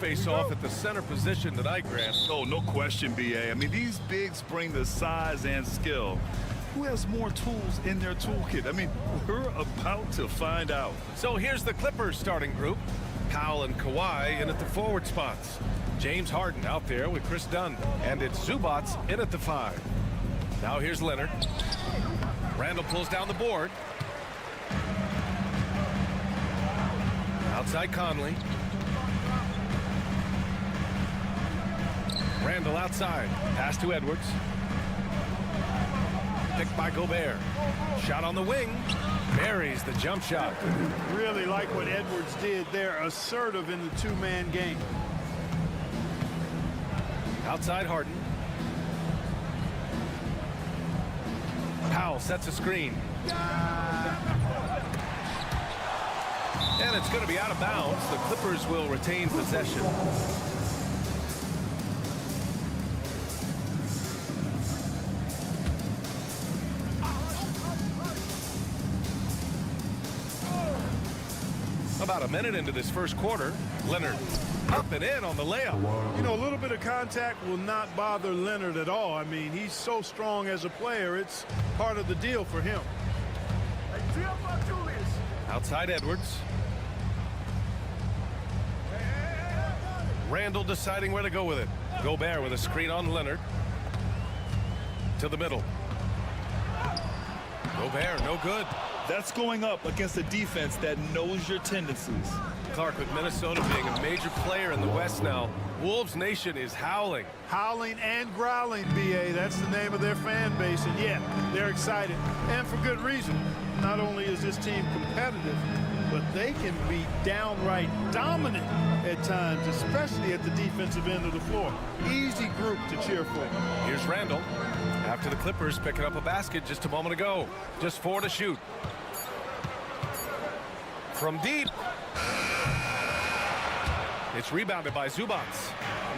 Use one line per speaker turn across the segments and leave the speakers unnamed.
Face off at the center position that I grant.
Oh, no question, BA. I mean, these bigs bring the size and skill. Who has more tools in their toolkit? I mean, we're about to find out.
So here's the Clippers starting group. Powell and Kawhi in at the forward spots. James Harden out there with Chris Dunn. And it's Zubats in at the 5. Now here's Leonard. Randall pulls down the board. Outside Conley. Randall outside. Pass to Edwards. Picked by Gobert. Shot on the wing. Buries the jump shot.
Really like what Edwards did there. Assertive in the two-man game.
Outside Harden. Powell sets a screen. And it's going to be out of bounds. The Clippers will retain possession. About a minute into this first quarter, Leonard up and in on the layup.
You know, a little bit of contact will not bother Leonard at all. I mean, he's so strong as a player. It's part of the deal for him.
Outside Edwards. Randall deciding where to go with it. Gobert with a screen on Leonard. To the middle. Gobert, no good.
That's going up against a defense that knows your tendencies.
Clark, with Minnesota being a major player in the West now, Wolves Nation is howling.
Howling and growling, BA. That's the name of their fan base. And yeah, they're excited. And for good reason. Not only is this team competitive, but they can be downright dominant at times, especially at the defensive end of the floor. Easy group to cheer for.
Here's Randall. After the Clippers picking up a basket just a moment ago. Just 4 to shoot. From deep. It's rebounded by Zubats.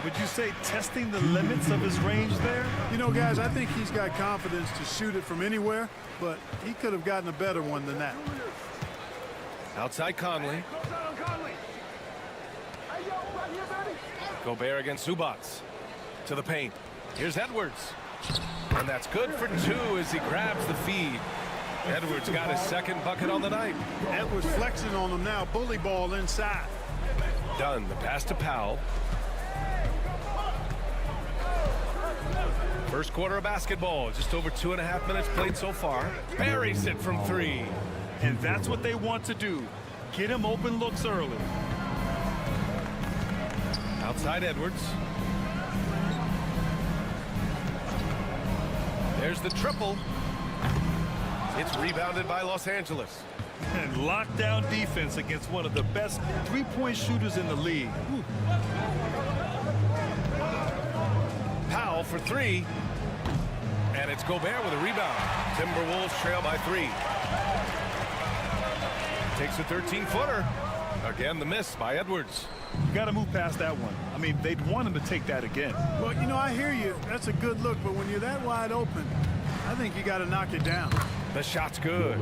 Would you say testing the limits of his range there?
You know, guys, I think he's got confidence to shoot it from anywhere, but he could have gotten a better one than that.
Outside Conley. Gobert against Zubats. To the paint. Here's Edwards. And that's good for 2 as he grabs the feed. Edwards got his second bucket on the night.
Edwards flexing on him now. Bully ball inside.
Done. The pass to Powell. First quarter of basketball. Just over 2.5 minutes played so far. Buries it from 3.
And that's what they want to do. Get him open looks early.
Outside Edwards. There's the triple. It's rebounded by Los Angeles.
And lockdown defense against one of the best three-point shooters in the league. Whew.
Powell for 3. And it's Gobert with a rebound. Timberwolves trail by 3. Takes a 13-footer. Again, the miss by Edwards.
You got to move past that one. I mean, they'd want him to take that again.
Well, you know, I hear you. That's a good look, but when you're that wide open, I think you got to knock it down.
The shot's good.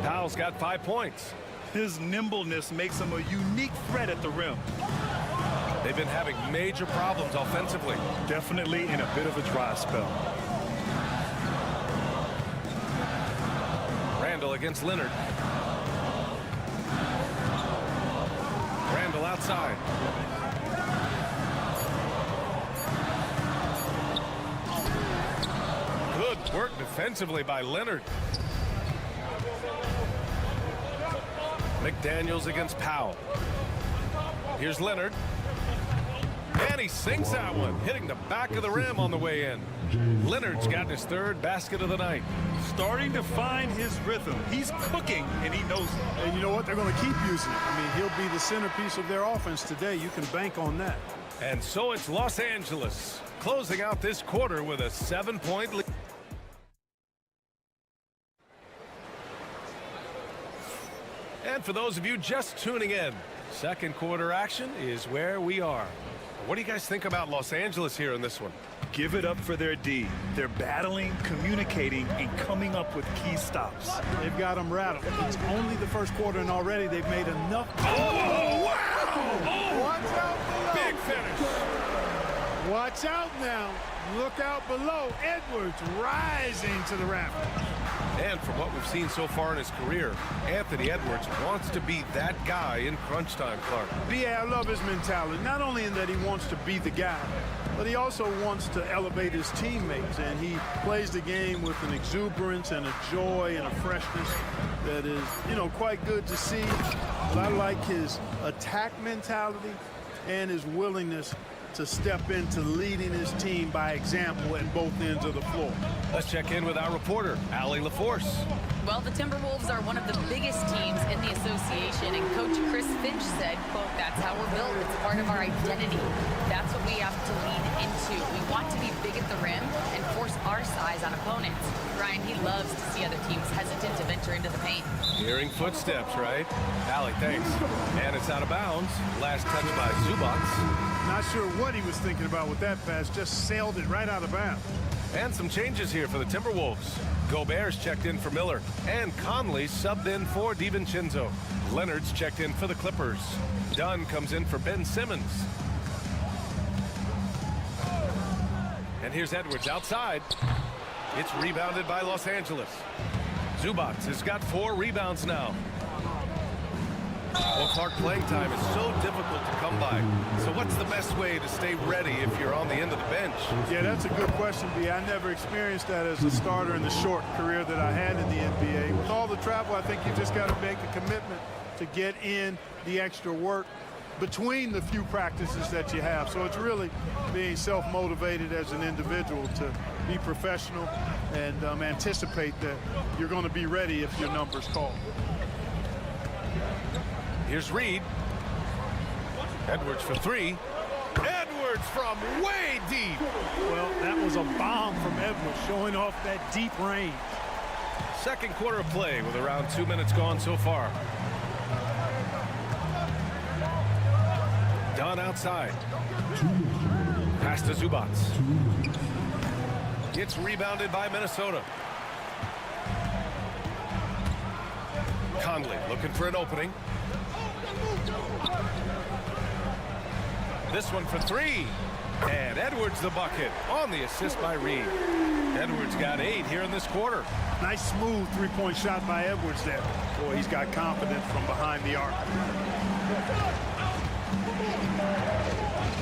Powell's got 5 points.
His nimbleness makes him a unique threat at the rim.
They've been having major problems offensively.
Definitely in a bit of a dry spell.
Randall against Leonard. Randall outside. Good work defensively by Leonard. McDaniels against Powell. Here's Leonard. And he sinks that one, hitting the back of the rim on the way in. Leonard's gotten his third basket of the night.
Starting to find his rhythm. He's cooking, and he knows it.
And you know what? They're going to keep using it. I mean, he'll be the centerpiece of their offense today. You can bank on that.
And so it's Los Angeles closing out this quarter with a 7-point lead. And for those of you just tuning in, second quarter action is where we are. What do you guys think about Los Angeles here in this one?
Give it up for their D. They're battling, communicating, and coming up with key stops.
They've got them rattled. It's only the first quarter, and already they've made enough.
Oh, wow!
Watch out below.
Big finish.
Watch out now. Look out below. Edwards rising to the rafters.
And from what we've seen so far in his career, Anthony Edwards wants to be that guy in crunch time, Clark.
B.A., I love his mentality. Not only in that he wants to be the guy, but he also wants to elevate his teammates. And he plays the game with an exuberance and a joy and a freshness that is, you know, quite good to see. But I like his attack mentality and his willingness to step into leading his team by example at both ends of the floor.
Let's check in with our reporter, Allie LaForce.
Well, the Timberwolves are one of the biggest teams in the association, and Coach Chris Finch said, quote, "That's how we're built. It's part of our identity. That's what we have to lean into. We want to be big at the rim and force our size on opponents." Ryan, he loves to see other teams hesitant to venture into the paint.
Hearing footsteps, right? Allie, thanks. And it's out of bounds. Last touch by Zubac.
Not sure what he was thinking about with that pass. Just sailed it right out of bounds.
And some changes here for the Timberwolves. Gobert's checked in for Miller, and Conley subbed in for DiVincenzo. Leonard's checked in for the Clippers. Dunn comes in for Ben Simmons. And here's Edwards outside. It's rebounded by Los Angeles. Zubac has got 4 rebounds now. Well, Clark, playing time is so difficult to come by. So what's the best way to stay ready if you're on the end of the bench?
Yeah, that's a good question, B. I never experienced that as a starter in the short career that I had in the NBA. With all the travel, I think you just got to make a commitment to get in the extra work between the few practices that you have. So it's really being self-motivated as an individual to be professional and anticipate that you're going to be ready if your number's called.
Here's Reed. Edwards for 3. Edwards from way deep.
Well, that was a bomb from Edwards, showing off that deep range.
Second quarter of play with around 2 minutes gone so far. Dunn outside. Pass to Zubac. It's rebounded by Minnesota. Conley looking for an opening. This one for 3. And Edwards the bucket on the assist by Reed. Edwards got 8 here in this quarter.
Nice smooth three-point shot by Edwards there. Boy, he's got confidence from behind the arc.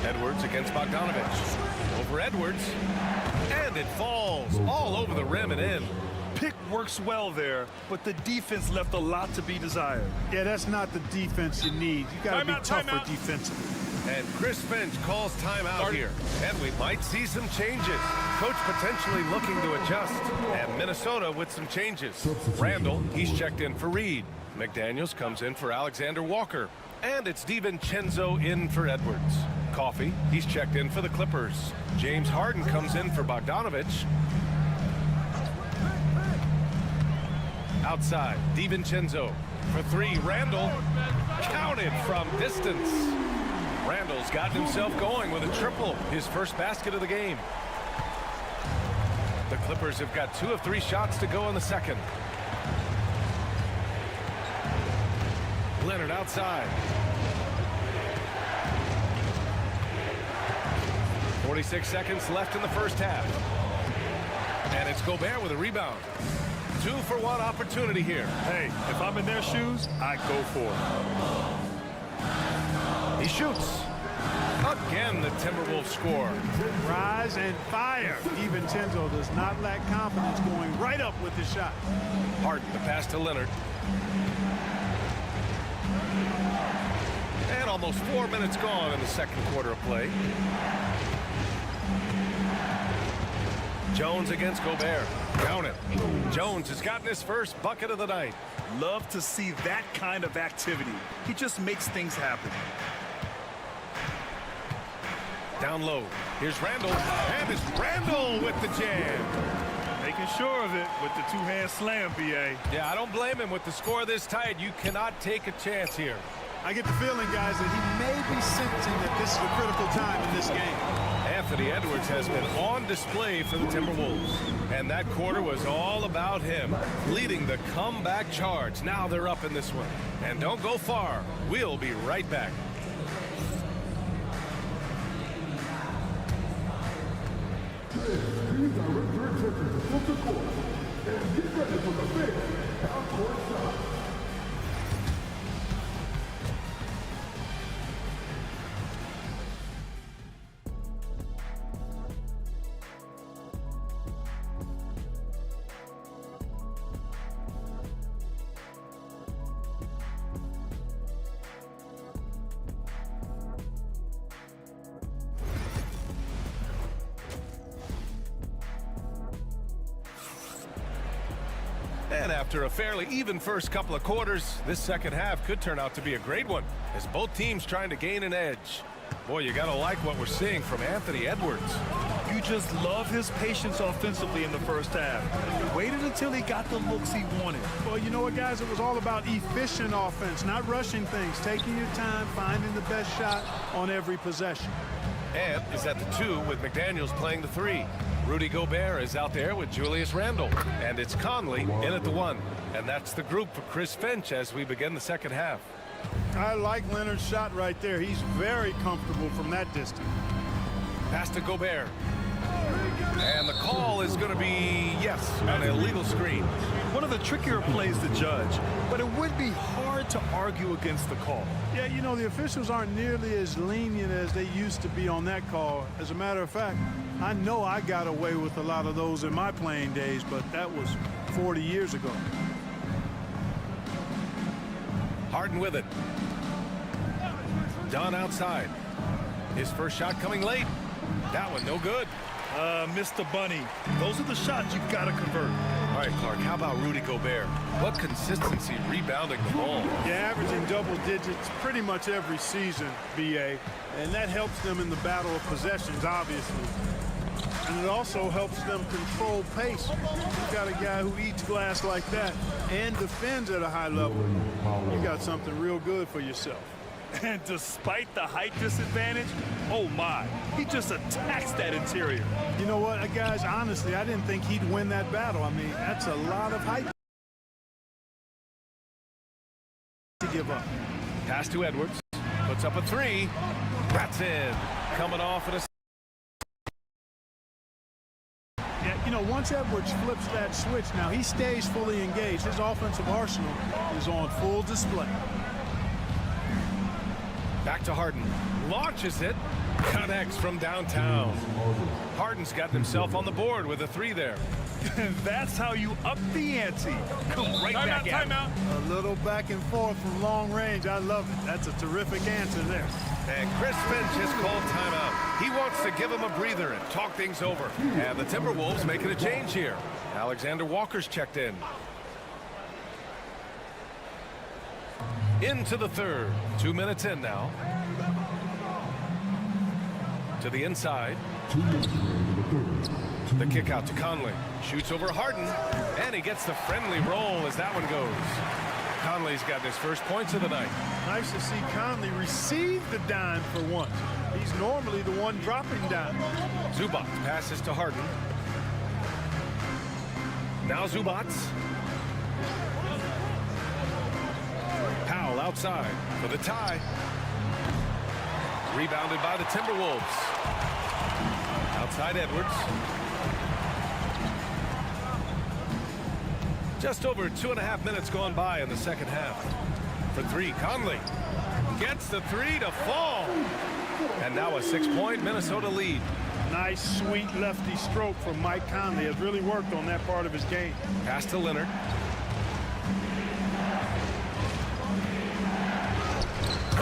Edwards against Bogdanovich. Over Edwards. And it falls all over the rim and in.
Pick works well there, but the defense left a lot to be desired.
Yeah, that's not the defense you need. You got to be tougher defensively.
And Chris Finch calls timeout here. And we might see some changes. Coach potentially looking to adjust. And Minnesota with some changes. Randall, he's checked in for Reed. McDaniels comes in for Alexander Walker. And it's DiVincenzo in for Edwards. Coffey, he's checked in for the Clippers. James Harden comes in for Bogdanovich. Outside, DiVincenzo for 3. Randall counted from distance. Randall's gotten himself going with a triple, his first basket of the game. The Clippers have got 2 of 3 shots to go in the second. Leonard outside. 46 seconds left in the first half. And it's Gobert with a rebound. 2-for-1 opportunity here.
Hey, if I'm in their shoes, I go for it.
He shoots. Again, the Timberwolves score.
Rise and fire. DiVincenzo does not lack confidence, going right up with the shot.
Harden, the pass to Leonard. And almost 4 minutes gone in the second quarter of play. Jones against Gobert. Count it. Jones has gotten his first bucket of the night.
Love to see that kind of activity. He just makes things happen.
Down low. Here's Randall. And it's Randall with the jam.
Making sure of it with the two-hand slam, BA.
Yeah, I don't blame him. With the score this tight, you cannot take a chance here.
I get the feeling, guys, that he may be sensing that this is a critical time in this game.
Anthony Edwards has been on display for the Timberwolves. And that quarter was all about him, leading the comeback charge. Now they're up in this one. And don't go far. We'll be right back.
Please direct your attention to center court and get ready for the big half-court shot.
And after a fairly even first couple of quarters, this second half could turn out to be a great one, as both teams trying to gain an edge. Boy, you gotta like what we're seeing from Anthony Edwards.
You just love his patience offensively in the first half. He waited until he got the looks he wanted.
Well, you know what, guys? It was all about efficient offense, not rushing things, taking your time, finding the best shot on every possession.
Ant is at the 2 with McDaniels playing the 3. Rudy Gobert is out there with Julius Randle. And it's Conley in at the 1. And that's the group for Chris Finch as we begin the second half.
I like Leonard's shot right there. He's very comfortable from that distance.
Pass to Gobert. And the call is going to be, yes, an illegal screen.
One of the trickier plays to judge, but it would be hard to argue against the call.
Yeah, you know, the officials aren't nearly as lenient as they used to be on that call. As a matter of fact, I know I got away with a lot of those in my playing days, but that was 40 years ago.
Harden with it. Dunn outside. His first shot coming late. That one no good.
Mr. Bunny, those are the shots you've got to convert.
All right, Clark, how about Rudy Gobert? What consistency rebounding the ball.
Yeah, averaging double digits pretty much every season, BA. And that helps them in the battle of possessions, obviously. And it also helps them control pace. You've got a guy who eats glass like that and defends at a high level. You got something real good for yourself.
And despite the height disadvantage, oh my, he just attacks that interior.
You know what, guys, honestly, I didn't think he'd win that battle. I mean, that's a lot of height to give up.
Pass to Edwards. Puts up a 3. That's in. Coming off at a...
Yeah, you know, once Edwards flips that switch, now he stays fully engaged. His offensive arsenal is on full display.
Back to Harden. Launches it. Connects from downtown. Harden's got himself on the board with a 3 there.
And that's how you up the ante. Come right back at him.
A little back and forth from long range. I love it. That's a terrific answer there.
And Chris Finch has called timeout. He wants to give him a breather and talk things over. And the Timberwolves making a change here. Alexander Walker's checked in. Into the third. 2 minutes in now. To the inside. The kick out to Conley. Shoots over Harden. And he gets the friendly roll as that one goes. Conley's got his first points of the night.
Nice to see Conley receive the dime for once. He's normally the one dropping dime.
Zubac passes to Harden. Now Zubac. Powell outside for the tie. Rebounded by the Timberwolves. Outside Edwards. Just over 2.5 minutes gone by in the second half. For 3, Conley gets the 3 to fall. And now a 6-point Minnesota lead.
Nice, sweet lefty stroke from Mike Conley. Has really worked on that part of his game.
Pass to Leonard.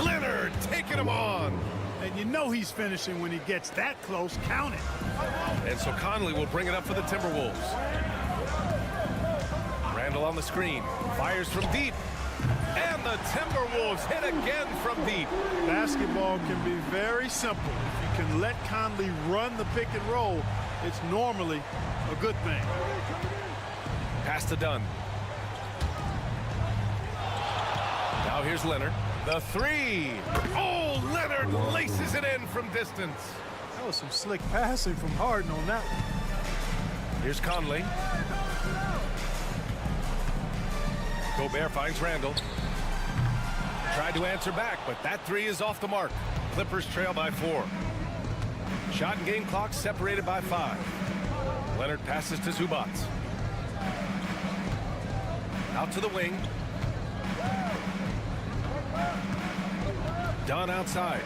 Leonard taking him on.
And you know he's finishing when he gets that close. Count it.
And so Conley will bring it up for the Timberwolves. Randall on the screen. Fires from deep. And the Timberwolves hit again from deep.
Basketball can be very simple. If you can let Conley run the pick and roll, it's normally a good thing.
Pass to Dunn. Now here's Leonard. The three. Oh, Leonard laces it in from distance.
That was some slick passing from Harden on that one.
Here's Conley. Gobert finds Randall. Tried to answer back, but that three is off the mark. Clippers trail by 4. Shot and game clock separated by 5. Leonard passes to Zubac. Out to the wing. Dunn outside.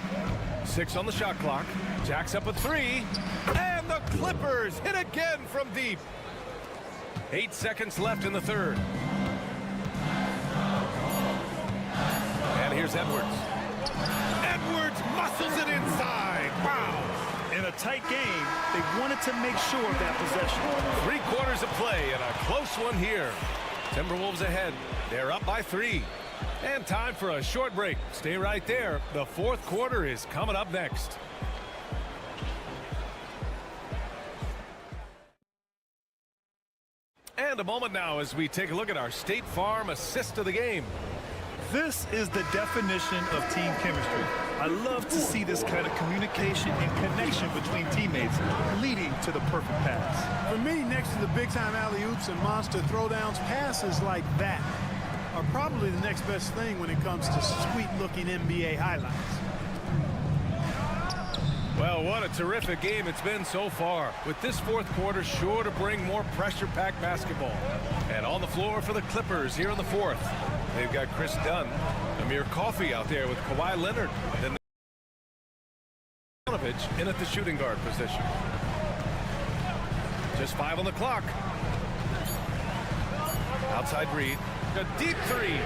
6 on the shot clock. Jacks up a 3. And the Clippers hit again from deep. 8 seconds left in the third. And here's Edwards. Edwards muscles it inside. Wow.
In a tight game, they wanted to make sure of that possession.
3 quarters of play and a close one here. Timberwolves ahead. They're up by 3. And time for a short break. Stay right there. The fourth quarter is coming up next. And a moment now as we take a look at our State Farm assist of the game.
This is the definition of team chemistry. I love to see this kind of communication and connection between teammates leading to the perfect pass.
For me, next to the big-time alley-oops and monster throwdowns, passes like that are probably the next best thing when it comes to sweet-looking NBA highlights.
Well, what a terrific game it's been so far, with this fourth quarter sure to bring more pressure-packed basketball. And on the floor for the Clippers here in the fourth, they've got Chris Dunn, Amir Coffey out there with Kawhi Leonard, then in at the shooting guard position. Just 5 on the clock. Outside Reed, a deep 3.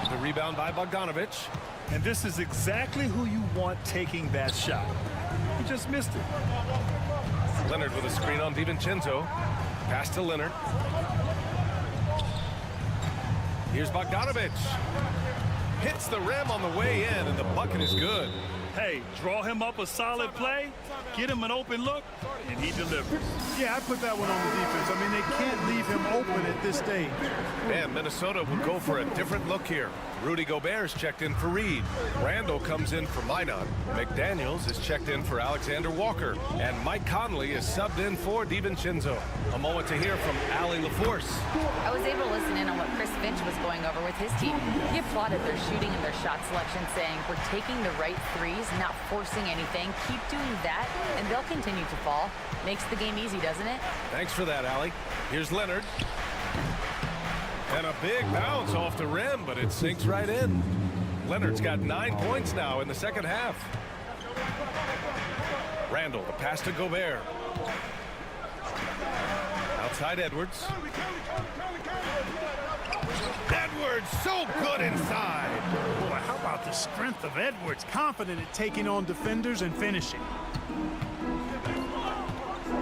The rebound by Bogdanovich.
And this is exactly who you want taking that shot. He just missed it.
Leonard with a screen on DiVincenzo. Pass to Leonard. Here's Bogdanovich. Hits the rim on the way in, and the bucket is good.
Hey, draw him up a solid play, get him an open look, and he delivers.
Yeah, I put that one on the defense. I mean, they can't leave him open at this stage.
And Minnesota will go for a different look here. Rudy Gobert's checked in for Reed. Randall comes in for Minot. McDaniels is checked in for Alexander Walker. And Mike Conley is subbed in for DiVincenzo. A moment to hear from Allie LaForce.
I was able to listen in on what Chris Finch was going over with his team. He applauded their shooting and their shot selection, saying, "We're taking the right threes, not forcing anything. Keep doing that, and they'll continue to fall." Makes the game easy, doesn't it?
Thanks for that, Allie. Here's Leonard. And a big bounce off the rim, but it sinks right in. Leonard's got 9 points now in the second half. Randall, the pass to Gobert. Outside Edwards. Edwards, so good inside.
Boy, how about the strength of Edwards? Confident at taking on defenders and finishing.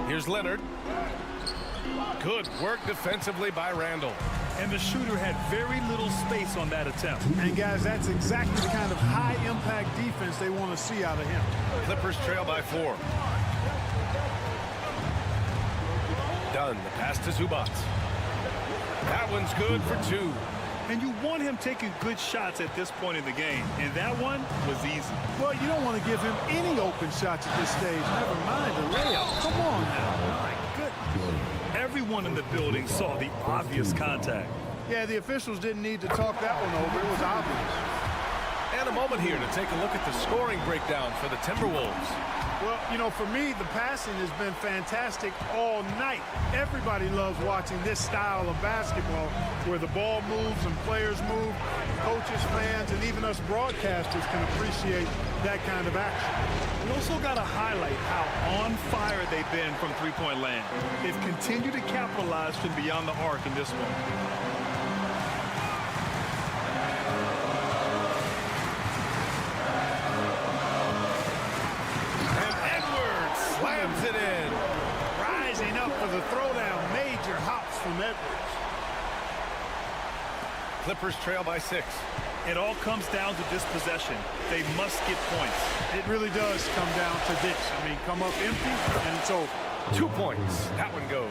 Here's Leonard. Good work defensively by Randall.
And the shooter had very little space on that attempt.
And guys, that's exactly the kind of high-impact defense they want to see out of him.
Clippers trail by 4. Dunn, the pass to Zubac. That one's good for 2.
And you want him taking good shots at this point in the game. And that one was easy.
Well, you don't want to give him any open shots at this stage. Never mind a layup. Come on now. My goodness.
Everyone in the building saw the obvious contact.
Yeah, the officials didn't need to talk that one over. It was obvious.
And a moment here to take a look at the scoring breakdown for the Timberwolves.
Well, you know, for me, the passing has been fantastic all night. Everybody loves watching this style of basketball where the ball moves and players move. Coaches, fans, and even us broadcasters can appreciate that kind of action.
We also got to highlight how on fire they've been from three-point land. They've continued to capitalize from beyond the arc in this one.
from Edwards.
Clippers trail by 6.
It all comes down to this possession. They must get points.
It really does come down to this. I mean, come up empty, and it's over.
2 points. That one goes.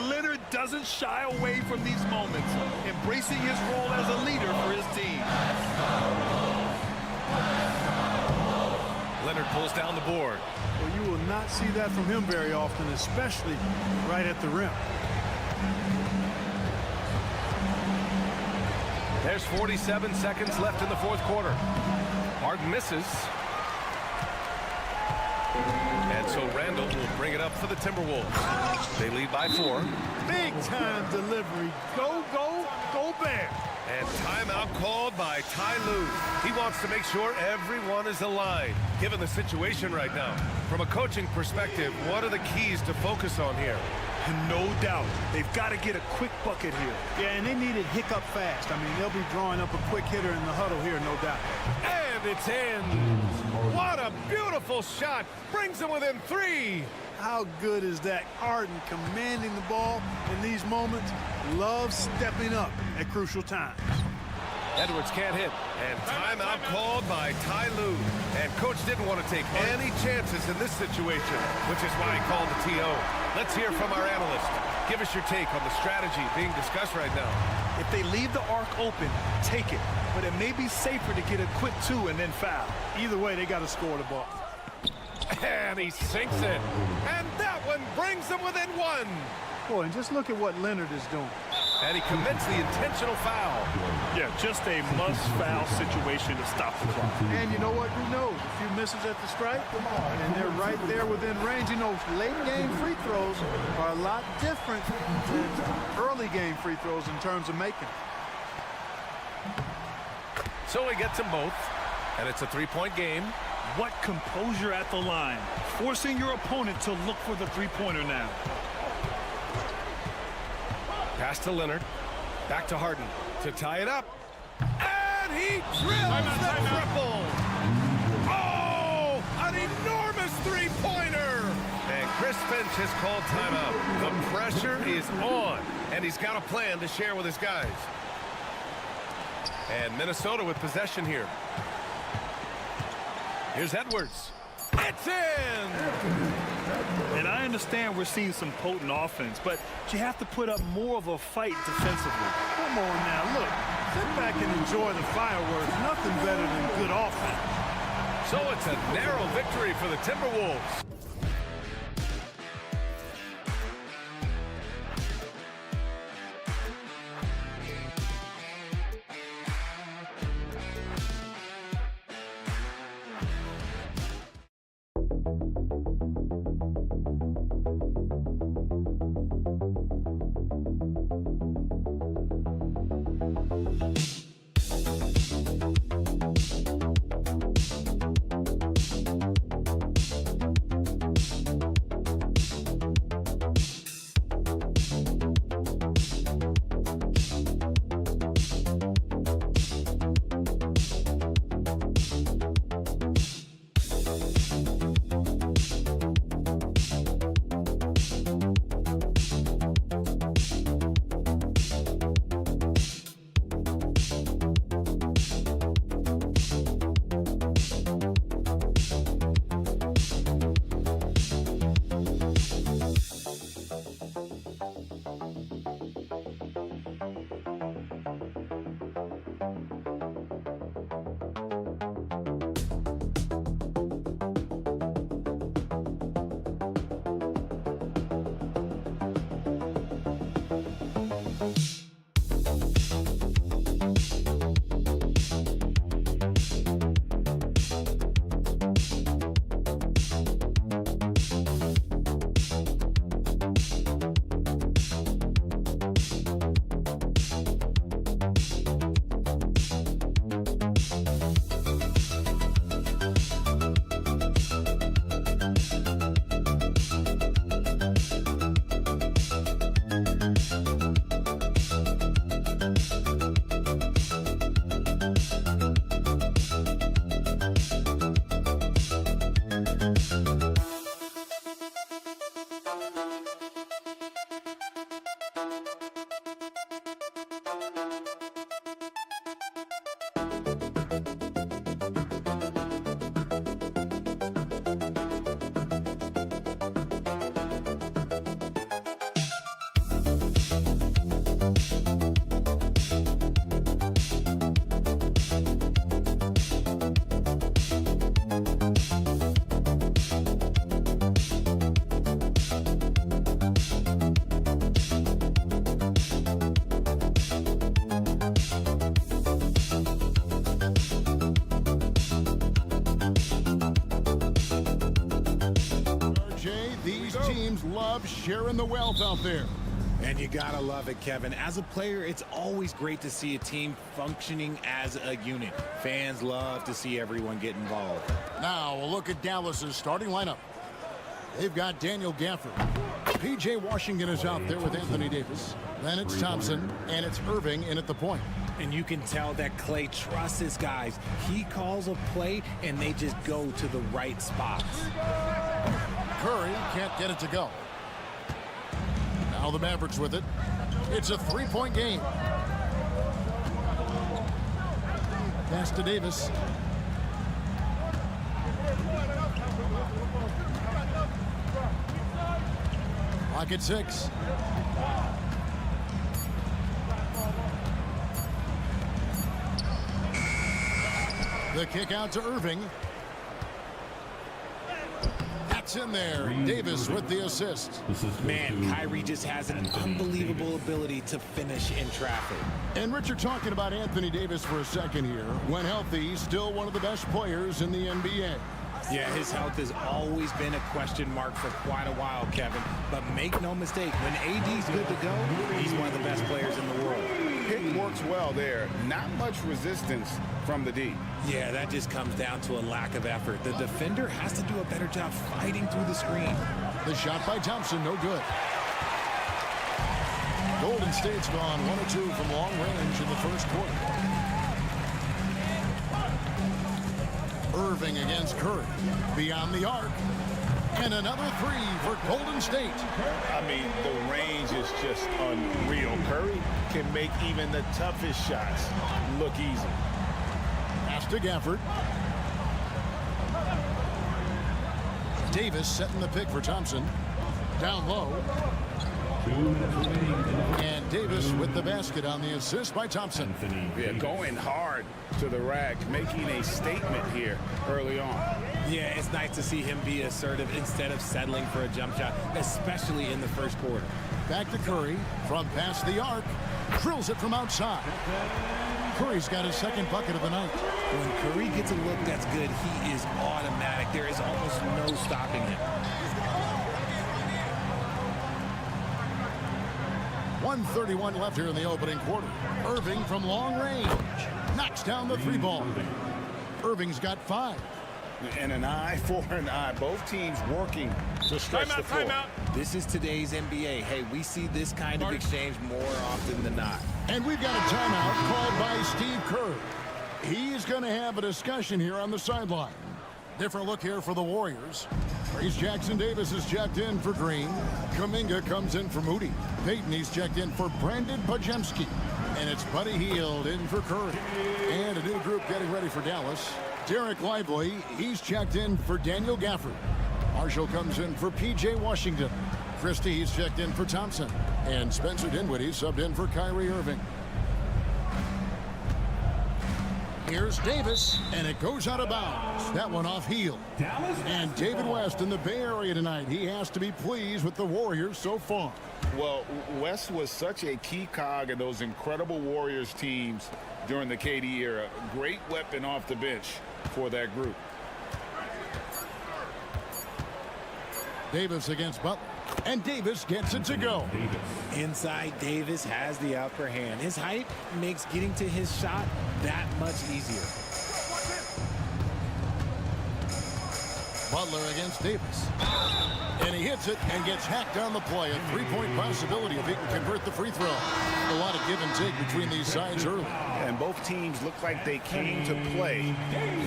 Leonard doesn't shy away from these moments, embracing his role as a leader for his team.
Leonard pulls down the board.
Well, you will not see that from him very often, especially right at the rim.
There's 47 seconds left in the fourth quarter. Harden misses. And so Randall will bring it up for the Timberwolves. They lead by 4.
Big time delivery. Go, go, go Bear.
And timeout called by Ty Lue. He wants to make sure everyone is aligned, given the situation right now. From a coaching perspective, what are the keys to focus on here?
No doubt. They've got to get a quick bucket here.
Yeah, and they need it hiccup fast. I mean, they'll be drawing up a quick hitter in the huddle here, no doubt.
And it's in. What a beautiful shot. Brings them within 3.
How good is that? Harden commanding the ball in these moments. Loves stepping up at crucial times.
Edwards can't hit. And timeout called by Ty Lue. And coach didn't want to take any chances in this situation, which is why he called the TO. Let's hear from our analyst. Give us your take on the strategy being discussed right now.
If they leave the arc open, take it. But it may be safer to get a quick 2 and then foul.
Either way, they got to score the ball.
And he sinks it. And that one brings them within 1.
Boy, and just look at what Leonard is doing.
And he commits the intentional foul.
Yeah, just a must-foul situation to stop the clock.
And you know what? Who knows? A few misses at the stripe, and they're right there within range. You know, late-game free throws are a lot different than early-game free throws in terms of making.
So he gets them both, and it's a 3-point game.
What composure at the line, forcing your opponent to look for the three-pointer now.
Pass to Leonard. Back to Harden to tie it up. And he drills the triple. Oh, an enormous three-pointer. And Chris Finch has called timeout. The pressure is on, and he's got a plan to share with his guys. And Minnesota with possession here. Here's Edwards. It's in!
And I understand we're seeing some potent offense, but you have to put up more of a fight defensively.
Come on now, look. Sit back and enjoy the fireworks. Nothing better than good offense.
So it's a narrow victory for the Timberwolves.
love sharing the wealth out there.
And you gotta love it, Kevin. As a player, it's always great to see a team functioning as a unit. Fans love to see everyone get involved.
Now we'll look at Dallas's starting lineup. They've got Daniel Gafford. P.J. Washington is out there with Anthony Davis. Then it's Thompson, and it's Irving in at the point.
And you can tell that Klay trusts his guys. He calls a play, and they just go to the right spots.
Curry can't get it to go. Now the Mavericks with it. It's a three-point game. Pass to Davis. Clock at 6. The kick out to Irving. That's in there. Davis with the assist.
Man, Kyrie just has an unbelievable ability to finish in traffic.
And Richard, talking about Anthony Davis for a second here. When healthy, he's still one of the best players in the NBA.
Yeah, his health has always been a question mark for quite a while, Kevin. But make no mistake, when AD's good to go, he's one of the best players in the world.
Pick works well there. Not much resistance from the D.
Yeah, that just comes down to a lack of effort. The defender has to do a better job fighting through the screen.
The shot by Thompson, no good. Golden State's gone 1 of 2 from long range in the first quarter. Irving against Curry. Beyond the arc. And another three for Golden State.
I mean, the range is just unreal. Curry can make even the toughest shots look easy.
Pass to Gafford. Davis setting the pick for Thompson. Down low. And Davis with the basket on the assist by Thompson.
Yeah, going hard to the rack, making a statement here early on.
Yeah, it's nice to see him be assertive instead of settling for a jump shot, especially in the first quarter.
Back to Curry from past the arc. Drills it from outside. Curry's got his second bucket of the night.
When Curry gets a look that's good, he is automatic. There is almost no stopping him.
1:31 left here in the opening quarter. Irving from long range knocks down the three ball. Irving's got 5.
And an eye for an eye. Both teams working to stretch the floor.
This is today's NBA. Hey, we see this kind of exchange more often than not.
And we've got a timeout called by Steve Kerr. He's going to have a discussion here on the sideline. Different look here for the Warriors. Reese Jackson-Davis is checked in for Green. Kuminga comes in for Moody. Payton, he's checked in for Brandon Bajemski. And it's Buddy Hield in for Curry. And a new group getting ready for Dallas. Derek Lively, he's checked in for Daniel Gafford. Marshall comes in for P.J. Washington. Christie, he's checked in for Thompson. And Spencer Dinwiddie subbed in for Kyrie Irving. Here's Davis, and it goes out of bounds. That one off Hield. And David West in the Bay Area tonight. He has to be pleased with the Warriors so far.
Well, West was such a key cog in those incredible Warriors teams during the KD era. Great weapon off the bench for that group.
Davis against Butler. And Davis gets it to go.
Inside, Davis has the upper hand. His height makes getting to his shot that much easier.
Butler against Davis. And he hits it and gets hacked on the play. A three-point possibility if he can convert the free throw. A lot of give and take between these sides early.
And both teams look like they came to play.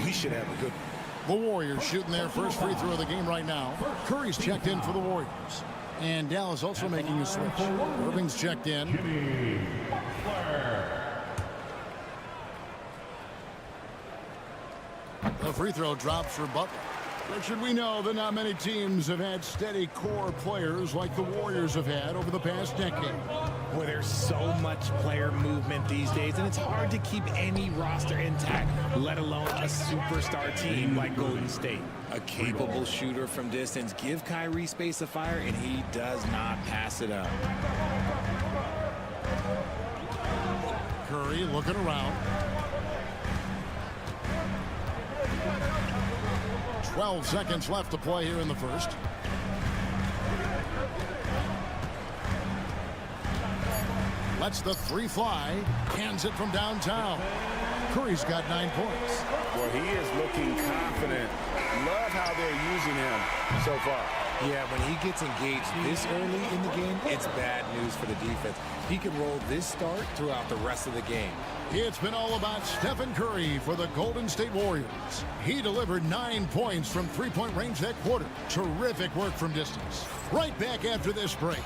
We should have a good one.
The Warriors shooting their first free throw of the game right now. Curry's checked in for the Warriors. And Dallas also making a switch. Irving's checked in. The free throw drops for Butler. Richard, we know that not many teams have had steady core players like the Warriors have had over the past decade.
Well, there's so much player movement these days, and it's hard to keep any roster intact, let alone a superstar team like Golden State. A capable shooter from distance. Give Kyrie space of fire, and he does not pass it up.
Curry looking around. 12 seconds left to play here in the first. Lets the three fly. Hands it from downtown. Curry's got 9 points.
Well, he is looking confident. Love how they're using him so far.
Yeah, when he gets engaged this early in the game, it's bad news for the defense. He can roll this start throughout the rest of the game.
It's been all about Stephen Curry for the Golden State Warriors. He delivered 9 points from three-point range that quarter. Terrific work from distance. Right back after this break.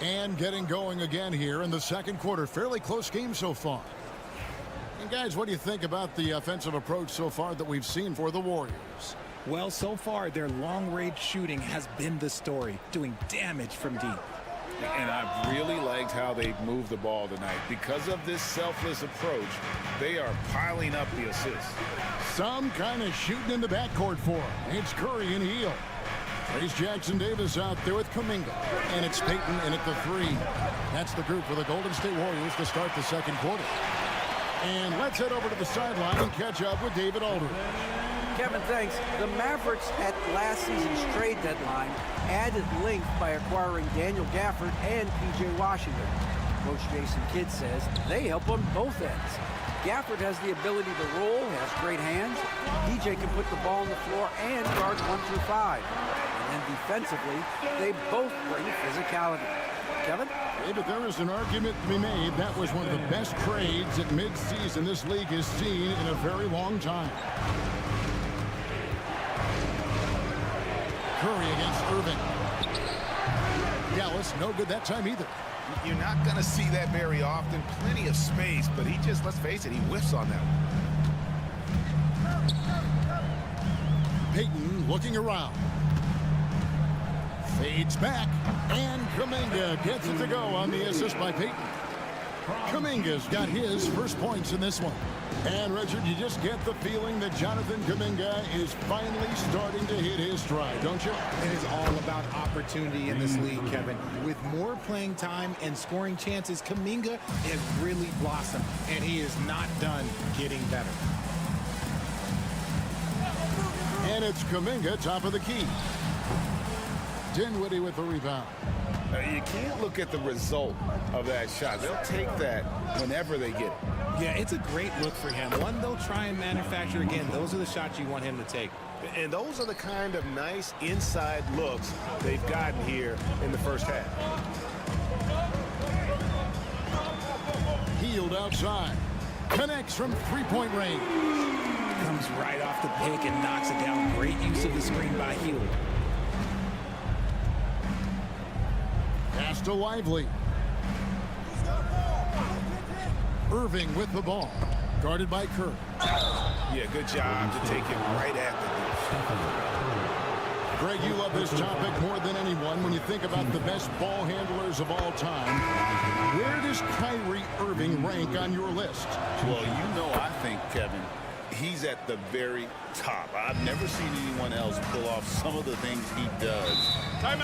And getting going again here in the second quarter. Fairly close game so far. And guys, what do you think about the offensive approach so far that we've seen for the Warriors?
Well, so far, their long-range shooting has been the story, doing damage from deep.
And I've really liked how they've moved the ball tonight. Because of this selfless approach, they are piling up the assists.
Some kind of shooting in the backcourt for him. It's Curry and Heel. There's Jackson Davis out there with Kuminga. And it's Payton in at the 3. That's the group for the Golden State Warriors to start the second quarter. And let's head over to the sideline and catch up with David Aldridge.
Kevin, thanks. The Mavericks at last season's trade deadline added length by acquiring Daniel Gafford and P.J. Washington. Coach Jason Kidd says they help on both ends. Gafford has the ability to roll, has great hands. P.J. can put the ball on the floor and guard 1 through 5. And defensively, they both bring physicality. Kevin?
Yeah, but there is an argument to be made. That was one of the best trades at mid-season this league has seen in a very long time. Curry against Irving. Dallas, no good that time either.
You're not going to see that very often. Plenty of space, but he just, let's face it, he whiffs on that one.
Payton looking around. Fades back, and Kuminga gets it to go on the assist by Payton. Kuminga's got his first points in this one. And, Richard, you just get the feeling that Jonathan Kuminga is finally starting to hit his stride, don't you?
It is all about opportunity in this league, Kevin. With more playing time and scoring chances, Kuminga has really blossomed, and he is not done getting better.
And it's Kuminga, top of the key. Dinwiddie with the rebound.
You can't look at the result of that shot. They'll take that whenever they get it.
Yeah, it's a great look for him. One they'll try and manufacture again. Those are the shots you want him to take.
And those are the kind of nice inside looks they've gotten here in the first half.
Healed outside. Connects from three-point range.
Comes right off the pick and knocks it down. Great use of the screen by Heald.
Pass to Lively. Irving with the ball. Guarded by Kerr.
Yeah, good job to take it right at the
Greg, you love this topic more than anyone. When you think about the best ball handlers of all time, where does Kyrie Irving rank on your list?
Well, you know, I think, Kevin, he's at the very top. I've never seen anyone else pull off some of the things he does.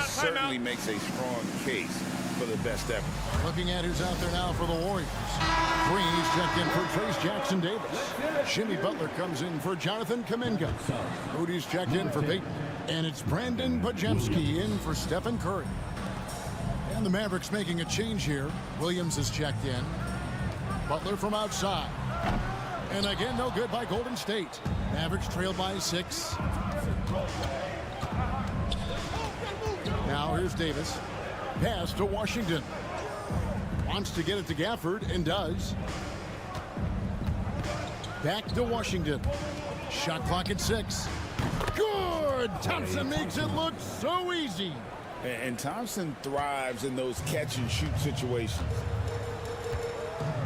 Certainly makes a strong case for the best ever.
Looking at who's out there now for the Warriors. Green's checked in for Trace Jackson Davis. Jimmy Butler comes in for Jonathan Kuminga. Moody's checked in for Payton. And it's Brandon Podziemski in for Stephen Curry. And the Mavericks making a change here. Williams is checked in. Butler from outside. And again, no good by Golden State. Mavericks trailed by 6. Now here's Davis. Pass to Washington. Wants to get it to Gafford and does. Back to Washington. Shot clock at 6. Good! Thompson makes it look so easy.
And Thompson thrives in those catch and shoot situations.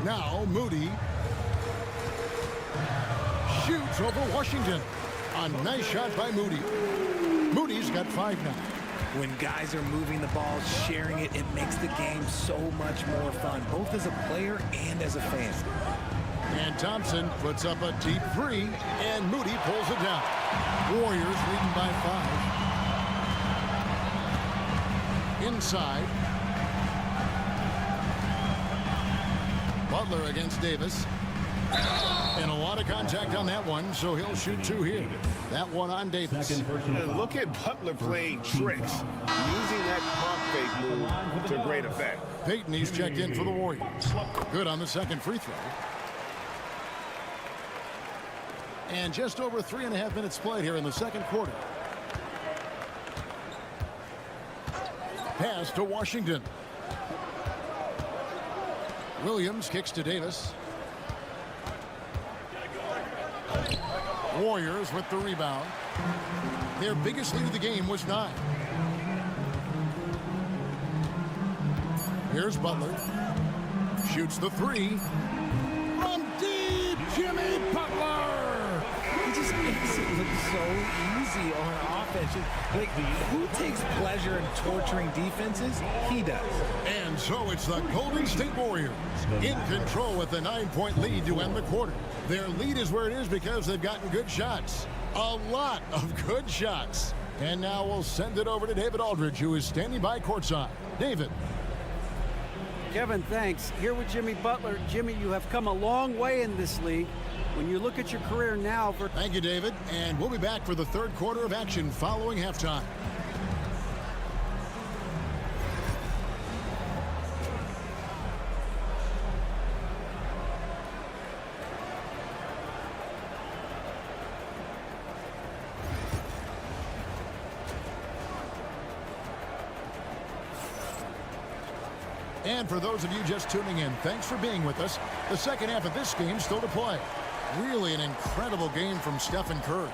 Now Moody shoots over Washington. A nice shot by Moody. Moody's got 5 now.
When guys are moving the ball, sharing it, it makes the game so much more fun, both as a player and as a fan.
And Thompson puts up a deep 3, and Moody pulls it down. Warriors leading by 5. Inside. Butler against Davis. And a lot of contact on that one, so he'll shoot 2 here. That one on Davis.
And look at Butler playing tricks, using that pump fake move to great effect.
Payton, he's checked in for the Warriors. Good on the second free throw. And just over 3.5 minutes played here in the second quarter. Pass to Washington. Williams kicks to Davis. Warriors with the rebound. Their biggest lead of the game was 9. Here's Butler. Shoots the 3. From deep, Jimmy Butler!
He just makes it look so easy on offense. Like, who takes pleasure in torturing defenses? He does.
And so it's the Golden State Warriors in control with a 9-point lead to end the quarter. Their lead is where it is because they've gotten good shots. A lot of good shots. And now we'll send it over to David Aldridge, who is standing by courtside. David.
Kevin, thanks. Here with Jimmy Butler. Jimmy, you have come a long way in this league. When you look at your career now...
Thank you, David. And we'll be back for the third quarter of action following halftime. And for those of you just tuning in, thanks for being with us. The second half of this game still to play. Really an incredible game from Stephen Curry.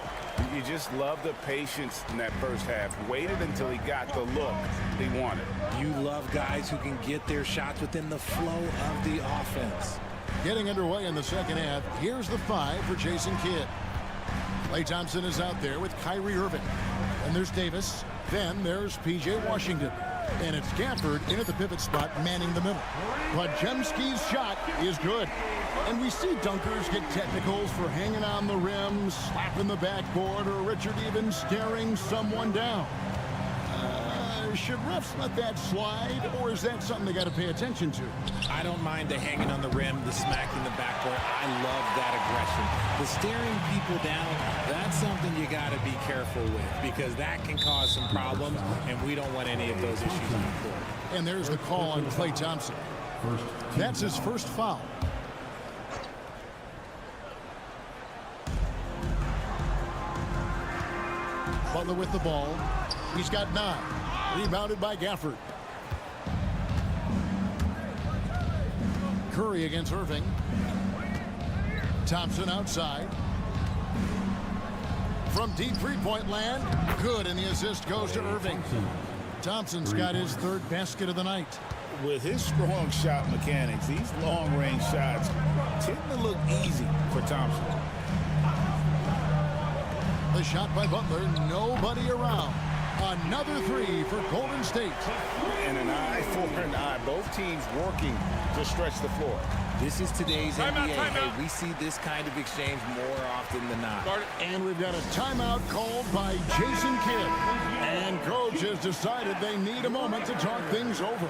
You just love the patience in that first half. Waited until he got the look he wanted.
You love guys who can get their shots within the flow of the offense.
Getting underway in the second half, here's the 5 for Jason Kidd. Klay Thompson is out there with Kyrie Irving. And there's Davis. Then there's P.J. Washington. And it's Gafford in at the pivot spot, manning the middle. Podziemski's shot is good. And we see dunkers get technicals for hanging on the rim, slapping the backboard, or Richard even staring someone down. Should refs let that slide, or is that something they got to pay attention to?
I don't mind the hanging on the rim, the smacking the backboard. I love that aggression. The staring people down, that's something you got to be careful with because that can cause some problems, and we don't want any of those issues on the court.
And there's the call on Klay Thompson. That's his first foul. Butler with the ball. He's got 9. Rebounded by Gafford. Curry against Irving. Thompson outside. From deep three-point land. Good, and the assist goes to Irving. Thompson's got his 3rd basket of the night.
With his strong shot mechanics, these long-range shots tend to look easy for Thompson.
The shot by Butler, nobody around. Another 3 for Golden State.
And an eye for an eye. Both teams working to stretch the floor.
This is today's NBA. Hey, we see this kind of exchange more often than not.
And we've got a timeout called by Jason Kidd. And coach has decided they need a moment to talk things over.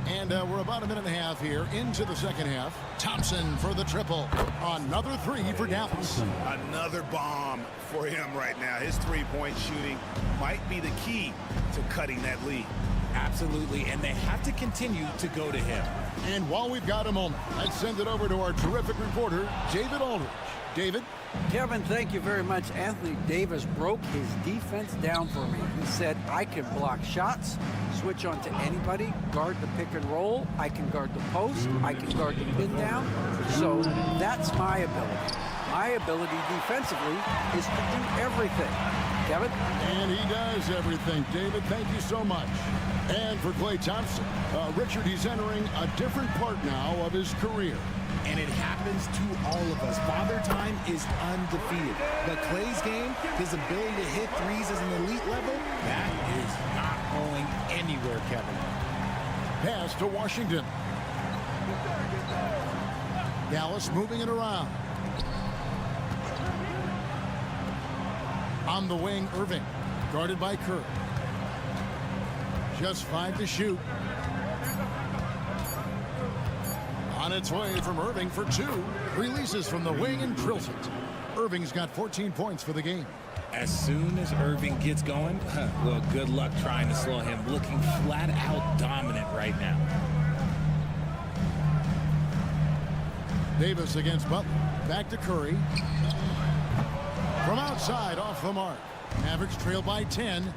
And we're about a minute and a half here into the second half. Thompson for the triple. Another 3 for Dallas.
Another bomb for him right now. His three-point shooting might be the key to cutting that lead.
Absolutely, and they have to continue to go to him.
And while we've got a moment, let's send it over to our terrific reporter, David Aldridge. David?
Kevin, thank you very much. Anthony Davis broke his defense down for me. He said, I can block shots, switch on to anybody, guard the pick and roll, I can guard the post, I can guard the pin down. So that's my ability. My ability defensively is to do everything. Kevin?
And he does everything. David, thank you so much. And for Klay Thompson, Richard, he's entering a different part now of his career.
And it happens to all of us. Father Time is undefeated. But Klay's game, his ability to hit threes as an elite level, that is not going anywhere, Kevin.
Pass to Washington. Dallas moving it around. On the wing, Irving, guarded by Kerr. Just 5 to shoot. On its way from Irving for 2. Releases from the wing and drills it. Irving's got 14 points for the game.
As soon as Irving gets going, well, good luck trying to slow him. Looking flat out dominant right now.
Davis against Butler. Back to Curry. From outside, off the mark. Mavericks trail by 10.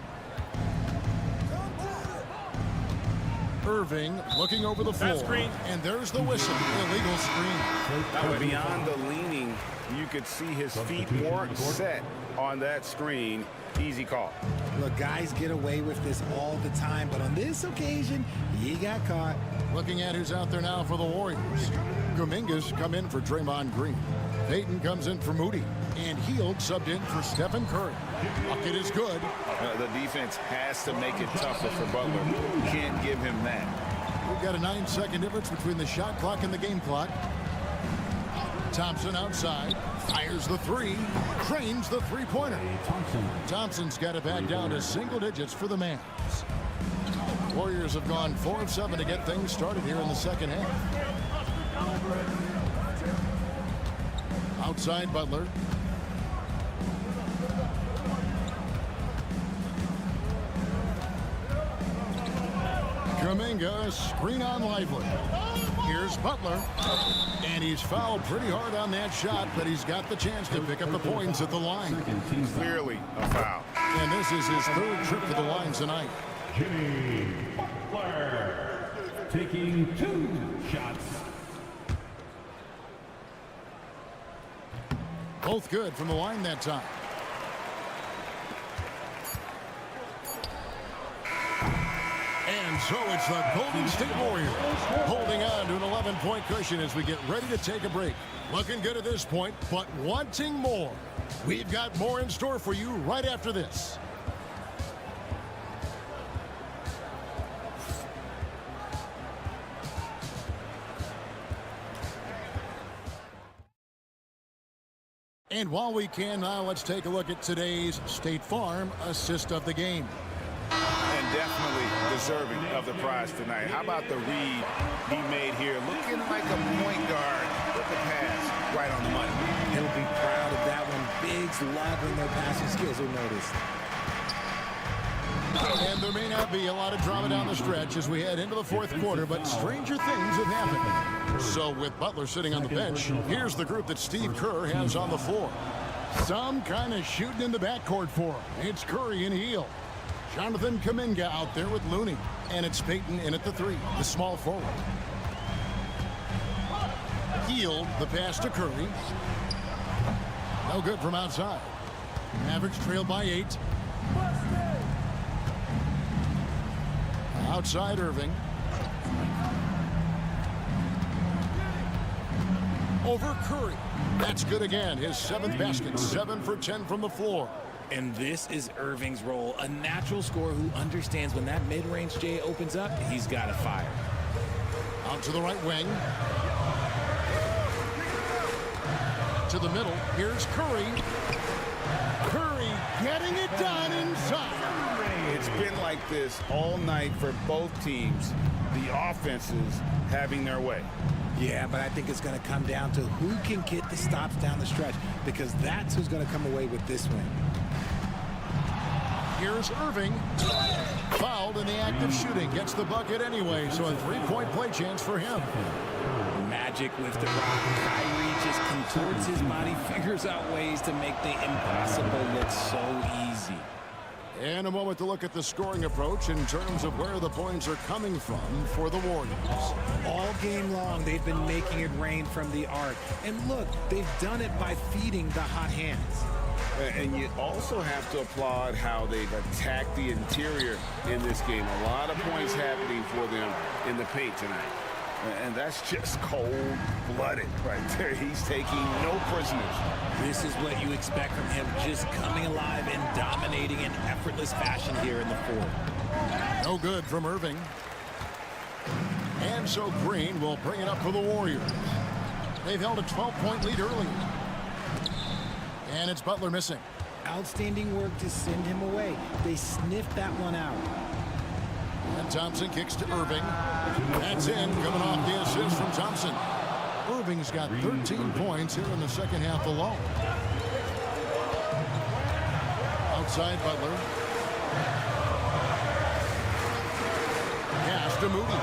Irving looking over the floor. And there's the whistle. Illegal screen.
Beyond the leaning, you could see his feet weren't set on that screen. Easy call.
Look, guys get away with this all the time, but on this occasion, he got caught.
Looking at who's out there now for the Warriors. Kuminga's come in for Draymond Green. Payton comes in for Moody. And Hield subbed in for Stephen Curry. Bucket is good.
The defense has to make it tougher for Butler. Can't give him that.
We've got a 9-second difference between the shot clock and the game clock. Thompson outside. Fires the 3. Cranes the three-pointer. Thompson's got it back down to single digits for the Mavs. Warriors have gone 4 of 7 to get things started here in the second half. Outside Butler. Kuminga, screen on Lively. Here's Butler. And he's fouled pretty hard on that shot, but he's got the chance to pick up the points at the line.
Clearly a foul.
And this is his 3rd trip to the line tonight.
Jimmy Butler taking 2 shots.
Both good from the line that time. And so it's the Golden State Warriors holding on to an 11-point cushion as we get ready to take a break. Looking good at this point, but wanting more. We've got more in store for you right after this. And while we can now, let's take a look at today's State Farm assist of the game.
And definitely deserving of the prize tonight. How about the read he made here? Looking like a point guard with the pass right on the money.
He'll be proud of that one. Bigs loving their passing skills, you'll notice.
And there may not be a lot of drama down the stretch as we head into the 4th quarter, but stranger things have happened. So with Butler sitting on the bench, here's the group that Steve Kerr has on the floor. Some kind of shooting in the backcourt for him. It's Curry and Hield. Jonathan Kuminga out there with Looney. And it's Payton in at the 3, the small forward. Hield, the pass to Curry. No good from outside. Mavericks trail by 8. Outside Irving. Over Curry. That's good again. His 7th basket. 7 for 10 from the floor.
And this is Irving's role. A natural scorer who understands when that mid-range J opens up, he's got to fire.
Out to the right wing. To the middle. Here's Curry. Curry getting it done inside.
It's been like this all night for both teams. The offenses having their way.
Yeah, but I think it's going to come down to who can get the stops down the stretch, because that's who's going to come away with this win.
Here's Irving. Fouled in the act of shooting. Gets the bucket anyway, so a 3-point play chance for him.
Magic with the rock. Kyrie just contorts his body, figures out ways to make the impossible look so easy.
And a moment to look at the scoring approach in terms of where the points are coming from for the Warriors.
All game long, they've been making it rain from the arc. And look, they've done it by feeding the hot hands.
And you also have to applaud how they've attacked the interior in this game. A lot of points happening for them in the paint tonight. And that's just cold-blooded right there. He's taking no prisoners.
This is what you expect from him, just coming alive and dominating in effortless fashion here in the 4th.
No good from Irving. And so Green will bring it up for the Warriors. They've held a 12-point lead early. And it's Butler missing.
Outstanding work to send him away. They sniffed that one out.
And Thompson kicks to Irving. That's in, coming off the assist from Thompson. Irving's got 13 points here in the second half alone. Outside Butler. Pass to Moody.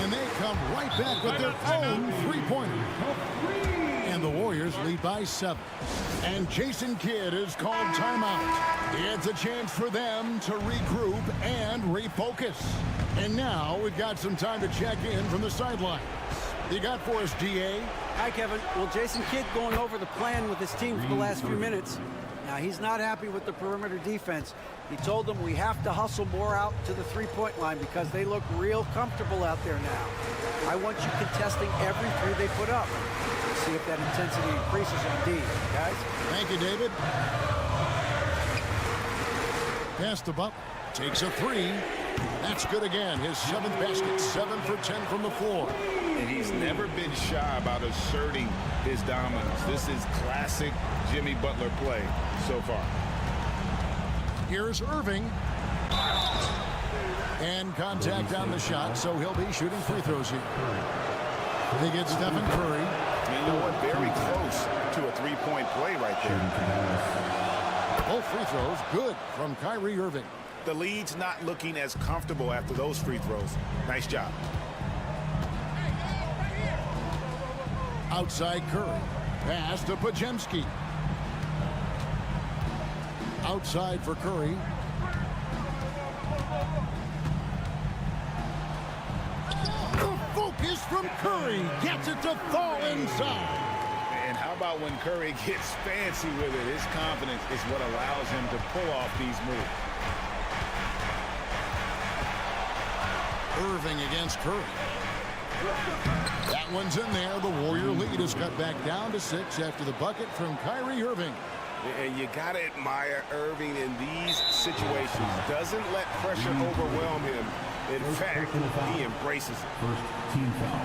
And they come right back with their own three-pointer. And the Warriors lead by 7. And Jason Kidd is called timeout. It's a chance for them to regroup and refocus. And now we've got some time to check in from the sidelines. You got for us, DA?
Hi, Kevin. Well, Jason Kidd going over the plan with his team for the last few minutes. Now, he's not happy with the perimeter defense. He told them we have to hustle more out to the three-point line because they look real comfortable out there now. I want you contesting every three they put up. Let's see if that intensity increases indeed, guys.
Thank you, David. Pass to Butler. Takes a three. That's good again. His 7th basket. 7 for 10 from the floor.
And he's never been shy about asserting his dominance. This is classic Jimmy Butler play so far.
Here's Irving. And contact on the shot, so he'll be shooting free throws here. They get Stephen Curry.
You know what? Very close to a three-point play right there.
Both free throws good from Kyrie Irving.
The lead's not looking as comfortable after those free throws. Nice job.
Outside Curry. Pass to Podziemski. Outside for Curry. The focus from Curry gets it to fall inside.
And how about when Curry gets fancy with it? His confidence is what allows him to pull off these moves.
Irving against Curry. That one's in there. The Warrior lead is cut back down to 6 after the bucket from Kyrie Irving.
And you got to admire Irving in these situations. Doesn't let pressure overwhelm him. In fact, he embraces it.
First team foul.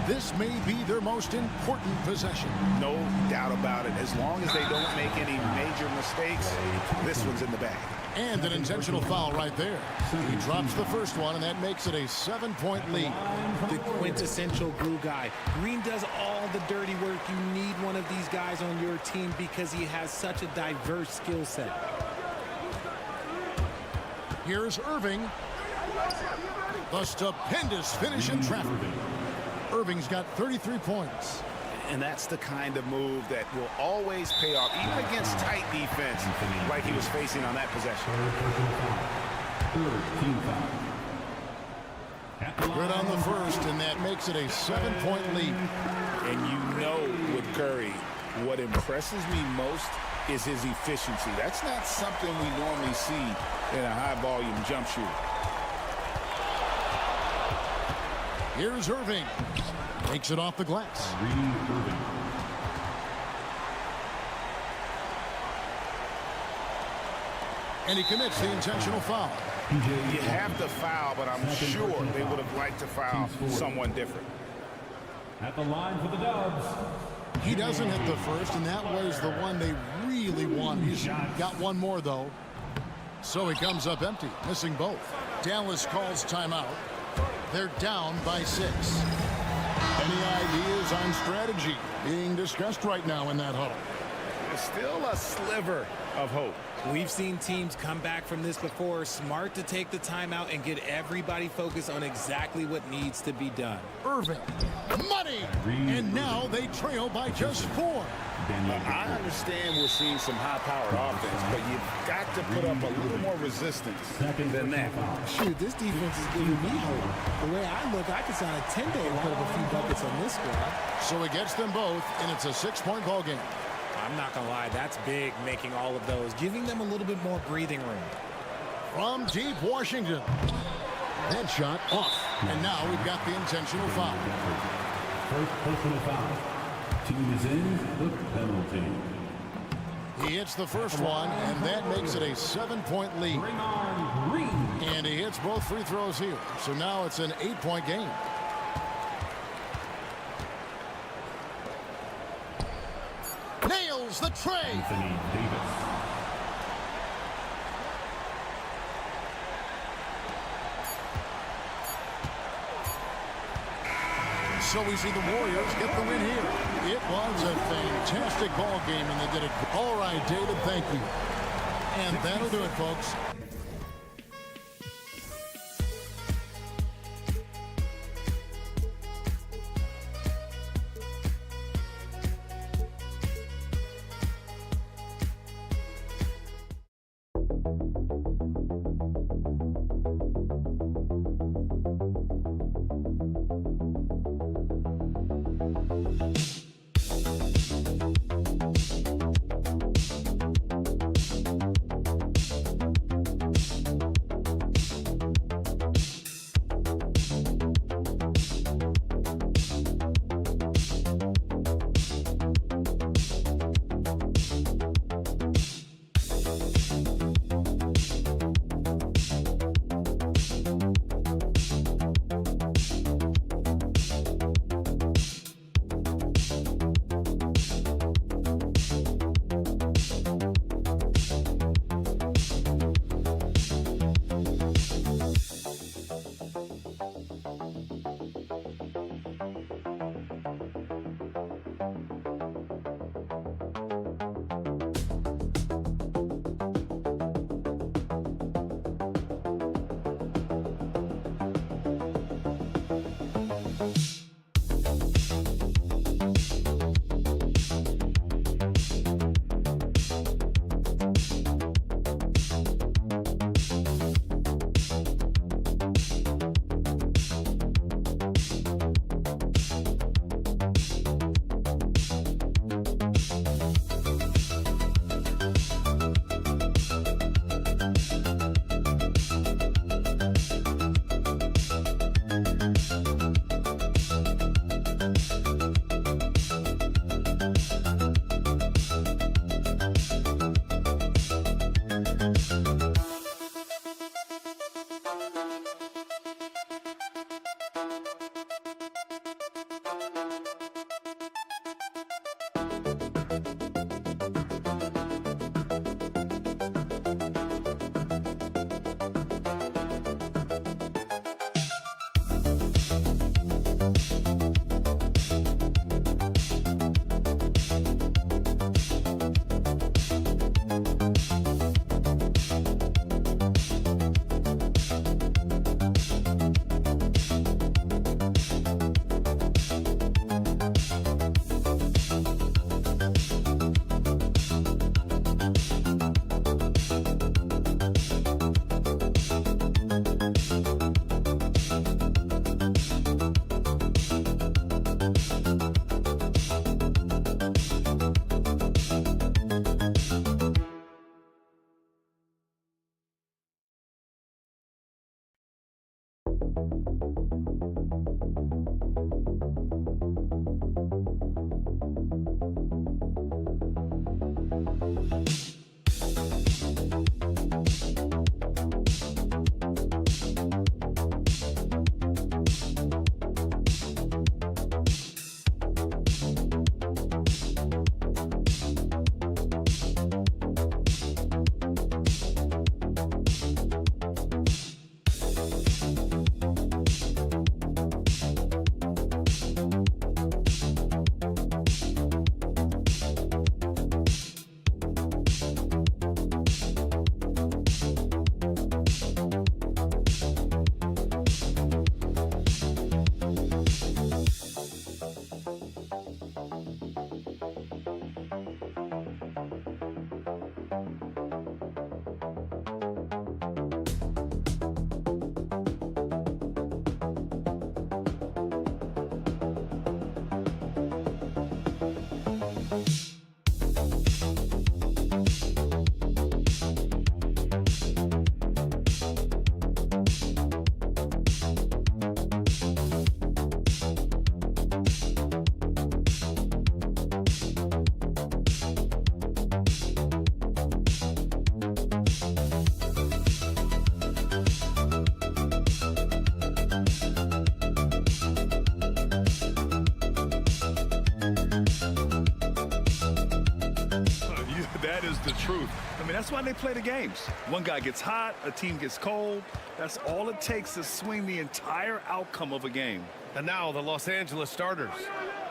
This may be their most important possession.
No doubt about it. As long as they don't make any major mistakes, this one's in the bag.
And an intentional foul right there. He drops the first one, and that makes it a 7-point lead.
The quintessential glue guy. Green does all the dirty work. You need one of these guys on your team because he has such a diverse skill set.
Here's Irving. The stupendous finish in traffic. Irving's got 33 points.
And that's the kind of move that will always pay off, even against tight defense, like he was facing on that possession.
Third team foul.
Good on the first, and that makes it a 7-point lead.
And you know with Curry, what impresses me most is his efficiency. That's not something we normally see in a high-volume jump shooter.
Here's Irving. Takes it off the glass. And he commits the intentional foul.
You have to foul, but I'm sure they would have liked to foul someone different.
At the line for the Dubs.
He doesn't hit the first, and that was the one they really wanted. He's got one more, though. So he comes up empty, missing both. Dallas calls timeout. They're down by 6. Any ideas on strategy being discussed right now in that huddle?
There's still a sliver of hope.
We've seen teams come back from this before. Smart to take the timeout and get everybody focused on exactly what needs to be done.
Irving. Money! And now they trail by just 4.
I understand we're seeing some high-powered offense, but you've got to put up a little more resistance than that.
Shoot, this defense is giving me hope. The way I look, I could sign a 10-day and put up a few buckets on this squad.
So he gets them both, and it's a 6-point ball game.
I'm not going to lie, that's big, making all of those, giving them a little bit more breathing room.
From deep Washington. That shot off. And now we've got the intentional foul.
First personal foul. Team is in the penalty.
He hits the first one, and that makes it a 7-point lead.
Bring on Green.
And he hits both free throws here. So now it's an 8-point game. Nails the tray.
Anthony Davis.
so we see the Warriors get the win here. It was a fantastic ball game, and they did it. All right, David, thank you. And that'll do it, folks.
truth. I mean, that's why they play the games. One guy gets hot, a team gets cold. That's all it takes to swing the entire outcome of a game.
And now the Los Angeles starters.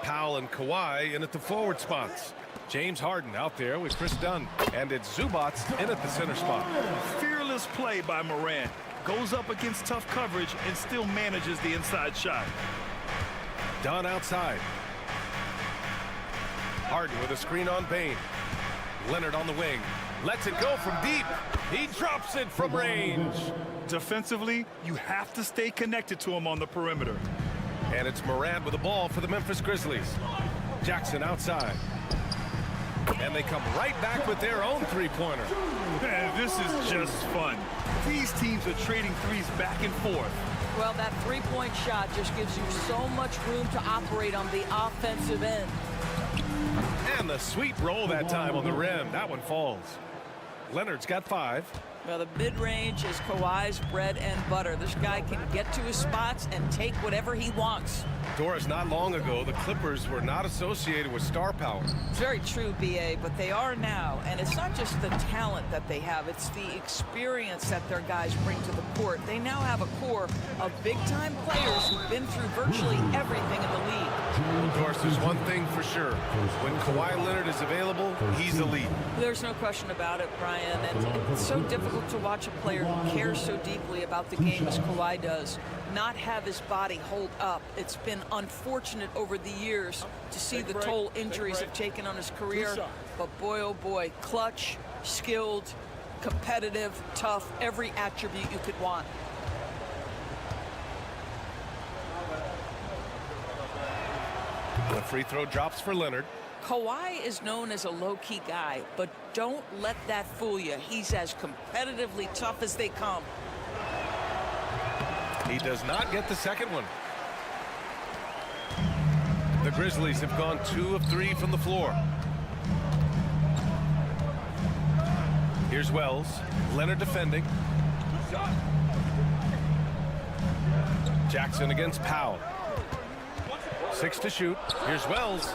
Powell and Kawhi in at the forward spots. James Harden out there with Chris Dunn. And it's Zubac in at the center spot.
Fearless play by Morant. Goes up against tough coverage and still manages the inside shot.
Dunn outside. Harden with a screen on Bane. Leonard on the wing. Lets it go from deep. He drops it from range.
Defensively, you have to stay connected to him on the perimeter.
And it's Morant with the ball for the Memphis Grizzlies. Jackson outside. And they come right back with their own three-pointer.
Man, this is just fun. These teams are trading threes back and forth.
Well, that three-point shot just gives you so much room to operate on the offensive end.
And the sweet roll that time on the rim. That one falls. Leonard's got 5.
Well, the mid-range is Kawhi's bread and butter. This guy can get to his spots and take whatever he wants.
Doris, not long ago, the Clippers were not associated with star power.
It's very true, B.A., but they are now. And it's not just the talent that they have. It's the experience that their guys bring to the court. They now have a core of big-time players who've been through virtually everything in the league.
Well, Doris, there's one thing for sure. When Kawhi Leonard is available, he's elite.
There's no question about it, Brian. And it's so difficult to watch a player who cares so deeply about the game as Kawhi does not have his body hold up. It's been unfortunate over the years to see the toll injuries have taken on his career. But boy, oh boy, clutch, skilled, competitive, tough, every attribute you could want.
The free throw drops for Leonard.
Kawhi is known as a low-key guy, but don't let that fool you. He's as competitively tough as they come.
He does not get the second one. The Grizzlies have gone 2 of 3 from the floor. Here's Wells. Leonard defending. Jackson against Powell. 6 to shoot. Here's Wells.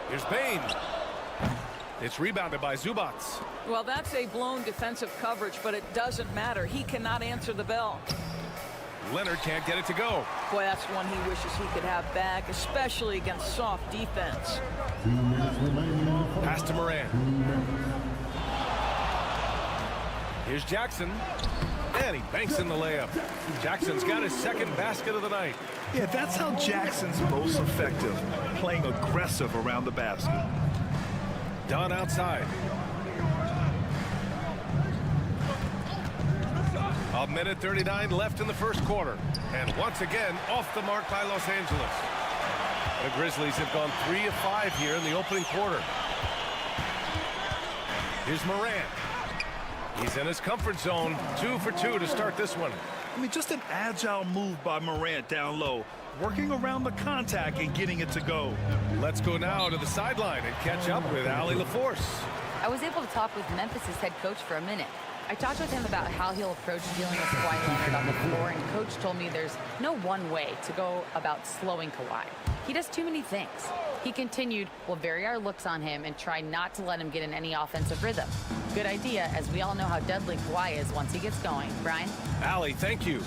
Here's Bane. It's rebounded by Zubac.
Well, that's a blown defensive coverage, but it doesn't matter. He cannot answer the bell.
Leonard can't get it to go.
Boy, that's one he wishes he could have back, especially against soft defense.
Pass to Morant. Here's Jackson. And he banks in the layup. Jackson's got his second basket of the night.
Yeah, that's how Jackson's most effective, playing aggressive around the basket.
Dunn outside. A minute 39 left in the first quarter. And once again, off the mark by Los Angeles. The Grizzlies have gone 3 of 5 here in the opening quarter. Here's Morant. He's in his comfort zone. 2 for 2 to start this one.
I mean, just an agile move by Morant down low, working around the contact and getting it to go.
Let's go now to the sideline and catch up with Allie LaForce.
I was able to talk with Memphis' head coach for a minute. I talked with him about how he'll approach dealing with Kawhi Leonard on the floor, and Coach told me there's no one way to go about slowing Kawhi. He does too many things. He continued, we'll vary our looks on him and try not to let him get in any offensive rhythm. Good idea, as we all know how deadly Kawhi is once he gets going. Brian?
Allie, thank you.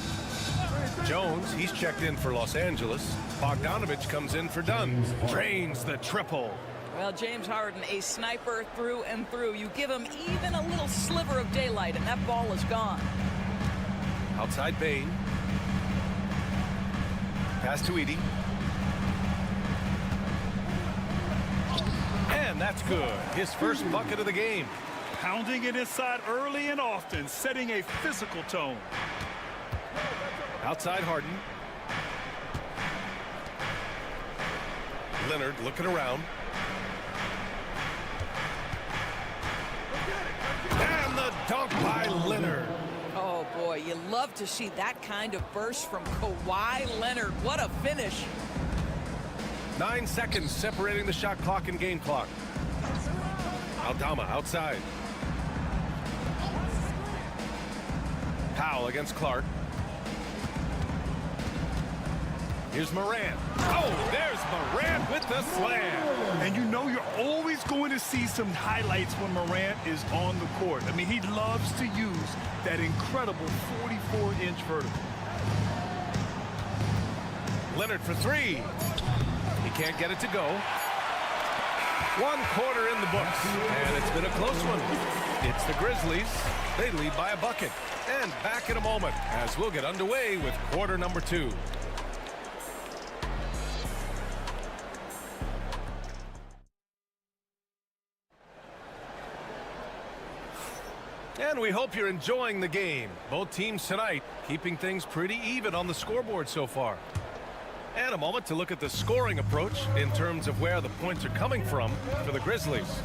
Jones, he's checked in for Los Angeles. Bogdanovich comes in for Dunn. Drains the triple.
Well, James Harden, a sniper through and through. You give him even a little sliver of daylight, and that ball is gone.
Outside Bane. Pass to Edey. And that's good. His first bucket of the game.
Pounding it inside early and often, setting a physical tone.
Outside Harden. Leonard looking around. And the dunk by Leonard.
Oh, boy, you love to see that kind of burst from Kawhi Leonard. What a finish.
9 seconds separating the shot clock and game clock. Aldama outside. Powell against Clark. Here's Morant. Oh, there's Morant with the slam.
And you know you're always going to see some highlights when Morant is on the court. I mean, he loves to use that incredible 44-inch vertical.
Leonard for three. He can't get it to go. 1 quarter in the books, and it's been a close one. It's the Grizzlies. They lead by a bucket. And back in a moment as we'll get underway with quarter number 2. And we hope you're enjoying the game. Both teams tonight keeping things pretty even on the scoreboard so far. And a moment to look at the scoring approach in terms of where the points are coming from for the Grizzlies.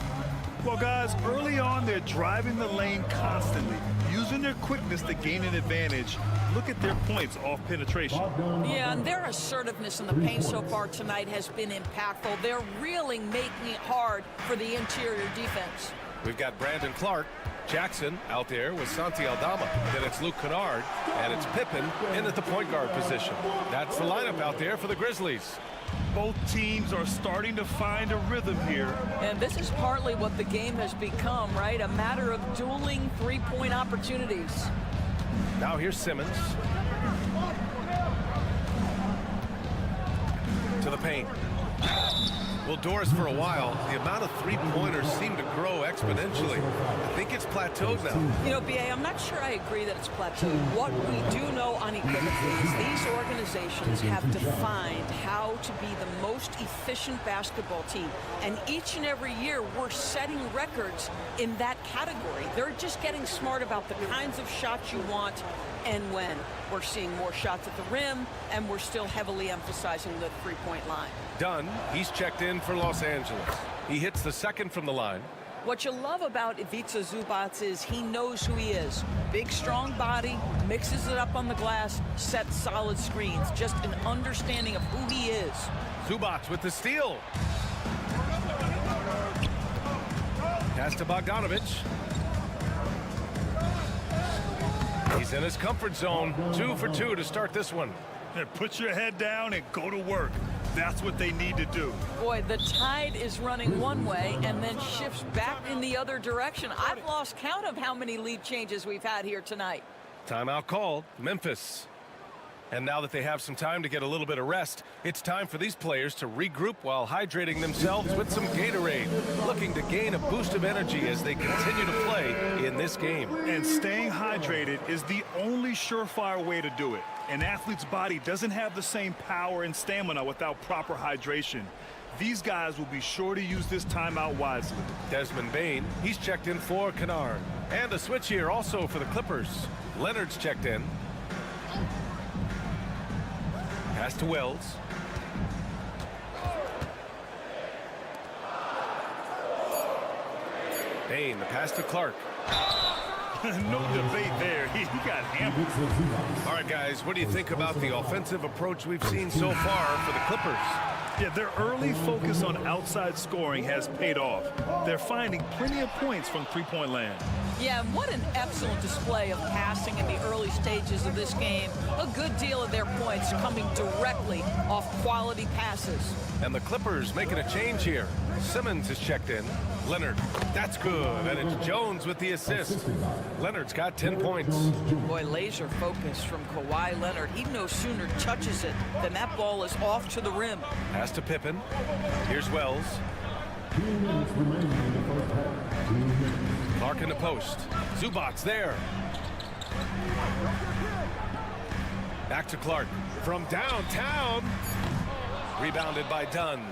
Well, guys, early on, they're driving the lane constantly, using their quickness to gain an advantage. Look at their points off penetration.
Yeah, and their assertiveness in the paint so far tonight has been impactful. They're really making it hard for the interior defense.
We've got Brandon Clark, Jackson out there with Santi Aldama. Then it's Luke Kennard, and it's Pippen in at the point guard position. That's the lineup out there for the Grizzlies.
Both teams are starting to find a rhythm here.
And this is partly what the game has become, right? A matter of dueling three-point opportunities.
Now here's Simmons. To the paint. Well, Doris, for a while, the amount of three-pointers seem to grow exponentially. I think it's plateaued now.
You know, B.A., I'm not sure I agree that it's plateaued. What we do know unequivocally is these organizations have defined how to be the most efficient basketball team. And each and every year, we're setting records in that category. They're just getting smart about the kinds of shots you want and when. We're seeing more shots at the rim, and we're still heavily emphasizing the three-point line.
Dunn, he's checked in for Los Angeles. He hits the second from the line.
What you love about Ivica Zubac is he knows who he is. Big, strong body, mixes it up on the glass, sets solid screens. Just an understanding of who he is.
Zubac with the steal. Pass to Bogdanovich. He's in his comfort zone. 2 for 2 to start this one.
And put your head down and go to work. That's what they need to do.
Boy, the tide is running one way and then shifts back in the other direction. I've lost count of how many lead changes we've had here tonight.
Timeout called, Memphis. And now that they have some time to get a little bit of rest, it's time for these players to regroup while hydrating themselves with some Gatorade, looking to gain a boost of energy as they continue to play in this game.
And staying hydrated is the only surefire way to do it. An athlete's body doesn't have the same power and stamina without proper hydration. These guys will be sure to use this timeout wisely.
Desmond Bane, he's checked in for Kennard. And a switch here also for the Clippers. Leonard's checked in. Pass to Wells. Bane, the pass to Clark.
No debate there. He got hammered.
All right, guys, what do you think about the offensive approach we've seen so far for the Clippers?
Yeah, their early focus on outside scoring has paid off. They're finding plenty of points from three-point land.
Yeah, what an excellent display of passing in the early stages of this game. A good deal of their points coming directly off quality passes.
And the Clippers making a change here. Simmons is checked in. Leonard, that's good. And it's Jones with the assist. Leonard's got 10 points.
Boy, laser focus from Kawhi Leonard. He no sooner touches it than that ball is off to the rim.
Pass to Pippen. Here's Wells. Clark in the post. Zubac's there. Back to Clark. From downtown. Rebounded by Dunn.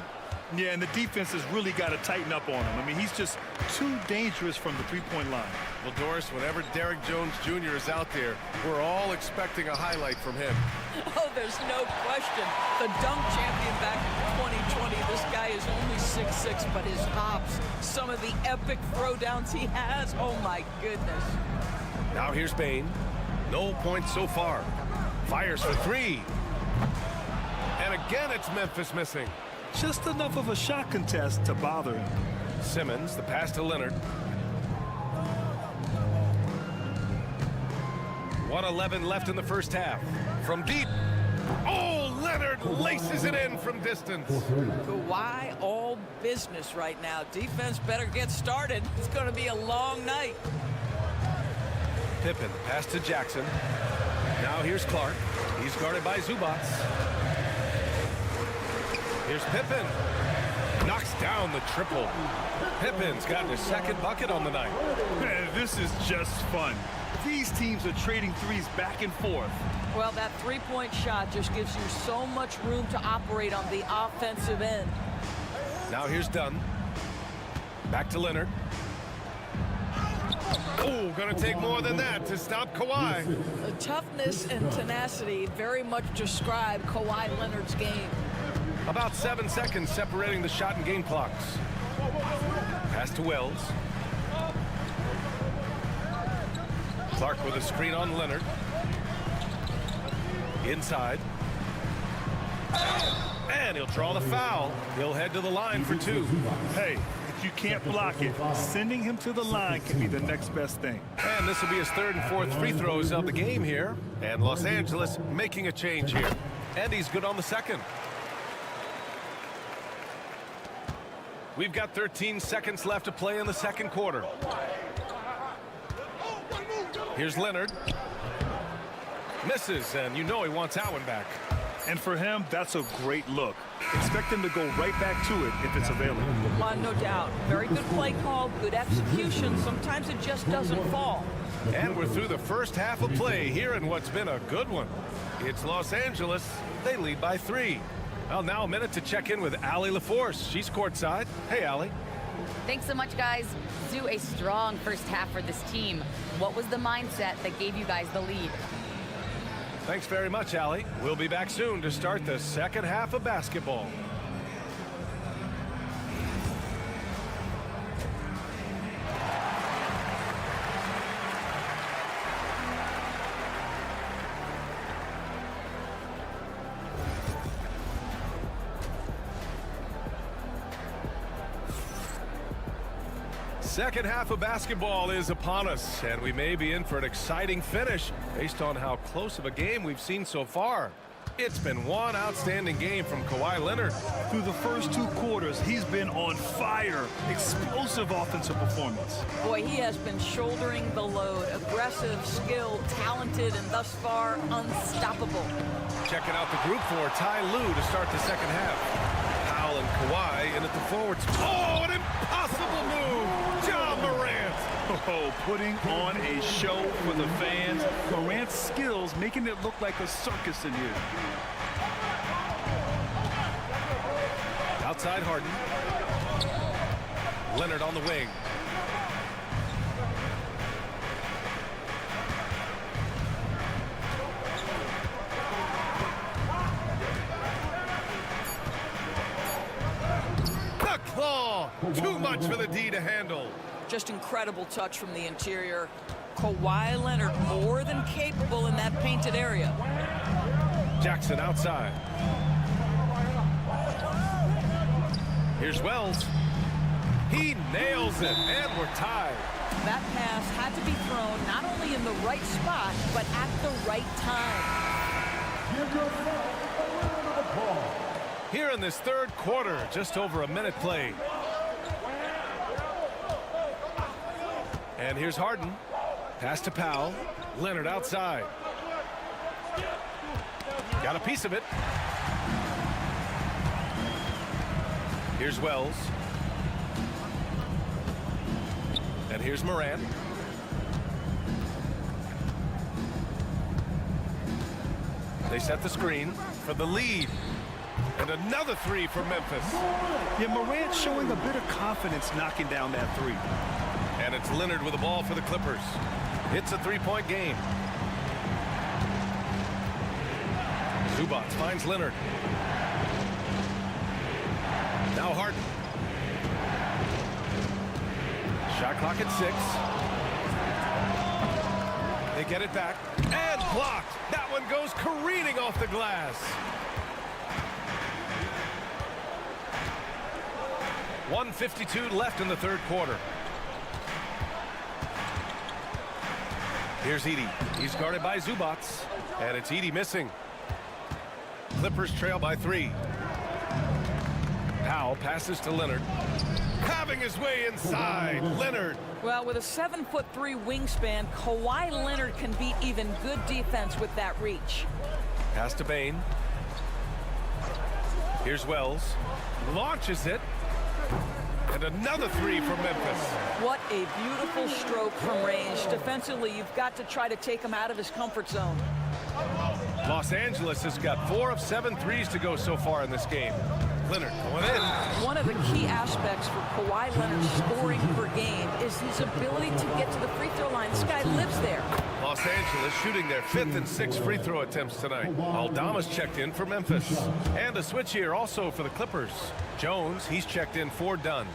Yeah, and the defense has really got to tighten up on him. I mean, he's just too dangerous from the three-point line.
Well, Doris, whenever Derrick Jones Jr. is out there, we're all expecting a highlight from him.
Oh, there's no question. The dunk champion back in 2020, this guy is only 6'6", but his hops, some of the epic throwdowns he has, oh my goodness.
Now here's Bane. No points so far. Fires for three. And again, it's Memphis missing.
Just enough of a shot contest to bother him.
Simmons, the pass to Leonard. 1:11 left in the first half. From deep, Oh, Leonard laces it in from distance.
Kawhi all business right now. Defense better get started. It's going to be a long night.
Pippen, pass to Jackson. Now here's Clark. He's guarded by Zubats. Here's Pippen. Knocks down the triple. Pippen's gotten his second bucket on the night.
Man, this is just fun. These teams are trading threes back and forth.
Well, that three-point shot just gives you so much room to operate on the offensive end.
Now here's Dunn. Back to Leonard. Oh, gonna take more than that to stop Kawhi.
The toughness and tenacity very much describe Kawhi Leonard's game.
About 7 seconds separating the shot and game clocks. Pass to Wells. Clark with a screen on Leonard. Inside. And he'll draw the foul. He'll head to the line for 2.
Hey, if you can't block it, sending him to the line can be the next best thing.
And this will be his third and fourth free throws of the game here. And Los Angeles making a change here. And he's good on the second. We've got 13 seconds left to play in the second quarter. Here's Leonard. Misses, and you know he wants that one back.
And for him, that's a great look. Expect him to go right back to it if it's available.
No doubt. Very good play call, good execution. Sometimes it just doesn't fall.
And we're through the first half of play here in what's been a good one. It's Los Angeles. They lead by 3. Well, now a minute to check in with Allie LaForce. She's courtside. Hey, Allie.
Thanks so much, guys. Zoo, a strong first half for this team. What was the mindset that gave you guys the lead?
Thanks very much, Allie. We'll be back soon to start the second half of basketball. Second half of basketball is upon us, and we may be in for an exciting finish based on how close of a game we've seen so far. It's been one outstanding game from Kawhi Leonard.
Through the first 2 quarters, he's been on fire. Explosive offensive performance.
Boy, he has been shouldering the load. Aggressive, skilled, talented, and thus far unstoppable.
Checking out the group for Ty Lue to start the second half. Powell and Kawhi in at the forwards. Oh, an impossible move! John Morant.
Oh, putting on a show for the fans. Morant's skills making it look like a circus in here.
Outside Harden. Leonard on the wing. The claw. Too much for the D to handle.
Just incredible touch from the interior. Kawhi Leonard more than capable in that painted area.
Jackson outside. Here's Wells. He nails it, and we're tied.
That pass had to be thrown not only in the right spot, but at the right time.
Here in this third quarter, just over a minute played. And here's Harden. Pass to Powell. Leonard outside. Got a piece of it. Here's Wells. And here's Morant. They set the screen for the lead. And another 3 for Memphis.
Yeah, Morant showing a bit of confidence knocking down that 3.
And it's Leonard with the ball for the Clippers. It's a 3-point game. Zubats finds Leonard. Now Harden. Shot clock at 6. They get it back. And blocked. That one goes careening off the glass. 1:52 left in the third quarter. Here's Edey. He's guarded by Zubats. And it's Edey missing. Clippers trail by 3. Powell passes to Leonard. Having his way inside. Leonard.
Well, with a 7'3" wingspan, Kawhi Leonard can beat even good defense with that reach.
Pass to Bane. Here's Wells. Launches it. And another 3 from Memphis.
What a beautiful stroke from range. Defensively, you've got to try to take him out of his comfort zone.
Los Angeles has got 4 of 7 threes to go so far in this game. Leonard going in.
One of the key aspects for Kawhi Leonard's scoring per game is his ability to get to the free throw line. This guy lives there.
Los Angeles shooting their 5th and 6th free throw attempts tonight. Aldama's checked in for Memphis. And a switch here also for the Clippers. Jones, he's checked in for Dunn.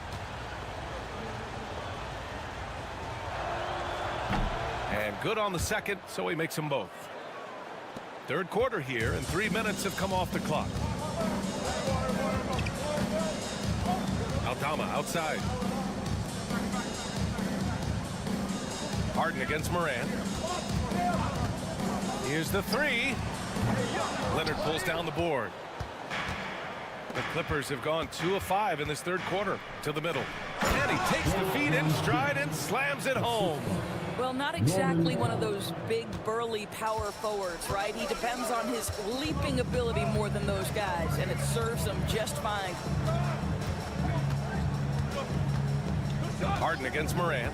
And good on the second, so he makes them both. Third quarter here, and 3 minutes have come off the clock. Aldama outside. Harden against Morant. Here's the 3. Leonard pulls down the board. The Clippers have gone 2 of 5 in this third quarter. To the middle. And he takes the feed in stride and slams it home.
Well, not exactly one of those big, burly power forwards, right? He depends on his leaping ability more than those guys, and it serves him just fine.
Harden against Morant.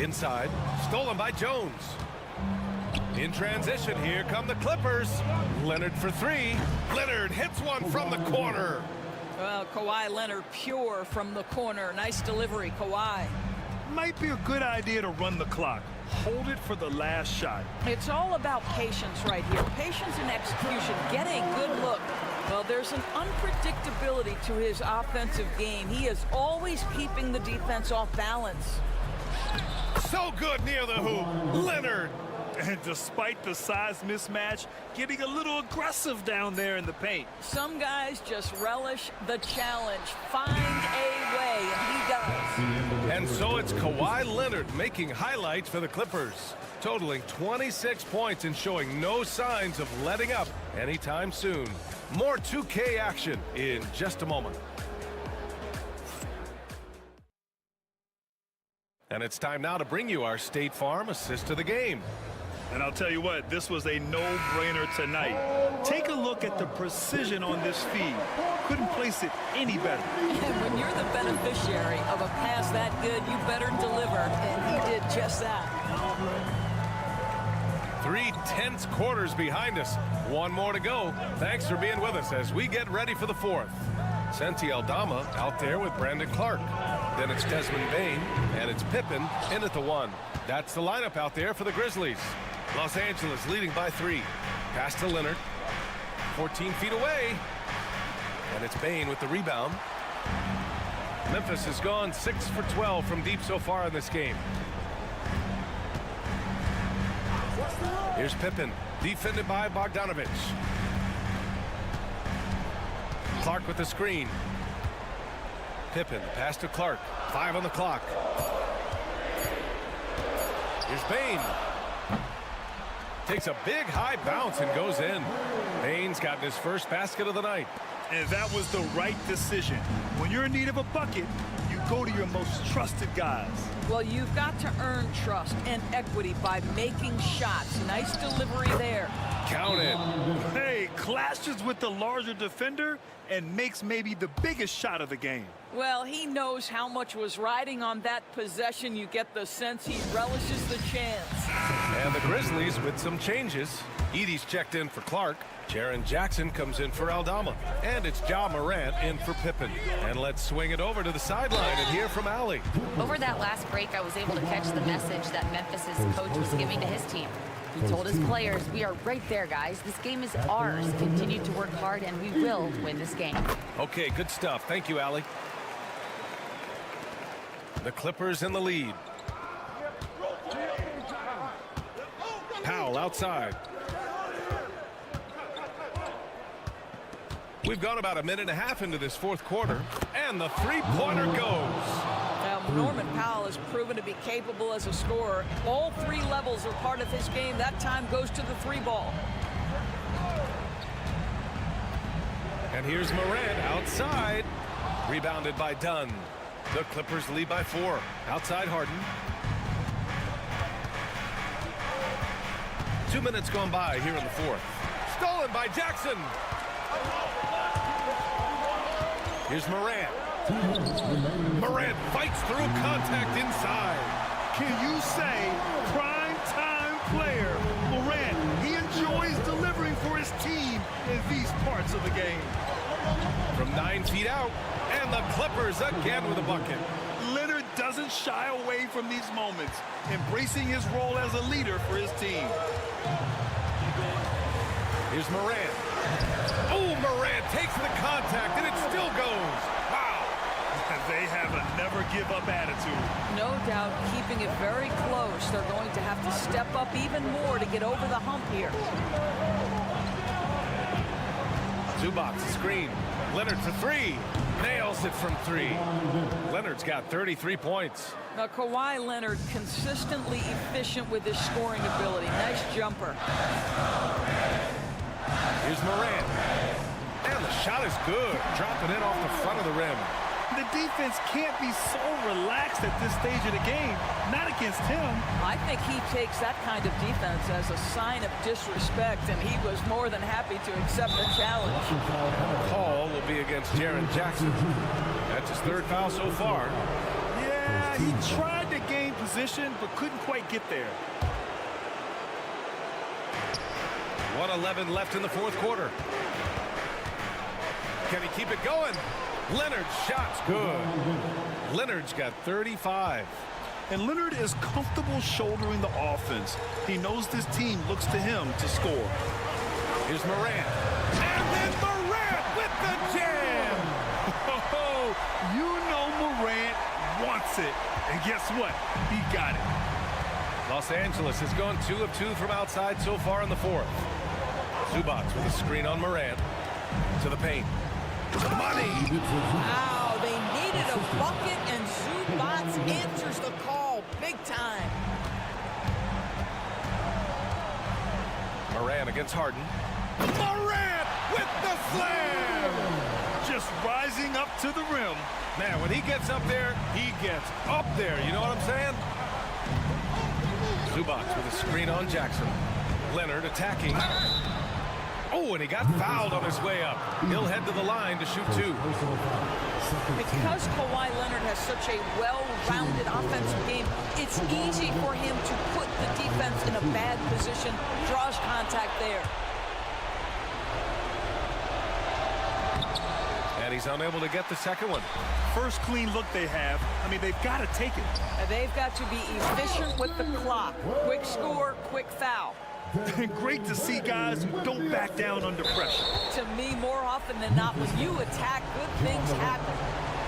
Inside. Stolen by Jones. In transition, here come the Clippers. Leonard for 3. Leonard hits one from the corner.
Well, Kawhi Leonard pure from the corner. Nice delivery, Kawhi.
Might be a good idea to run the clock. Hold it for the last shot.
It's all about patience right here. Patience and execution. Get a good look. Well, there's an unpredictability to his offensive game. He is always keeping the defense off balance.
So good near the hoop. Leonard.
And despite the size mismatch, getting a little aggressive down there in the paint.
Some guys just relish the challenge. Find a way, and he does.
And so it's Kawhi Leonard making highlights for the Clippers, totaling 26 points and showing no signs of letting up anytime soon. More 2K action in just a moment. And it's time now to bring you our State Farm assist of the game.
And I'll tell you what, this was a no-brainer tonight. Take a look at the precision on this feed. Couldn't place it any better.
And when you're the beneficiary of a pass that good, you better deliver. And he did just that.
3 tense quarters behind us. 1 more to go. Thanks for being with us as we get ready for the 4th. Senti Aldama out there with Brandon Clark. Then it's Desmond Bane, and it's Pippen in at the 1. That's the lineup out there for the Grizzlies. Los Angeles leading by 3. Pass to Leonard. 14 feet away. And it's Bane with the rebound. Memphis has gone 6 for 12 from deep so far in this game. Here's Pippen, defended by Bogdanovich. Clark with the screen. Pippen, pass to Clark. 5 on the clock. Here's Bane. Takes a big high bounce and goes in. Bane's gotten his first basket of the night.
And that was the right decision. When you're in need of a bucket, you go to your most trusted guys.
Well, you've got to earn trust and equity by making shots. Nice delivery there.
Count it.
Hey, clashes with the larger defender and makes maybe the biggest shot of the game.
Well, he knows how much was riding on that possession. You get the sense he relishes the chance.
And the Grizzlies with some changes. Edey's checked in for Clark. Jaren Jackson comes in for Aldama. And it's Ja Morant in for Pippen. And let's swing it over to the sideline and hear from Allie.
Over that last break, I was able to catch the message that Memphis's coach was giving to his team. He told his players, we are right there, guys. This game is ours. Continue to work hard, and we will win this game.
Okay, good stuff. Thank you, Allie. The Clippers in the lead. Powell outside. We've gone about 1.5 minutes into this 4th quarter, and the 3-pointer goes.
Now, Norman Powell has proven to be capable as a scorer. All 3 levels are part of his game. That time goes to the 3 ball.
And here's Morant outside. Rebounded by Dunn. The Clippers lead by 4. Outside Harden. 2 minutes gone by here in the 4th. Stolen by Jackson. Here's Morant. Morant fights through contact inside.
Can you say prime time player Morant? He enjoys delivering for his team in these parts of the game.
From 9 feet out, and the Clippers again with a bucket.
Leonard doesn't shy away from these moments, embracing his role as a leader for his team.
Here's Morant. Oh, Morant takes the contact, and it still goes. Wow.
They have a never-give-up attitude.
No doubt keeping it very close. They're going to have to step up even more to get over the hump here.
Zubac screen. Leonard for 3. Nails it from 3. Leonard's got 33 points.
Now, Kawhi Leonard consistently efficient with his scoring ability. Nice jumper.
Here's Morant. And the shot is good. Dropping it off the front of the rim.
The defense can't be so relaxed at this stage of the game. Not against him.
I think he takes that kind of defense as a sign of disrespect, and he was more than happy to accept the challenge.
The call will be against Jaren Jackson. That's his 3rd foul so far.
Yeah, he tried to gain position, but couldn't quite get there.
1:11 left in the 4th quarter. Can he keep it going? Leonard's shot's good. Leonard's got 35.
And Leonard is comfortable shouldering the offense. He knows this team looks to him to score.
Here's Morant. And then Morant with the jam.
Oh, you know Morant wants it. And guess what? He got it.
Los Angeles has gone 2 of 2 from outside so far in the 4th. Zubac with a screen on Morant. To the paint. Money.
Wow, they needed a bucket, and Zubac answers the call big time.
Morant against Harden. Morant with the slam.
Just rising up to the rim.
Man, when he gets up there, he gets up there. You know what I'm saying? Zubac with a screen on Jackson. Leonard attacking. Oh, and he got fouled on his way up. He'll head to the line to shoot 2.
Because Kawhi Leonard has such a well-rounded offensive game, it's easy for him to put the defense in a bad position, draws contact there.
And he's unable to get the second one.
First clean look they have. I mean, they've got to take it.
And they've got to be efficient with the clock. Quick score, quick foul.
Great to see guys who don't back down under pressure.
To me, more often than not, when you attack, good things happen.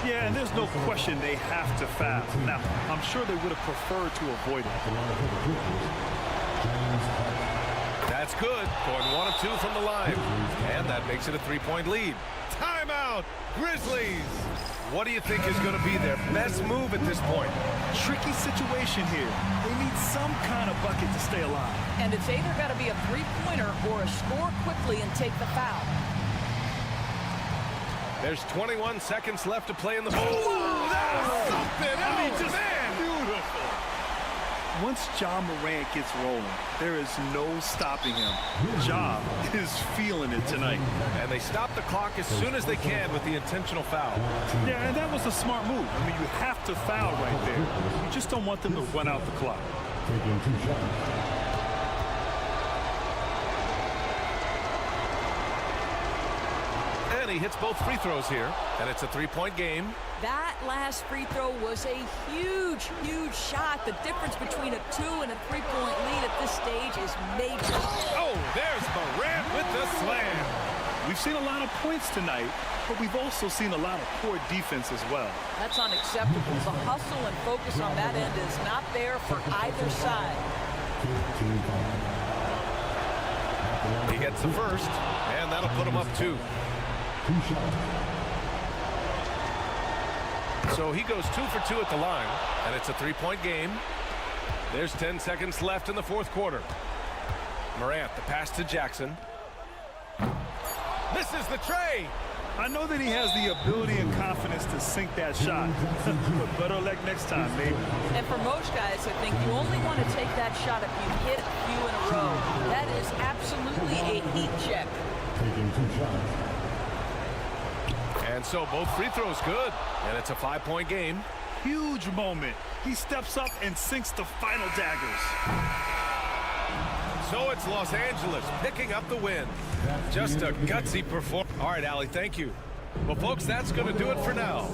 Yeah, and there's no question they have to foul. Now, I'm sure they would have preferred to avoid it.
That's good. Going 1 of 2 from the line. And that makes it a 3-point lead. Timeout, Grizzlies. What do you think is going to be their best move at this point?
Tricky situation here. They need some kind of bucket to stay alive.
And it's either got to be a three-pointer or a score quickly and take the foul.
There's 21 seconds left to play in the... Oh, that's something! I mean, just beautiful.
Once Ja Morant gets rolling, there is no stopping him. Ja is feeling it tonight.
And they stop the clock as soon as they can with the intentional foul.
Yeah, and that was a smart move. I mean, you have to foul right there. You just don't want them to run out the clock.
Taking 2 shots.
And he hits both free throws here. And it's a 3-point game.
That last free throw was a huge, huge shot. The difference between a 2 and a 3-point lead at this stage is major.
Oh, there's Morant with the slam.
We've seen a lot of points tonight, but we've also seen a lot of poor defense as well.
That's unacceptable. The hustle and focus on that end is not there for either side.
He gets the first, and that'll put him up 2.
2 shots.
So he goes 2 for 2 at the line, and it's a 3-point game. There's 10 seconds left in the 4th quarter. Morant, the pass to Jackson. Misses the tray.
I know that he has the ability and confidence to sink that shot. But better luck next time, maybe.
And for most guys, I think you only want to take that shot if you hit a few in a row. That is absolutely a heat check.
Taking 2 shots.
And so both free throws good. And it's a 5-point game.
Huge moment. He steps up and sinks the final daggers.
So it's Los Angeles picking up the win. Just a gutsy performance. All right, Allie, thank you. Well, folks, that's going to do it for now.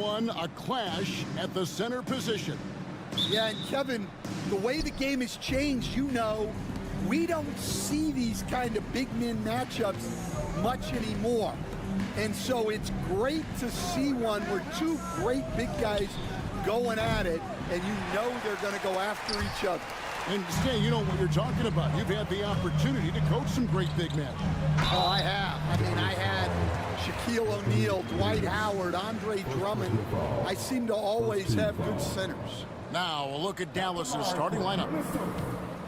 one, a clash at the center position.
Yeah, and Kevin, the way the game has changed, we don't see these kind of big men matchups much anymore. And so it's great to see one where two great big guys going at it, and they're going to go after each other.
And Stan, you know what you're talking about. You've had the opportunity to coach some great big men.
Oh, I have. I had Shaquille O'Neal, Dwight Howard, Andre Drummond. I seem to always have good centers.
Now, a look at Dallas's starting lineup.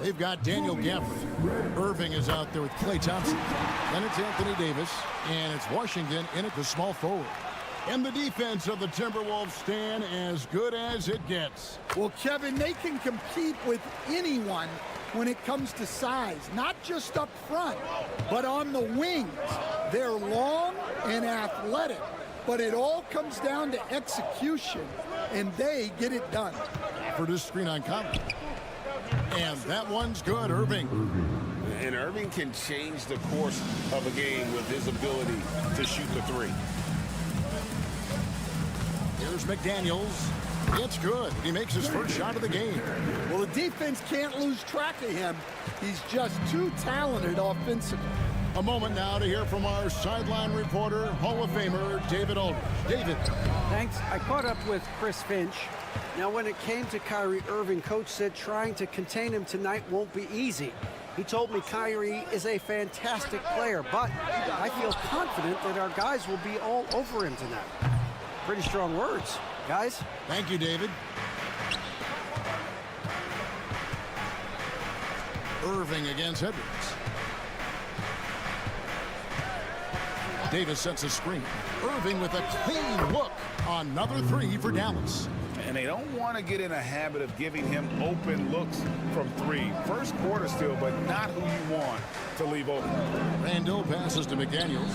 They've got Daniel Gafford. Irving is out there with Klay Thompson. Then it's Anthony Davis, and it's Washington in at the small forward. And the defense of the Timberwolves stand as good as it gets.
Well, Kevin, they can compete with anyone when it comes to size, not just up front, but on the wings. They're long and athletic, but it all comes down to execution, and they get it done.
For this screen on Conley. And that one's good, Irving.
And Irving can change the course of a game with his ability to shoot the three.
Here's McDaniels. It's good. He makes his first shot of the game.
Well, the defense can't lose track of him. He's just too talented offensively.
A moment now to hear from our sideline reporter, Hall of Famer David Aldridge. David.
Thanks. I caught up with Chris Finch. Now, when it came to Kyrie Irving, coach said trying to contain him tonight won't be easy. He told me Kyrie is a fantastic player, but I feel confident that our guys will be all over him tonight. Pretty strong words, guys.
Thank you, David. Irving against Edwards. Davis sets a screen. Irving with a clean look. Another three for Dallas.
And they don't want to get in a habit of giving him open looks from three. First quarter still, but not who you want to leave open.
Randall passes to McDaniels.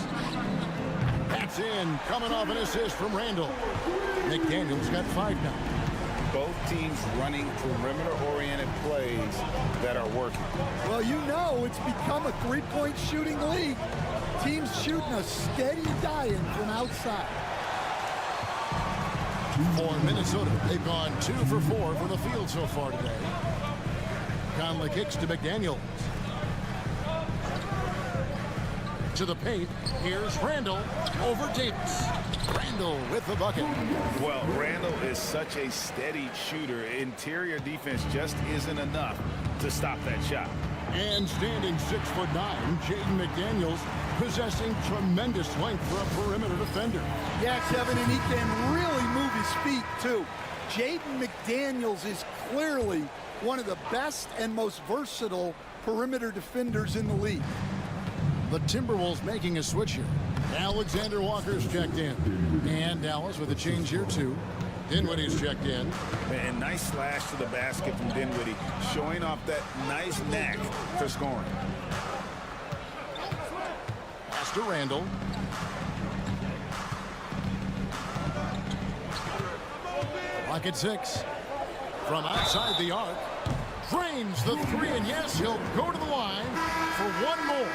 That's in, coming off an assist from Randall. McDaniels got 5 now.
Both teams running perimeter-oriented plays that are working.
Well, it's become a three-point shooting league. Teams shooting a steady diet from outside.
For Minnesota, they've gone 2 for 4 from the field so far today. Conley kicks to McDaniels. To the paint. Here's Randall over Davis. Randall with the bucket.
Well, Randall is such a steady shooter. Interior defense just isn't enough to stop that shot.
And standing 6'9", Jaden McDaniels, possessing tremendous length for a perimeter defender.
Yeah, Kevin, and he can really move his feet, too. Jaden McDaniels is clearly one of the best and most versatile perimeter defenders in the league.
The Timberwolves making a switch here. Alexander Walker's checked in. And Dallas with a change here, too. Dinwiddie's checked in.
And nice slash to the basket from Dinwiddie, showing off that nice knack for scoring.
Pass to Randall. Lock at 6. From outside the arc. Drains the three, and yes, he'll go to the line for one more.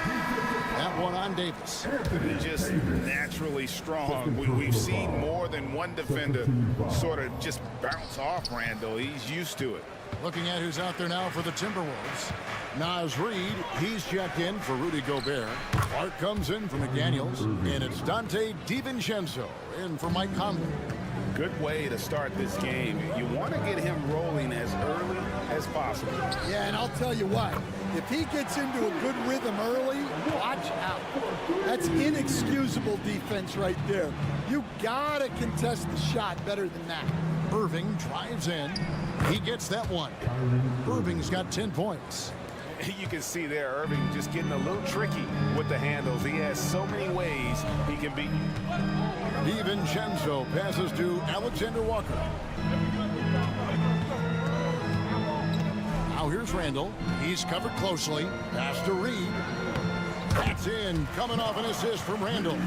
That one on Davis.
They're just naturally strong. We've seen more than one defender sort of just bounce off Randall. He's used to it.
Looking at who's out there now for the Timberwolves. Naz Reid, he's checked in for Rudy Gobert. Clark comes in for McDaniels, and it's Dante DiVincenzo in for Mike Conley.
Good way to start this game. You want to get him rolling as early as possible.
Yeah, and I'll tell you what, if he gets into a good rhythm early, watch out. That's inexcusable defense right there. You gotta contest the shot better than that.
Irving drives in. He gets that one. Irving's got 10 points.
You can see there, Irving just getting a little tricky with the handles. He has so many ways he can beat you.
DiVincenzo passes to Alexander Walker. Now here's Randall. He's covered closely. Pass to Reid. That's in. Coming off an assist from Randall.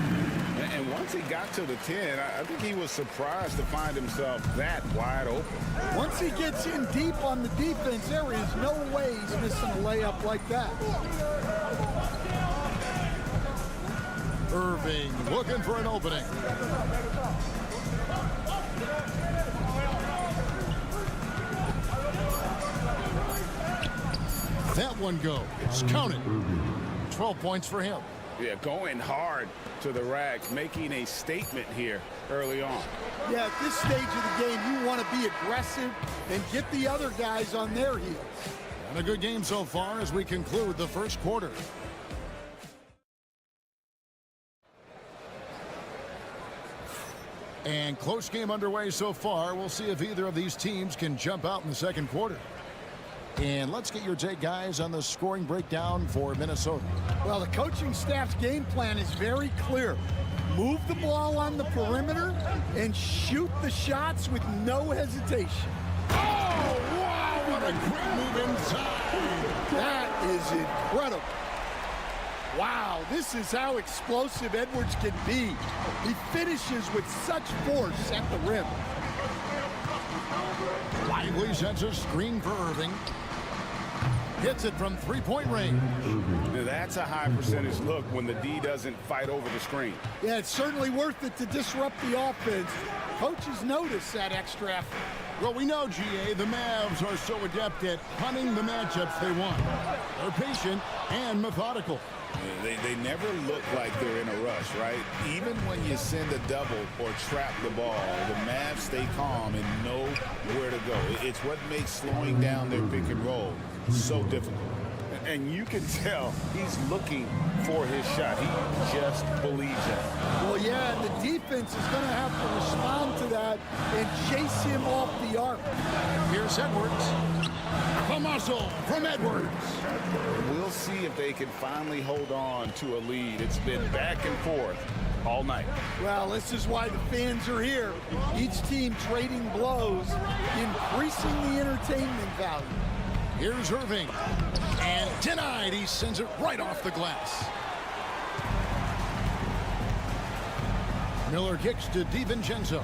And once he got to the 10, I think he was surprised to find himself that wide open.
Once he gets in deep on the defense, there is no way he's missing a layup like that.
Irving looking for an opening. That one goes. It's counted. 12 points for him.
Yeah, going hard to the rack, making a statement here early on.
Yeah, at this stage of the game, you want to be aggressive and get the other guys on their heels.
And a good game so far as we conclude the first quarter. And close game underway so far. We'll see if either of these teams can jump out in the second quarter. And let's get your take, guys, on the scoring breakdown for Minnesota.
Well, the coaching staff's game plan is very clear. Move the ball on the perimeter and shoot the shots with no hesitation.
Oh, wow, what a great move inside.
That is incredible. Wow, this is how explosive Edwards can be. He finishes with such force at the rim.
Lively sets a screen for Irving. Hits it from three-point range.
Now that's a high percentage look when the D doesn't fight over the screen.
Yeah, it's certainly worth it to disrupt the offense. Coaches notice that extra effort.
Well, we know, GA, the Mavs are so adept at punting the matchups they want. They're patient and methodical.
They never look like they're in a rush, right? Even when you send a double or trap the ball, the Mavs stay calm and know where to go. It's what makes slowing down their pick and roll so difficult.
And you can tell he's looking for his shot. He just believes it.
Well, yeah, and the defense is going to have to respond to that and chase him off the arc.
Here's Edwards. The muscle from Edwards.
We'll see if they can finally hold on to a lead. It's been back and forth all night.
Well, this is why the fans are here. Each team trading blows, increasing the entertainment value.
Here's Irving. And denied. He sends it right off the glass. Miller kicks to DiVincenzo.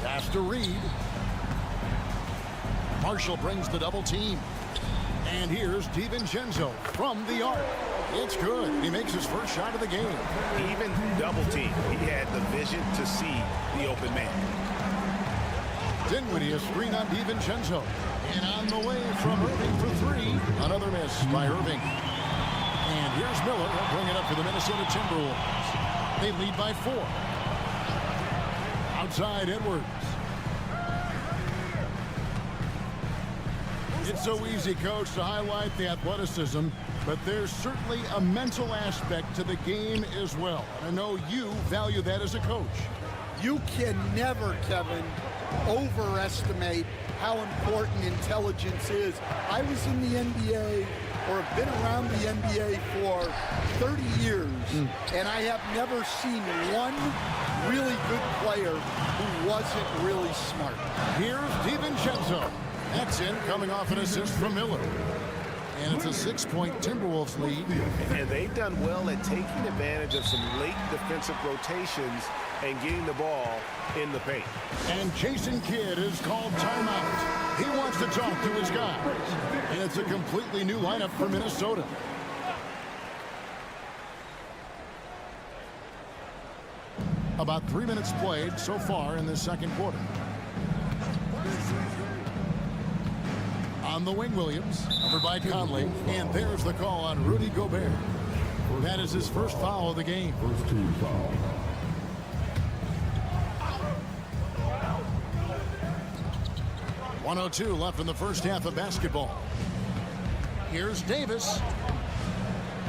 Pass to Reed. Marshall brings the double team. And here's DiVincenzo from the arc. It's good. He makes his first shot of the game.
Even double team, he had the vision to see the open man.
Dinwiddie a screen on DiVincenzo. And on the way from Irving for three. Another miss by Irving. And here's Miller. He'll bring it up for the Minnesota Timberwolves. They lead by 4. Outside Edwards. It's so easy, Coach, to highlight the athleticism, but there's certainly a mental aspect to the game as well. I know you value that as a coach.
You can never, Kevin, overestimate how important intelligence is. I was in the NBA, or have been around the NBA for 30 years, and I have never seen one really good player who wasn't really smart.
Here's DiVincenzo. That's in, coming off an assist from Miller. And it's a 6-point Timberwolves lead.
And they've done well at taking advantage of some late defensive rotations and getting the ball in the paint.
And Jason Kidd is called timeout. He wants to talk to his guys. And it's a completely new lineup for Minnesota. About 3 minutes played so far in this second quarter. On the wing, Williams, covered by Conley, and there's the call on Rudy Gobert. That is his first foul of the game.
First team foul.
.102 left in the first half of basketball. Here's Davis.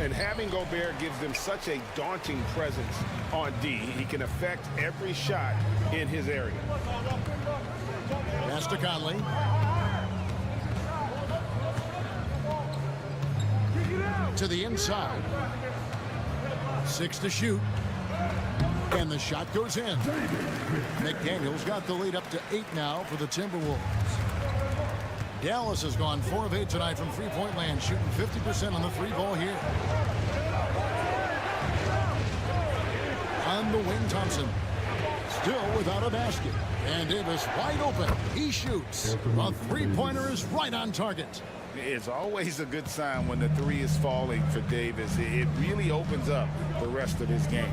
And having Gobert gives them such a daunting presence on D. He can affect every shot in his area.
Pass to Conley. To the inside. 6 to shoot. And the shot goes in. McDaniels got the lead up to 8 now for the Timberwolves. Dallas has gone 4 of 8 tonight from three-point land, shooting 50% on the 3-ball here. On the wing, Thompson. Still without a basket. And Davis wide open. He shoots. A three-pointer is right on target.
It's always a good sign when the three is falling for Davis. It really opens up the rest of his game.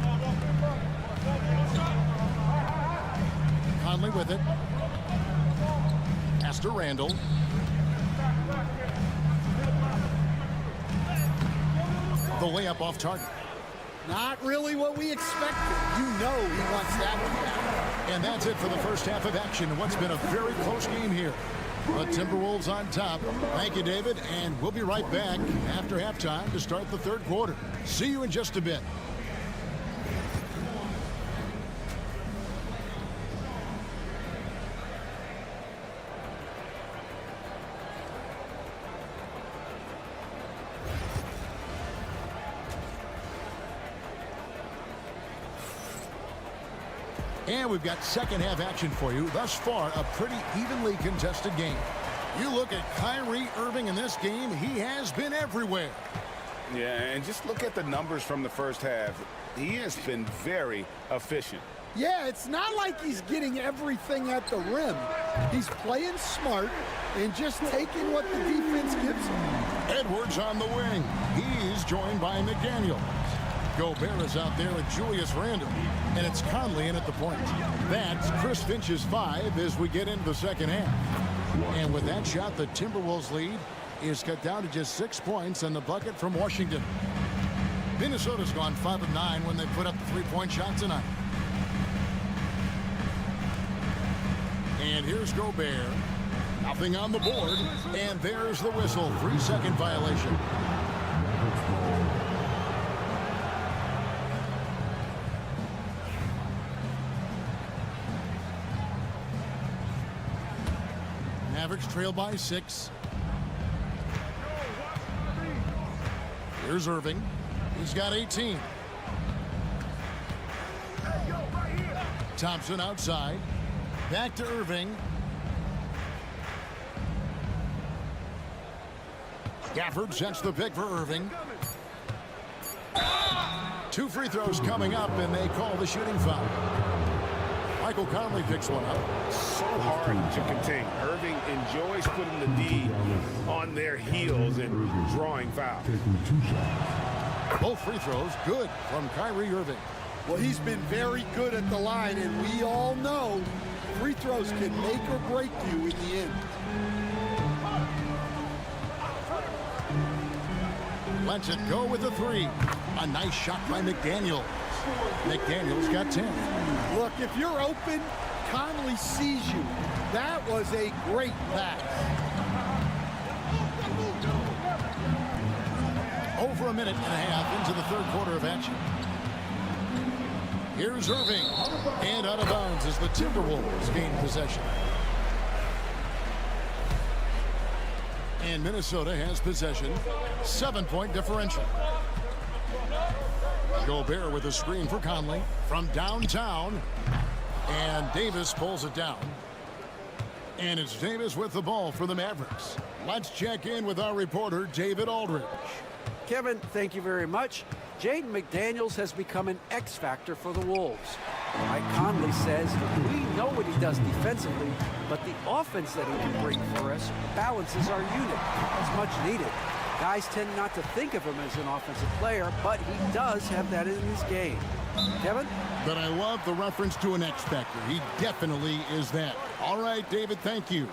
Conley with it. Pass pass to Randall. The layup off target.
Not really what we expected. You know he wants that one back.
And that's it for the first half of action. What's been a very close game here. The Timberwolves on top. Thank you, David. And we'll be right back after halftime to start the third quarter. See you in just a bit. And we've got second half action for you. Thus far, a pretty evenly contested game. You look at Kyrie Irving in this game, he has been everywhere.
Yeah, and just look at the numbers from the first half. He has been very efficient.
Yeah, it's not like he's getting everything at the rim. He's playing smart and just taking what the defense gives him.
Edwards on the wing. He's joined by McDaniel. Gobert is out there with Julius Randle, and it's Conley in at the point. That's Chris Finch's 5 as we get into the second half. And with that shot, the Timberwolves lead is cut down to just 6 points and the bucket from Washington. Minnesota's gone 5 of 9 when they put up the three-point shot tonight. And here's Gobert. Nothing on the board, and there's the whistle. 3-second violation. Mavericks trail by 6. Here's Irving. He's got 18. Thompson outside. Back to Irving. Gafford sets the pick for Irving. 2 free throws coming up, and they call the shooting foul. Michael Conley picks one up.
So hard to contain. Irving enjoys putting the D on their heels and drawing fouls.
Both free throws good from Kyrie Irving.
Well, he's been very good at the line, and we all know free throws can make or break you in the end.
Lets it go with the 3. A nice shot by McDaniel. McDaniel's got 10.
Look, if you're open, Conley sees you. That was a great pass.
Over a minute and a half into the third quarter of action. Here's Irving. And out of bounds as the Timberwolves gain possession. And Minnesota has possession. 7-point differential. Gobert with a screen for Conley from downtown. And Davis pulls it down. And it's Davis with the ball for the Mavericks. Let's check in with our reporter, David Aldridge.
Kevin, thank you very much. Jaden McDaniels has become an X factor for the Wolves. Mike Conley says we know what he does defensively, but the offense that he can bring for us balances our unit. It's much needed. Guys tend not to think of him as an offensive player, but he does have that in his game. Kevin?
But I love the reference to an X factor. He definitely is that. All right, David, thank you.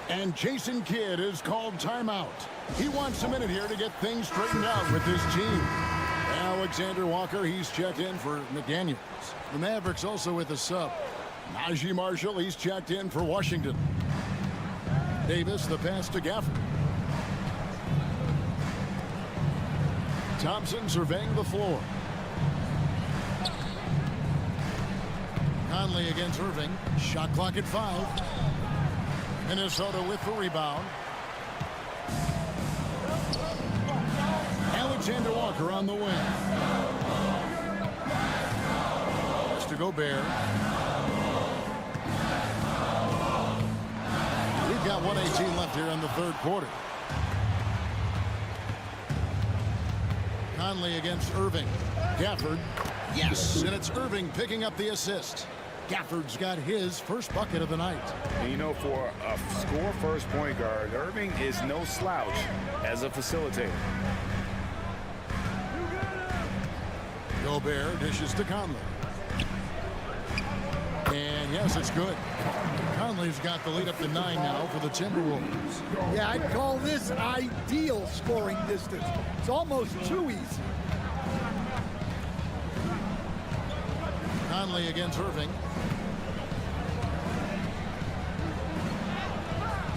And Jason Kidd is called timeout. He wants a minute here to get things straightened out with his team. Alexander Walker, he's checked in for McDaniels. The Mavericks also with a sub. Najee Marshall, he's checked in for Washington. Davis, the pass to Gafford. Thompson surveying the floor. Conley against Irving. Shot clock at 5. Minnesota with the rebound. Alexander Walker on the wing. Mr. Gobert. We've got 1:18 left here in the third quarter. Conley against Irving. Gafford. Yes, and it's Irving picking up the assist. Gafford's got his first bucket of the night.
And you know, for a score-first point guard, Irving is no slouch as a facilitator.
Gobert dishes to Conley. And yes, it's good. Conley's got the lead up to 9 now for the Timberwolves.
Yeah, I'd call this ideal scoring distance. It's almost too easy.
Conley against Irving.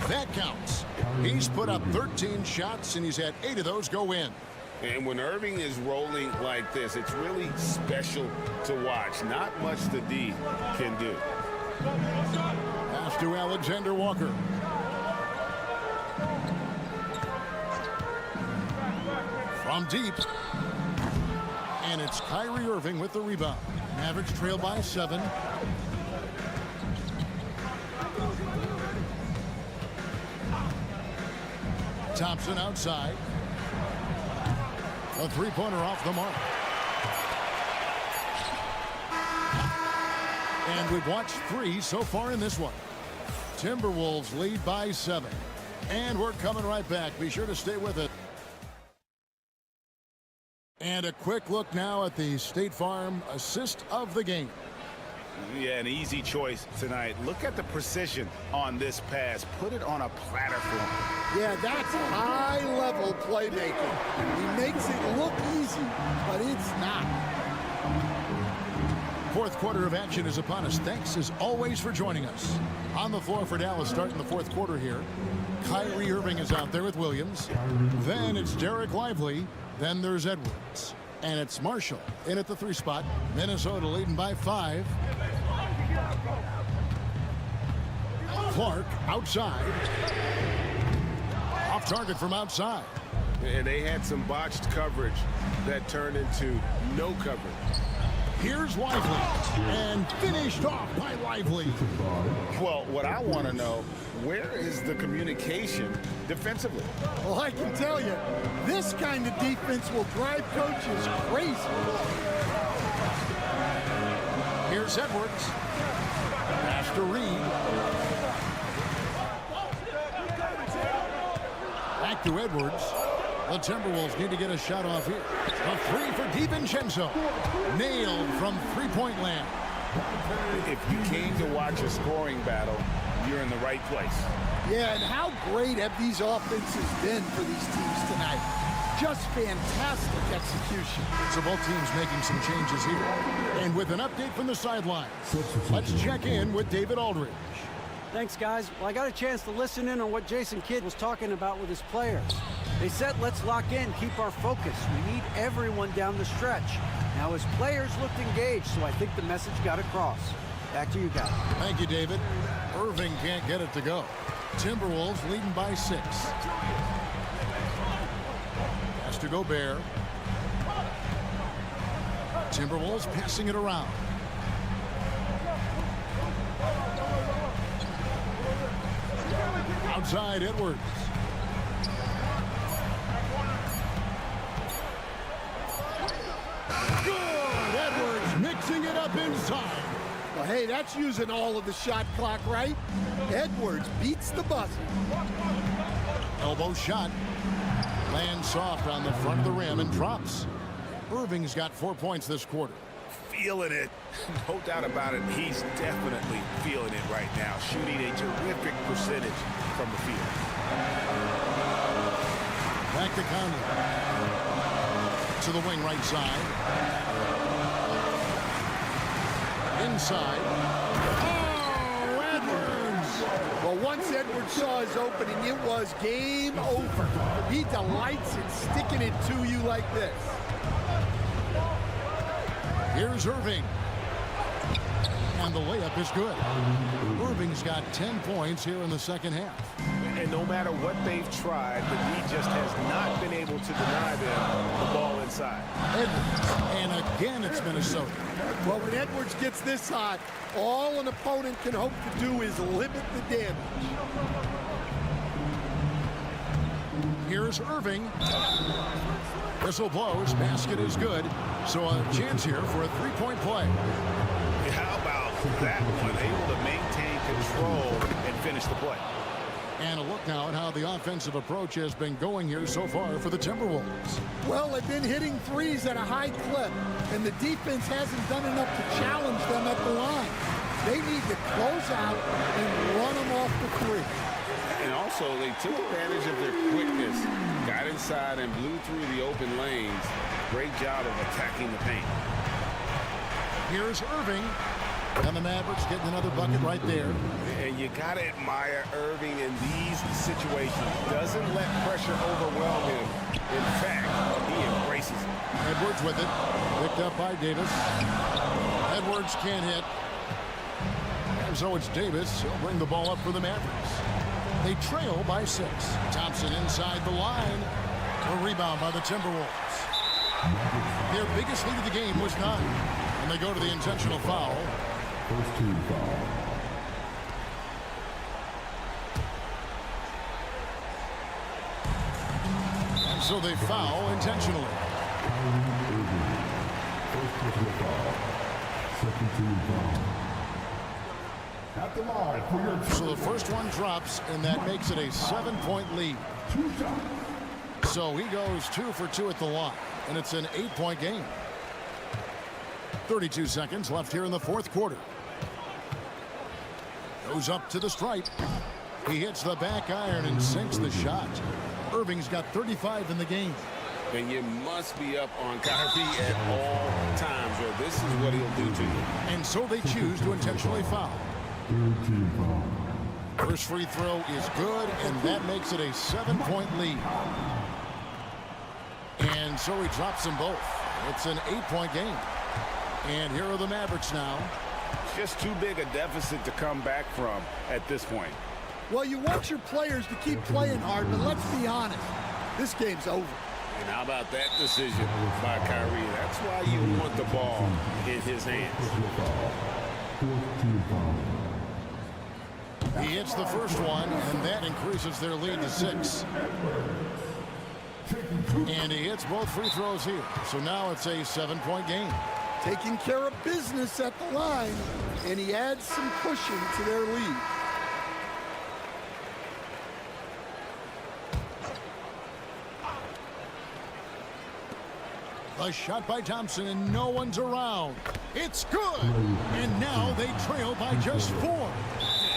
That counts. He's put up 13 shots, and he's had 8 of those go in.
And when Irving is rolling like this, it's really special to watch. Not much the D can do.
Pass to Alexander Walker. From deep. And it's Kyrie Irving with the rebound. Mavericks trail by 7. Thompson outside. A three-pointer off the mark. And we've watched 3 so far in this one. Timberwolves lead by 7. And we're coming right back. Be sure to stay with it. And a quick look now at the State Farm assist of the game.
Yeah, an easy choice tonight. Look at the precision on this pass. Put it on a platter for him.
Yeah, that's high-level playmaking. He makes it look easy, but it's not.
Fourth quarter of action is upon us. Thanks, as always, for joining us. On the floor for Dallas starting the fourth quarter here. Kyrie Irving is out there with Williams. Then it's Derek Lively. Then there's Edwards. And it's Marshall in at the 3 spot. Minnesota leading by 5. Clark outside. Off target from outside.
And they had some botched coverage that turned into no coverage.
Here's Lively. And finished off by Lively.
Well, what I want to know, where is the communication defensively?
Well, I can tell you, this kind of defense will drive coaches crazy.
Here's Edwards. Pass to Reed. Back to Edwards. The Timberwolves need to get a shot off here. A 3 for DiVincenzo. Nailed from three-point land.
If you came to watch a scoring battle, you're in the right place.
Yeah, and how great have these offenses been for these teams tonight? Just fantastic execution.
So both teams making some changes here. And with an update from the sidelines, let's check in with David Aldridge.
Thanks, guys. Well, I got a chance to listen in on what Jason Kidd was talking about with his players. They said, let's lock in, keep our focus. We need everyone down the stretch. Now, his players looked engaged, so I think the message got across. Back to you guys.
Thank you, David. Irving can't get it to go. Timberwolves leading by 6. Has to Gobert. Timberwolves passing it around. Outside, Edwards. Good! Edwards mixing it up inside.
Well, hey, that's using all of the shot clock, right? Edwards beats the buzzer.
Elbow shot. Lands soft on the front of the rim and drops. Irving's got 4 points this quarter.
Feeling it. No doubt about it. He's definitely feeling it right now. Shooting a terrific percentage from the field.
Back to Conley. To the wing right side. Inside. Oh, Edwards!
Well, once Edwards saw his opening, it was game over. He delights in sticking it to you like this.
Here's Irving. And the layup is good. Irving's got 10 points here in the second half.
And no matter what they've tried, the D just has not been able to deny them the ball inside.
Edwards. And again, it's Minnesota.
Well, when Edwards gets this hot, all an opponent can hope to do is limit the damage.
Here's Irving. Whistle blows. Basket is good. So a chance here for a three-point play.
How about that one? Able to maintain control and finish the play.
And a look now at how the offensive approach has been going here so far for the Timberwolves.
Well, they've been hitting threes at a high clip, and the defense hasn't done enough to challenge them at the line. They need to close out and run them off the three.
And also, they took advantage of their quickness, got inside and blew through the open lanes. Great job of attacking the paint.
Here's Irving. And the Mavericks getting another bucket right there.
And you got to admire Irving in these situations. Doesn't let pressure overwhelm him. In fact, he embraces it.
Edwards with it. Picked up by Davis. Edwards can't hit. And so it's Davis. He'll bring the ball up for the Mavericks. They trail by 6. Thompson inside the line. A rebound by the Timberwolves. Their biggest lead of the game was 9. And they go to the intentional foul.
First team foul.
And so they foul intentionally.
First personal foul. Second team foul. At the line for your
So the first one drops, and that makes it a 7-point lead. So he goes 2 for 2 at the line, and it's an 8-point game. 32 seconds left here in the fourth quarter. Goes up to the stripe. He hits the back iron and sinks the shot. Irving's got 35 in the game.
And you must be up on Kyrie at all times, or this is what he'll do to you.
And so they choose to intentionally foul.
third team foul.
First free throw is good, and that makes it a 7-point lead. And so he drops them both. It's an 8-point game. And here are the Mavericks now.
Just too big a deficit to come back from at this point.
Well, you want your players to keep playing hard, but let's be honest. This game's over.
And how about that decision by Kyrie? That's why you want the ball in his hands.
Fourth team foul.
He hits the first one, and that increases their lead to 6. And he hits both free throws here. So now it's a 7-point game.
Taking care of business at the line, and he adds some cushion to their lead.
A shot by Thompson, and no one's around. It's good. And now they trail by just 4.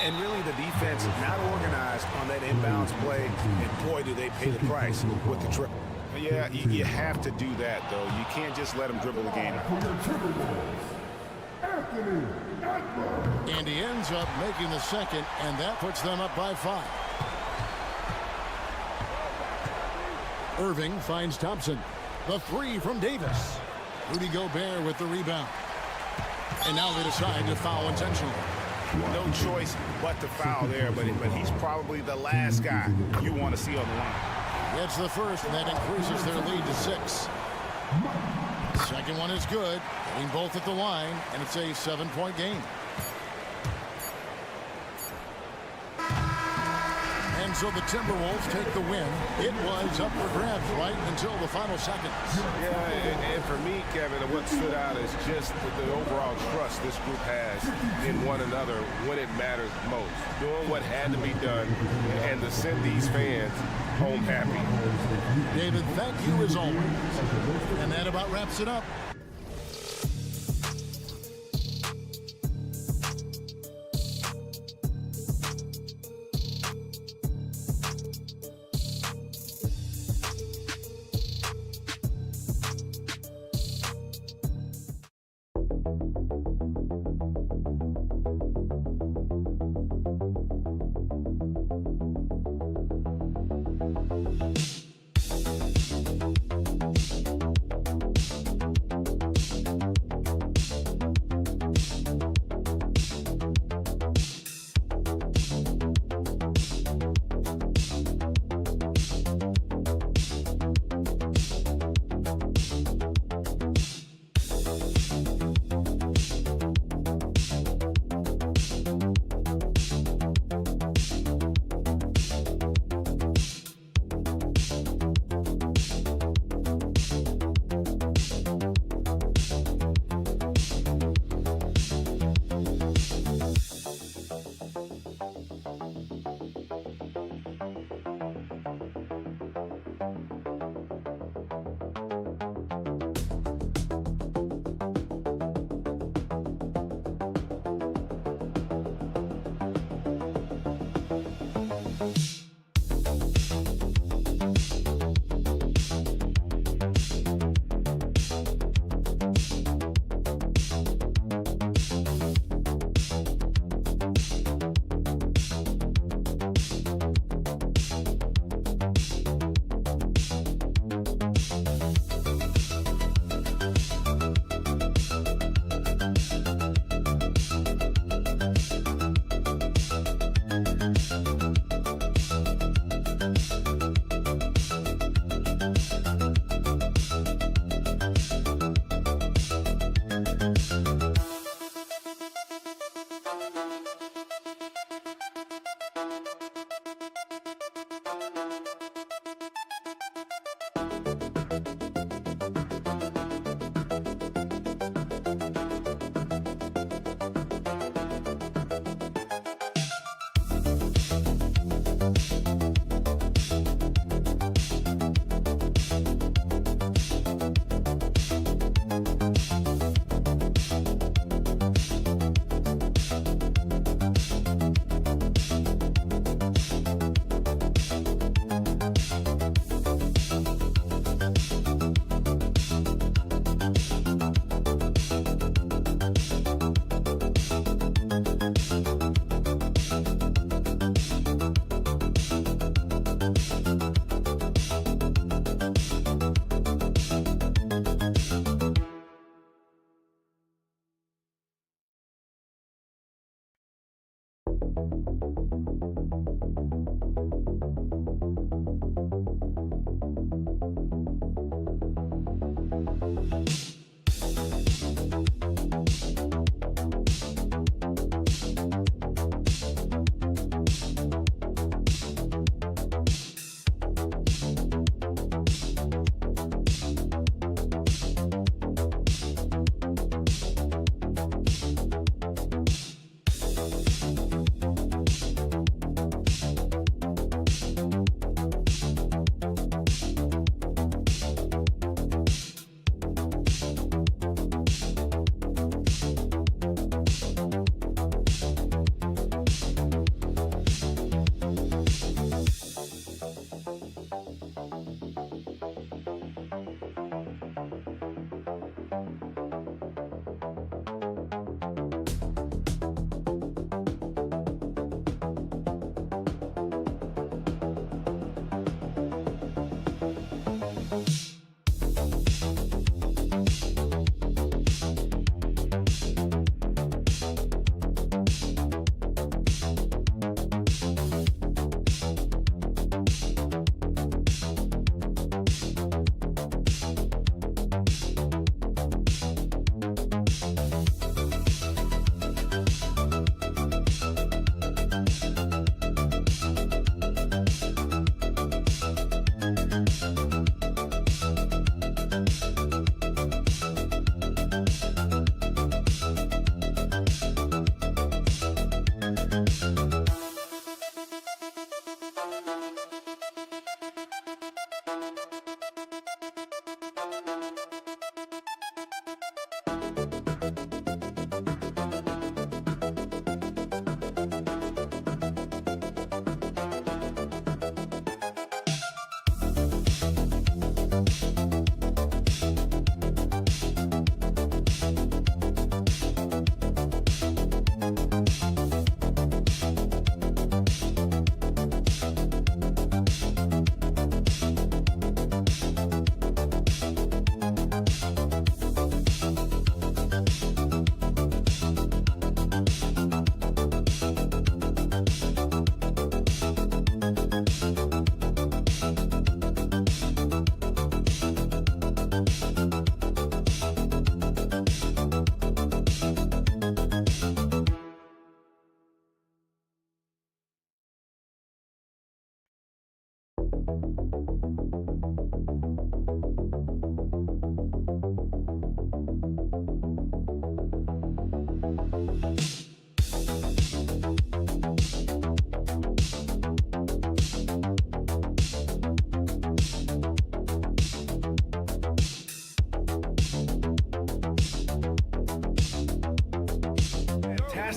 And really the defense not organized on that inbounds play, and boy, do they pay the price with the triple. Yeah, you have to do that, though. You can't just let them dribble the game.
And he ends up making the second, and that puts them up by 5. Irving finds Thompson. The 3 from Davis. Rudy Gobert with the rebound. And now they decide to foul intentionally.
No choice but to foul there, but he's probably the last guy you want to see on the line.
That's the first, and that increases their lead to 6. Second one is good, getting both at the line, and it's a 7-point game. And so the Timberwolves take the win. It was up for grabs right until the final seconds.
Yeah, and for me, Kevin, what stood out is just the overall trust this group has in one another when it matters most. Doing what had to be done and to send these fans home happy.
David, thank you as always. And that about wraps it up.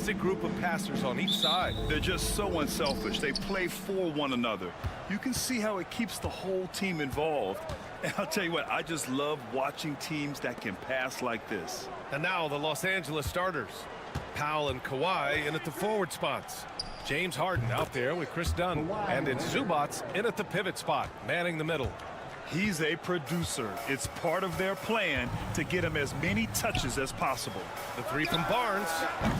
fantastic group of passers on each side.
They're just so unselfish. They play for one another. You can see how it keeps the whole team involved. And I'll tell you what, I just love watching teams that can pass like this.
And now the Los Angeles starters. Powell and Kawhi in at the forward spots. James Harden out there with Chris Dunn. And it's Zubac in at the pivot spot, manning the middle.
He's a producer. It's part of their plan to get him as many touches as possible.
The three from Barnes,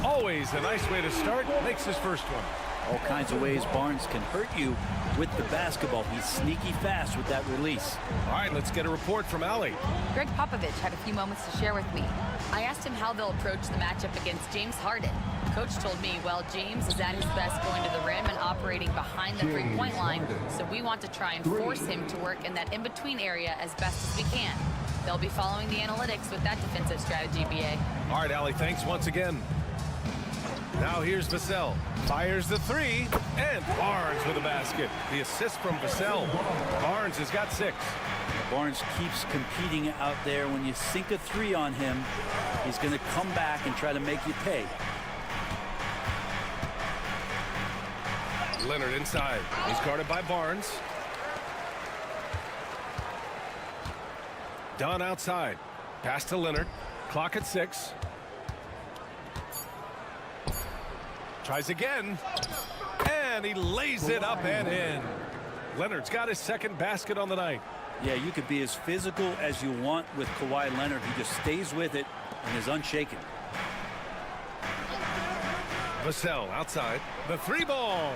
always a nice way to start, makes his first one.
All kinds of ways Barnes can hurt you with the basketball. He's sneaky fast with that release.
All right, let's get a report from Allie.
Greg Popovich had a few moments to share with me. I asked him how they'll approach the matchup against James Harden. Coach told me, well, James is at his best going to the rim and operating behind the three-point line, so we want to try and force him to work in that in-between area as best as we can. They'll be following the analytics with that defensive strategy, BA.
All right, Allie, thanks once again. Now here's Vassell. Fires the three, and Barnes with a basket. The assist from Vassell. Barnes has got 6.
Barnes keeps competing out there. When you sink a 3 on him, he's going to come back and try to make you pay.
Leonard inside. He's guarded by Barnes. Dunn outside. Pass to Leonard. Clock at 6. Tries again. And he lays it up and in. Leonard's got his second basket on the night.
Yeah, you could be as physical as you want with Kawhi Leonard. He just stays with it and is unshaken.
Vassell outside. The 3 ball.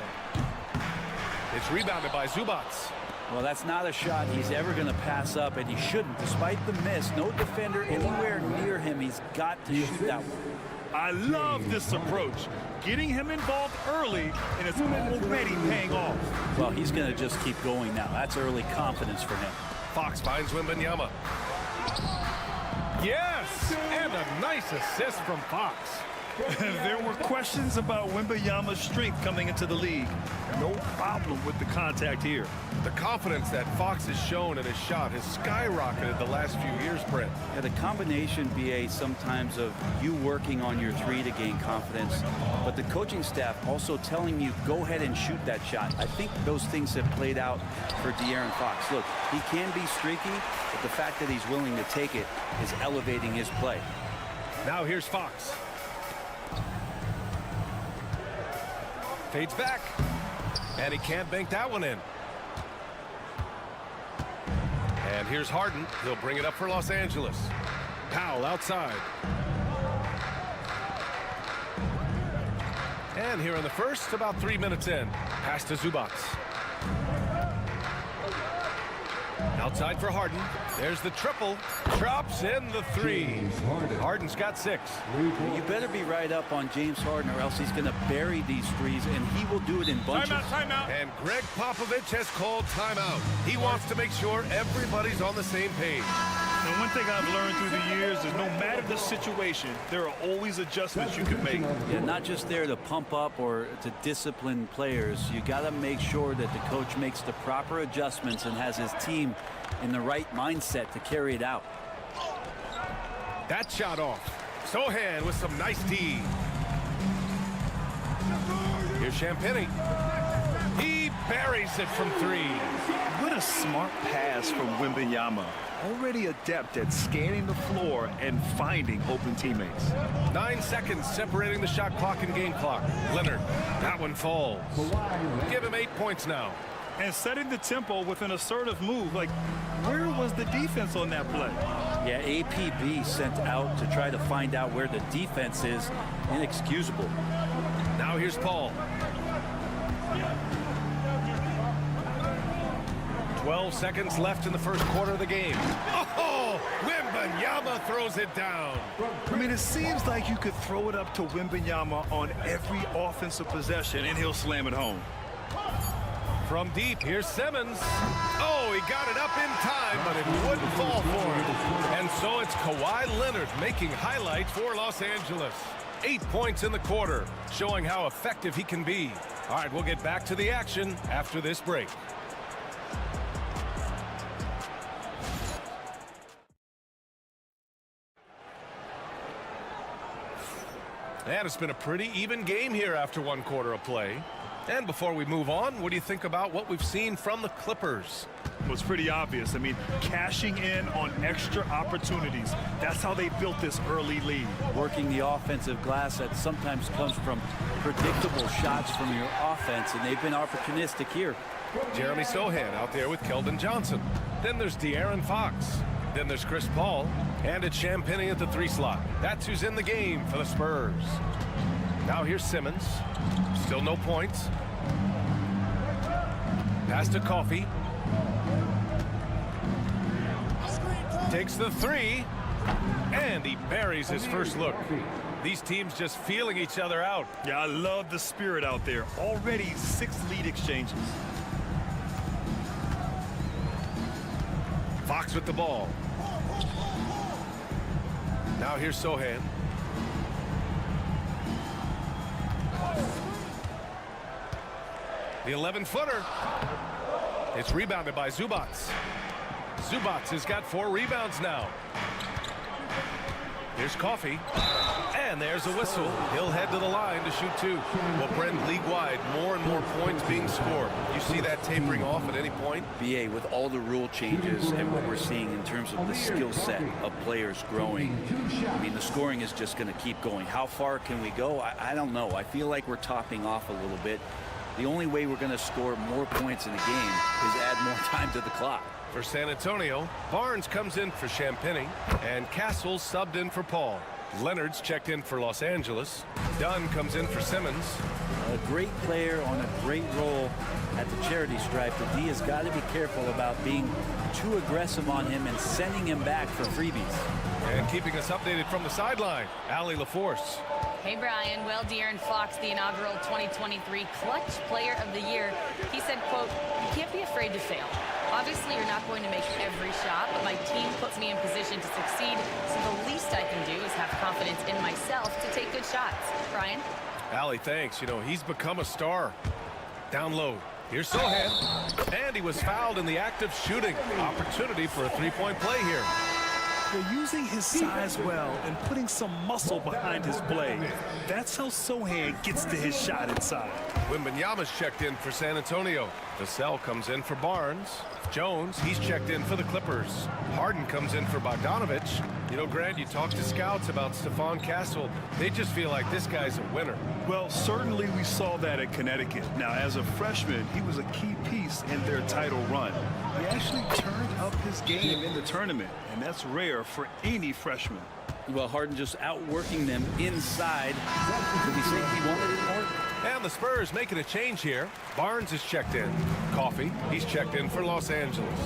It's rebounded by Zubac.
Well, that's not a shot he's ever going to pass up, and he shouldn't. Despite the miss, no defender anywhere near him. He's got to shoot that one.
I love this approach. Getting him involved early, and it's already paying off.
Well, he's going to just keep going now. That's early confidence for him.
Fox finds Wembanyama. Yes! And a nice assist from Fox.
There were questions about Wembanyama's strength coming into the league. No problem with the contact here.
The confidence that Fox has shown in his shot has skyrocketed the last few years, Brent.
Yeah, the combination, BA, sometimes of you working on your 3 to gain confidence, but the coaching staff also telling you, go ahead and shoot that shot. I think those things have played out for De'Aaron Fox. Look, he can be streaky, but the fact that he's willing to take it is elevating his play.
Now here's Fox. Fades back. And he can't bank that one in. And here's Harden. He'll bring it up for Los Angeles. Powell outside. And here in the first, about 3 minutes in. Pass to Zubac. Outside for Harden. There's the triple. Drops in the 3. Harden's got 6.
You better be right up on James Harden, or else he's going to bury these 3s, and he will do it in bunches.
Timeout.
And Greg Popovich has called timeout. He wants to make sure everybody's on the same page.
And one thing I've learned through the years is no matter the situation, there are always adjustments you can make.
Yeah, not just there to pump up or to discipline players. You got to make sure that the coach makes the proper adjustments and has his team in the right mindset to carry it out.
That shot off. Sohan with some nice D. Here's Champagny. He buries it from 3.
What a smart pass from Wembanyama. Already adept at scanning the floor and finding open teammates.
9 seconds separating the shot clock and game clock. Leonard, that one falls. Give him 8 points now.
And setting the tempo with an assertive move. Like, where was the defense on that play?
Yeah, APB sent out to try to find out where the defense is. Inexcusable.
Now here's Paul. 12 seconds left in the first quarter of the game. Oh, Wembanyama throws it down.
I mean, it seems like you could throw it up to Wembanyama on every offensive possession, and he'll slam it home.
From deep, here's Simmons. Oh, he got it up in time, but it wouldn't fall for him. And so it's Kawhi Leonard making highlights for Los Angeles. 8 points in the quarter, showing how effective he can be. All right, we'll get back to the action after this break. And it's been a pretty even game here after 1 quarter of play. And before we move on, what do you think about what we've seen from the Clippers?
Well, it's pretty obvious. I mean, cashing in on extra opportunities. That's how they built this early lead.
Working the offensive glass that sometimes comes from predictable shots from your offense, and they've been opportunistic here.
Jeremy Sohan out there with Keldon Johnson. Then there's De'Aaron Fox. Then there's Chris Paul. And it's Champagnie at the 3 slot. That's who's in the game for the Spurs. Now here's Simmons. Still no points. Pass to Coffey. Takes the 3. And he buries his first look. These teams just feeling each other out.
Yeah, I love the spirit out there. Already 6 lead exchanges.
Fox with the ball. Now here's Sohan. The 11-footer. It's rebounded by Zubats. Zubats has got 4 rebounds now. Here's Coffey. And there's a whistle. He'll head to the line to shoot 2. Well, Brent, league-wide, more and more points being scored. You see that tapering off at any point?
BA, with all the rule changes and what we're seeing in terms of the skill set of players growing, I mean, the scoring is just going to keep going. How far can we go? I don't know. I feel like we're topping off a little bit. The only way we're going to score more points in the game is add more time to the clock.
For San Antonio, Barnes comes in for Champagnie, and Castle subbed in for Paul. Leonard's checked in for Los Angeles. Dunn comes in for Simmons.
A great player on a great role at the charity stripe, but D has got to be careful about being too aggressive on him and sending him back for freebies.
And keeping us updated from the sideline, Allie LaForce.
Hey, Brian. Well, De'Aaron Fox, the inaugural 2023 Clutch Player of the Year, he said, quote, "You can't be afraid to fail. Obviously, you're not going to make every shot, but my team puts me in position to succeed, so the least I can do is have confidence in myself to take good shots." Brian?
Allie, thanks. You know, he's become a star. Down low. Here's Sohan. And he was fouled in the act of shooting. Opportunity for a 3-point play here.
They're using his size well and putting some muscle behind his play. That's how Sohan gets to his shot inside.
Wembanyama's checked in for San Antonio. Vassell comes in for Barnes. Jones, he's checked in for the Clippers. Harden comes in for Bogdanovich. You know, Grant, you talk to scouts about Stephon Castle. They just feel like this guy's a winner.
Well, certainly we saw that at Connecticut. Now, as a freshman, he was a key piece in their title run. He actually turned up his game in the tournament, and that's rare for any freshman.
Well, Harden just outworking them inside. Did he say he wanted it more?
And the Spurs making a change here. Barnes is checked in. Coffey, he's checked in for Los Angeles.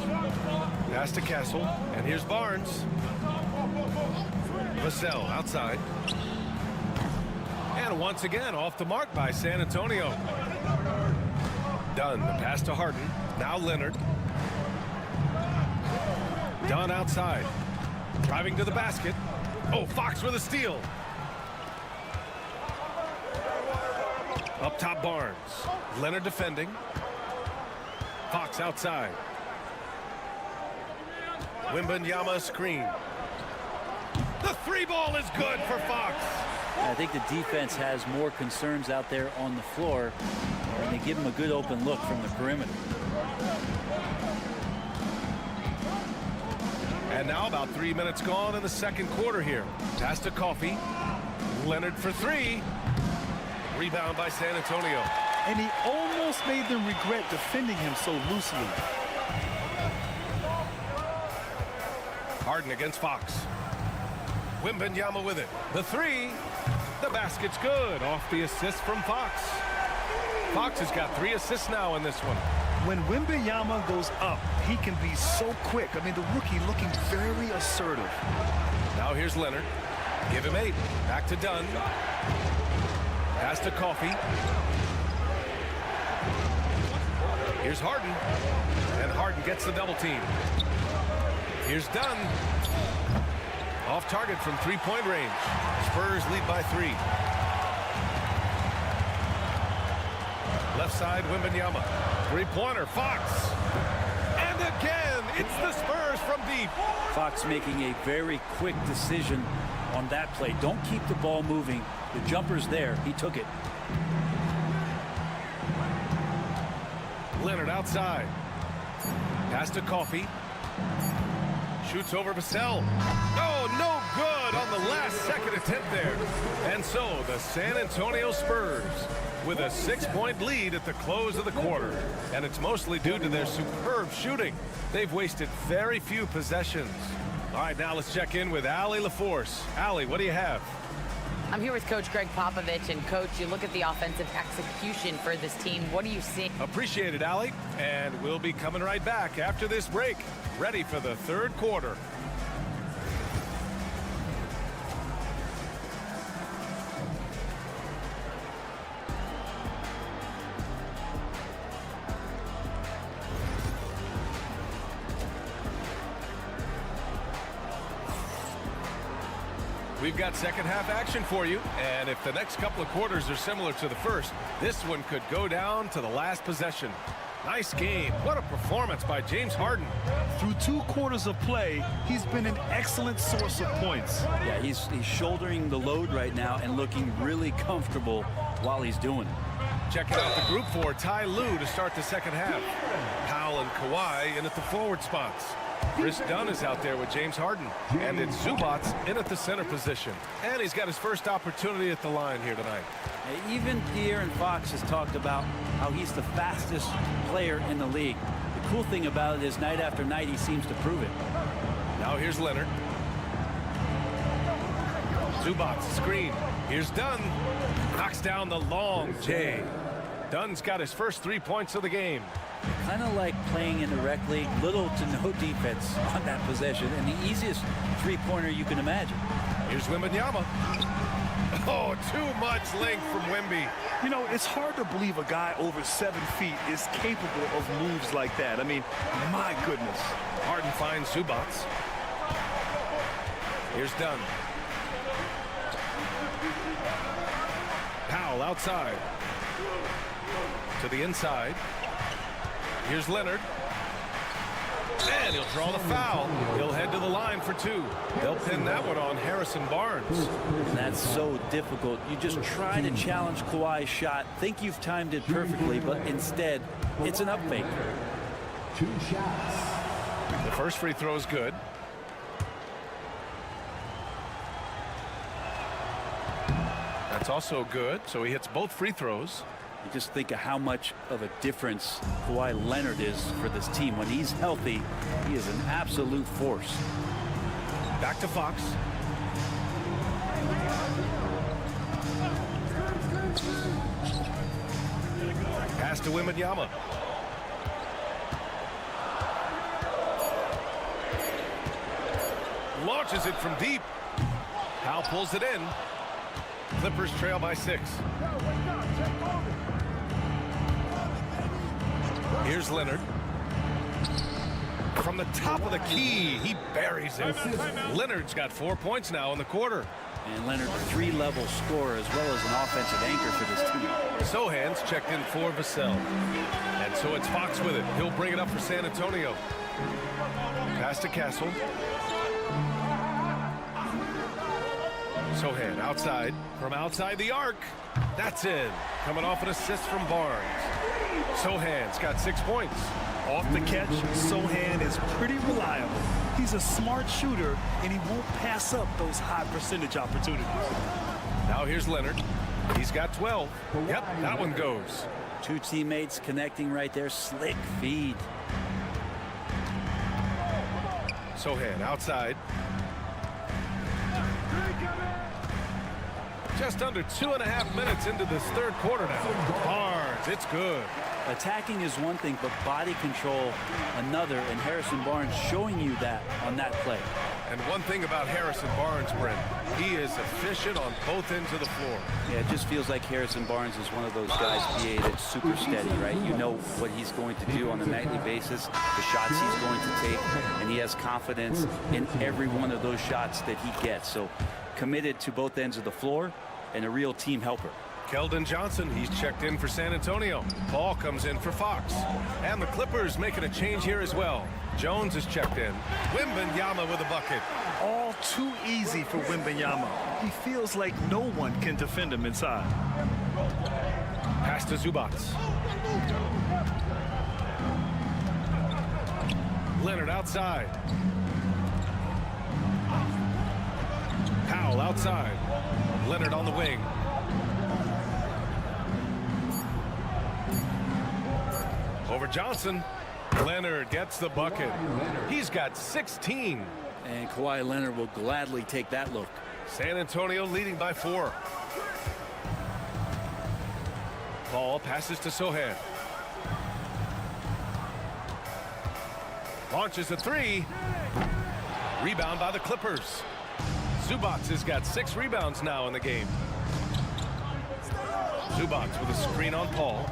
Pass to Castle, and here's Barnes. Vassell outside. And once again, off the mark by San Antonio. Dunn, the pass to Harden. Now Leonard. Dunn outside. Driving to the basket. Oh, Fox with a steal. Up top, Barnes. Leonard defending. Fox outside. Wembanyama screen. The 3-ball is good for Fox.
I think the defense has more concerns out there on the floor, and they give him a good open look from the perimeter.
And now about 3 minutes gone in the second quarter here. Pass to Coffey. Leonard for 3. Rebound by San Antonio.
And he almost made them regret defending him so loosely.
Harden against Fox. Wembanyama with it. The 3. The basket's good. Off the assist from Fox. Fox has got 3 assists now in this one.
When Wembanyama goes up, he can be so quick. I mean, the rookie looking very assertive.
Now here's Leonard. Give him 8. Back to Dunn. Pass to Coffey. Here's Harden. And Harden gets the double team. Here's Dunn. Off target from 3-point range. Spurs lead by 3. Left side, Wembanyama. 3-pointer, Fox. And again, it's the Spurs from deep.
Fox making a very quick decision on that play. Don't keep the ball moving. The jumper's there. He took it.
Leonard outside. Pass to Coffee. Shoots over Vassell. Oh, no good on the last second attempt there. And so the San Antonio Spurs with a 6-point lead at the close of the quarter. And it's mostly due to their superb shooting. They've wasted very few possessions. All right, now let's check in with Allie LaForce. Allie, what do you have?
I'm here with Coach Greg Popovich. And, Coach, you look at the offensive execution for this team. What do you see?
Appreciate it, Allie. And we'll be coming right back after this break. Ready for the third quarter. We've got second half action for you, and if the next couple of quarters are similar to the first, this one could go down to the last possession. Nice game. What a performance by James Harden.
Through 2 quarters of play, he's been an excellent source of points.
Yeah, he's shouldering the load right now and looking really comfortable while he's doing it.
Checking out the group for Ty Lue to start the second half. Powell and Kawhi in at the forward spots. Chris Dunn is out there with James Harden. And it's Zubac in at the center position. And he's got his first opportunity at the line here tonight.
Even De'Aaron Fox has talked about how he's the fastest player in the league. The cool thing about it is night after night he seems to prove it.
Now here's Leonard. Zubac screen. Here's Dunn. Knocks down the long J. Dunn's got his first 3 points of the game.
Kind of like playing in the rec league, little to no defense on that possession, and the easiest three-pointer you can imagine.
Here's Wembanyama. Oh, too much length from Wemby.
You know, it's hard to believe a guy over 7 feet is capable of moves like that. I mean, my goodness.
Harden finds Zubac. Here's Dunn. Powell outside. To the inside. Here's Leonard. And he'll draw the foul. He'll head to the line for 2. They'll pin that one on Harrison Barnes.
And that's so difficult. You just try to challenge Kawhi's shot, think you've timed it perfectly, but instead, it's an up fake.
2 shots.
The first free throw is good. That's also good, so he hits both free throws.
You just think of how much of a difference Kawhi Leonard is for this team. When he's healthy, he is an absolute force.
Back to Fox. Pass to Wembanyama. Launches it from deep. Powell pulls it in. Clippers trail by 6. Here's Leonard. From the top of the key, he buries it. Leonard's got 4 points now in the quarter.
And Leonard, a 3-level scorer as well as an offensive anchor for this team.
Sohan's checked in for Vassell. And so it's Fox with it. He'll bring it up for San Antonio. Pass to Castle. Sohan outside. From outside the arc. That's in. Coming off an assist from Barnes. Sohan's got 6 points.
Off the catch, Sohan is pretty reliable. He's a smart shooter, and he won't pass up those high percentage opportunities.
Now here's Leonard. He's got 12. Yep, that one goes.
2 teammates connecting right there. Slick feed.
Sohan outside. Just under 2.5 minutes into this third quarter now. Barnes, it's good.
Attacking is one thing, but body control another, and Harrison Barnes showing you that on that play.
And one thing about Harrison Barnes, Brent, he is efficient on both ends of the floor.
Yeah, it just feels like Harrison Barnes is one of those guys, PA, that's super steady, right? You know what he's going to do on a nightly basis, the shots he's going to take, and he has confidence in every one of those shots that he gets. So committed to both ends of the floor and a real team helper.
Keldon Johnson, he's checked in for San Antonio. Paul comes in for Fox. And the Clippers making a change here as well. Jones is checked in. Wembanyama with a bucket.
All too easy for Wembanyama. He feels like no one can defend him inside.
Pass to Zubats. Leonard outside. Powell outside. Leonard on the wing. Over Johnson. Leonard gets the bucket. He's got 16.
And Kawhi Leonard will gladly take that look.
San Antonio leading by 4. Ball passes to Sohan. Launches a 3. Rebound by the Clippers. Zubats has got 6 rebounds now in the game. Zubats with a screen on Paul.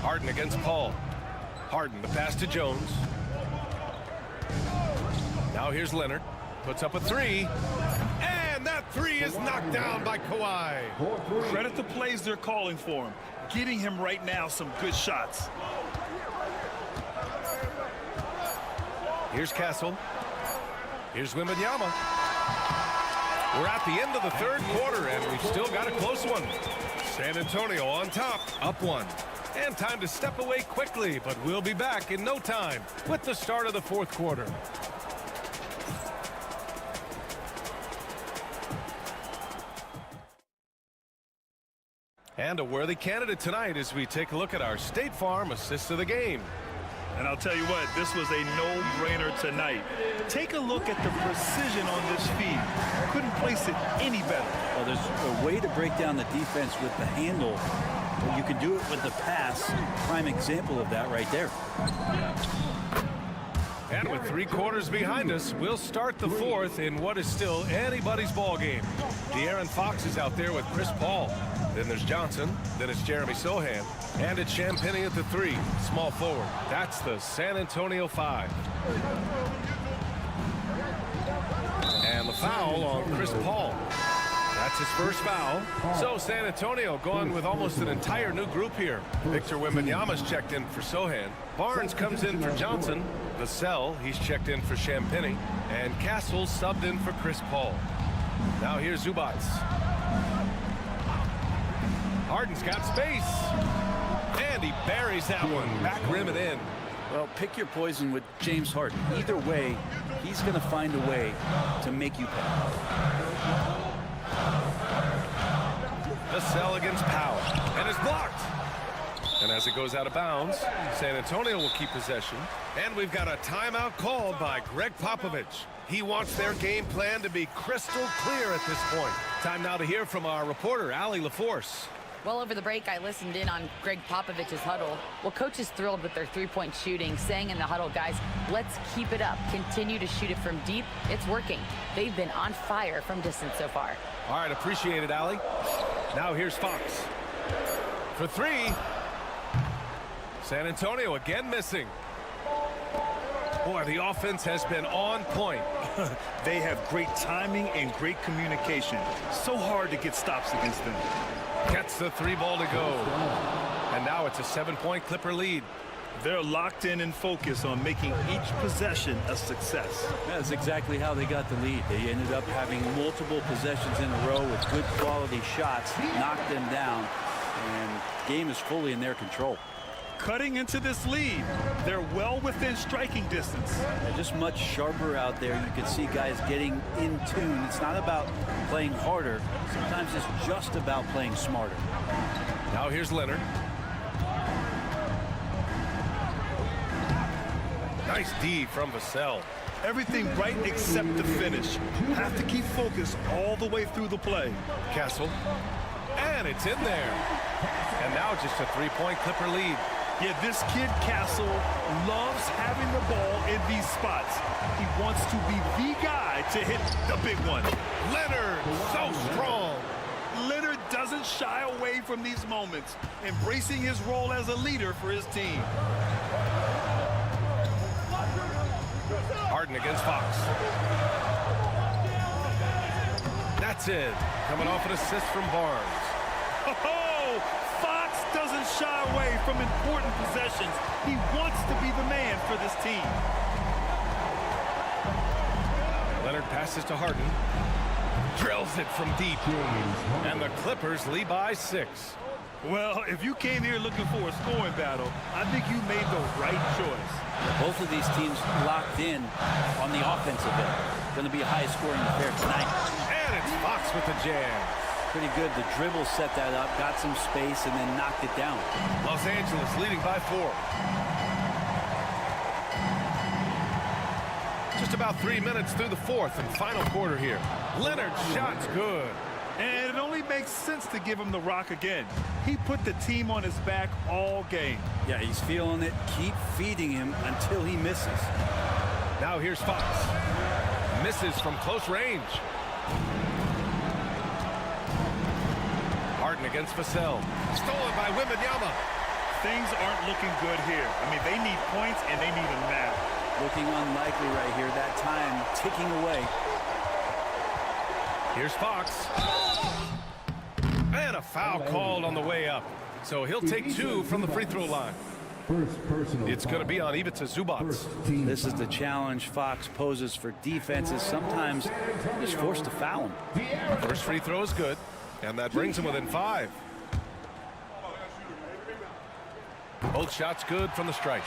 Harden against Paul. Harden, the pass to Jones. Now here's Leonard. Puts up a 3. And that 3 is knocked down by Kawhi.
Credit the plays they're calling for him. Getting him right now some good shots.
Here's Castle. Here's Wembanyama. We're at the end of the third quarter, and we've still got a close one. San Antonio on top, up 1. And time to step away quickly, but we'll be back in no time with the start of the fourth quarter. And a worthy candidate tonight as we take a look at our State Farm assist of the game.
And I'll tell you what, this was a no-brainer tonight. Take a look at the precision on this feed. Couldn't place it any better.
Well, there's a way to break down the defense with the handle. Well, you can do it with the pass. Prime example of that right there.
And with 3 quarters behind us, we'll start the fourth in what is still anybody's ball game. De'Aaron Fox is out there with Chris Paul. Then there's Johnson. Then it's Jeremy Sohan. And it's Champagnie at the 3, small forward. That's the San Antonio 5. And the foul on Chris Paul. That's his first foul. So San Antonio going with almost an entire new group here. Victor Wembanyama's checked in for Sohan. Barnes comes in for Johnson. Vassell, he's checked in for Champagnie. And Castle subbed in for Chris Paul. Now here's Zubats. Harden's got space. And he buries that one. Back rim and in.
Well, pick your poison with James Harden. Either way, he's going to find a way to make you pay.
Vassell against Powell. And it's blocked. And as it goes out of bounds, San Antonio will keep possession. And we've got a timeout called by Greg Popovich. He wants their game plan to be crystal clear at this point. Time now to hear from our reporter, Allie LaForce.
Well, over the break, I listened in on Greg Popovich's huddle. Well, coach is thrilled with their three-point shooting, saying in the huddle, guys, let's keep it up. Continue to shoot it from deep. It's working. They've been on fire from distance so far.
All right, appreciate it, Allie. Now here's Fox. For 3. San Antonio again missing. Boy, the offense has been on point.
They have great timing and great communication. So hard to get stops against them.
Gets the 3 ball to go. And now it's a 7-point Clipper lead.
They're locked in and focused on making each possession a success.
That's exactly how they got the lead. They ended up having multiple possessions in a row with good quality shots, knocked them down, and game is fully in their control.
Cutting into this lead, they're well within striking distance.
They're just much sharper out there. You can see guys getting in tune. It's not about playing harder. Sometimes it's just about playing smarter.
Now here's Leonard. Nice D from Vassell.
Everything right except the finish. Have to keep focused all the way through the play.
Castle. And it's in there. And now just a 3-point Clipper lead.
Yeah, this kid, Castle, loves having the ball in these spots. He wants to be the guy to hit the big one.
Leonard, so strong.
Leonard doesn't shy away from these moments, embracing his role as a leader for his team. Harden
against Fox. That's it. Coming off an assist from Barnes.
Oh, Fox doesn't shy away from important possessions. He wants to be the man for this team.
Leonard passes to Harden. Drills it from deep. And the Clippers lead by 6.
Well, if you came here looking for a scoring battle, I think you made the right choice.
Both of these teams locked in on the offensive end. Going to be a high-scoring affair tonight.
And it's Fox with the jam.
Pretty good. The dribble set that up, got some space, and then knocked it down.
Los Angeles leading by 4. Just about 3 minutes through the fourth and final quarter here. Leonard's shot's good.
And it only makes sense to give him the rock again. He put the team on his back all game.
Yeah, he's feeling it. Keep feeding him until he misses.
Now here's Fox. Misses from close range. Harden against Vassell. Stolen by Wembanyama.
Things aren't looking good here. I mean, they need points, and they need them now.
Looking unlikely right here. That time ticking away.
Here's Fox. And a foul called on the way up. So he'll take 2 from the free throw line. It's going to be on Ivica Zubac.
This is the challenge Fox poses for defenses. Sometimes he's forced to foul him.
First free throw is good, and that brings him within 5. Both shots good from the stripe.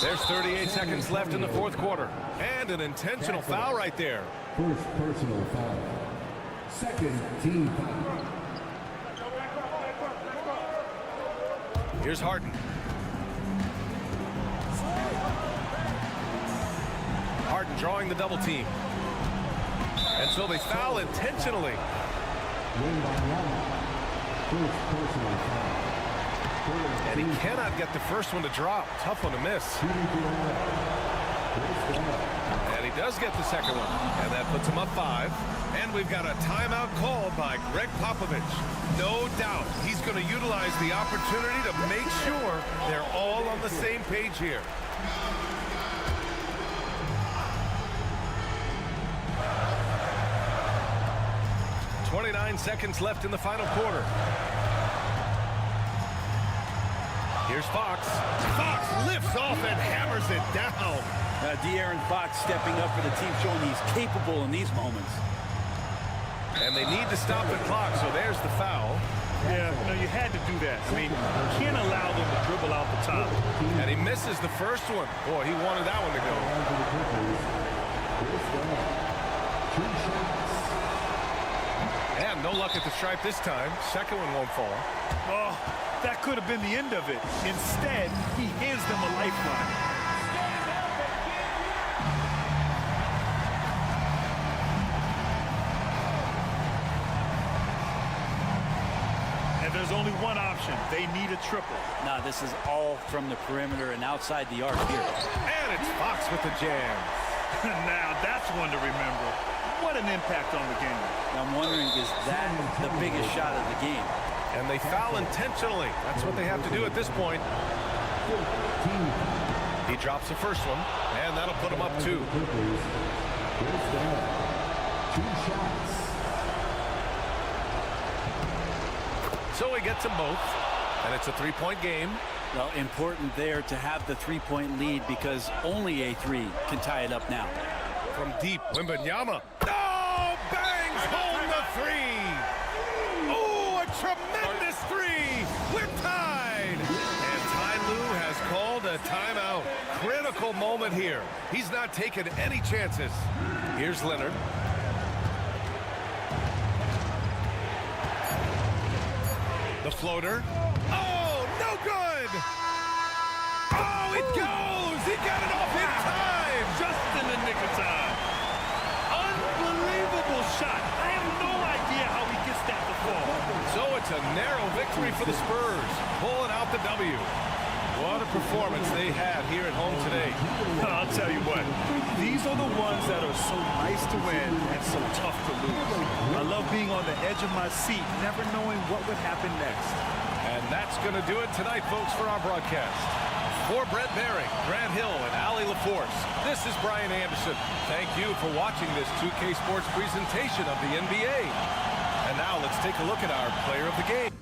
There's 38 seconds left in the fourth quarter. And an intentional foul right there.
First personal foul. Second team foul.
Here's Harden. Harden drawing the double team. And so they foul intentionally.
First personal foul.
And he cannot get the first one to drop. Tough one to miss. And he does get the second one. And that puts him up 5. And we've got a timeout called by Greg Popovich. No doubt he's going to utilize the opportunity to make sure they're all on the same page here. Seconds left in the final quarter. Here's Fox. Fox lifts off and hammers it down.
De'Aaron Fox stepping up for the team, showing he's capable in these moments.
And they need to stop the clock, so there's the foul.
Yeah, no, you had to do that. I mean, you can't allow them to dribble out the top.
And he misses the first one. Boy, he wanted that one to go. And no luck at the stripe this time. Second one won't fall.
Oh, that could have been the end of it. Instead, he hands them a lifeline. And there's only one option. They need a triple.
Now, this is all from the perimeter and outside the arc here.
And it's Fox with the jam.
Now, that's one to remember. What an impact on the game.
I'm wondering, is that the biggest shot of the game?
And they foul intentionally. That's what they have to do at this point. He drops the first one, and that'll put him up 2. So he gets them both, and it's a 3-point game.
Well, important there to have the 3-point lead because only a 3 can tie it up now.
From deep, Wembanyama. Oh, bangs home the 3. Oh, a tremendous 3. We're tied. And Ty Lue has called a timeout. Critical moment here. He's not taking any chances. Here's Leonard. The floater. Oh, no good. Oh, it goes. He got it off in time.
Just in the nick of time. Unbelievable shot. I have no idea how he gets that to fall.
So it's a narrow victory for the Spurs, pulling out the W. What a performance they had here at home today.
I'll tell you what, these are the ones that are so nice to win and so tough to lose. I love being on the edge of my seat, never knowing what would happen next.
And that's going to do it tonight, folks, for our broadcast. For Brett Baring, Grant Hill, and Allie LaForce, this is Brian Anderson. Thank you for watching this 2K Sports presentation of the NBA. And now let's take a look at our player of the game.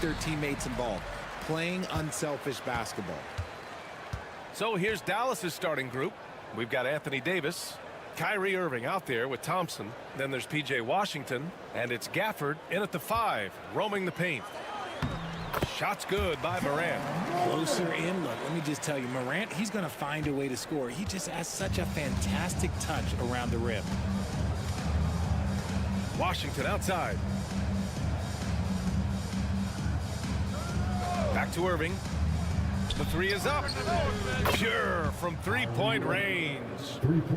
their teammates involved, playing unselfish basketball.
So here's Dallas's starting group. We've got Anthony Davis, Kyrie Irving out there with Thompson. Then there's P.J. Washington, and it's Gafford in at the 5, roaming the paint. Shot's good by Morant.
Closer in, look, let me just tell you, Morant, he's going to find a way to score. He just has such a fantastic touch around the rim.
Washington outside. Back to Irving. The 3 is up. Pure from three-point range.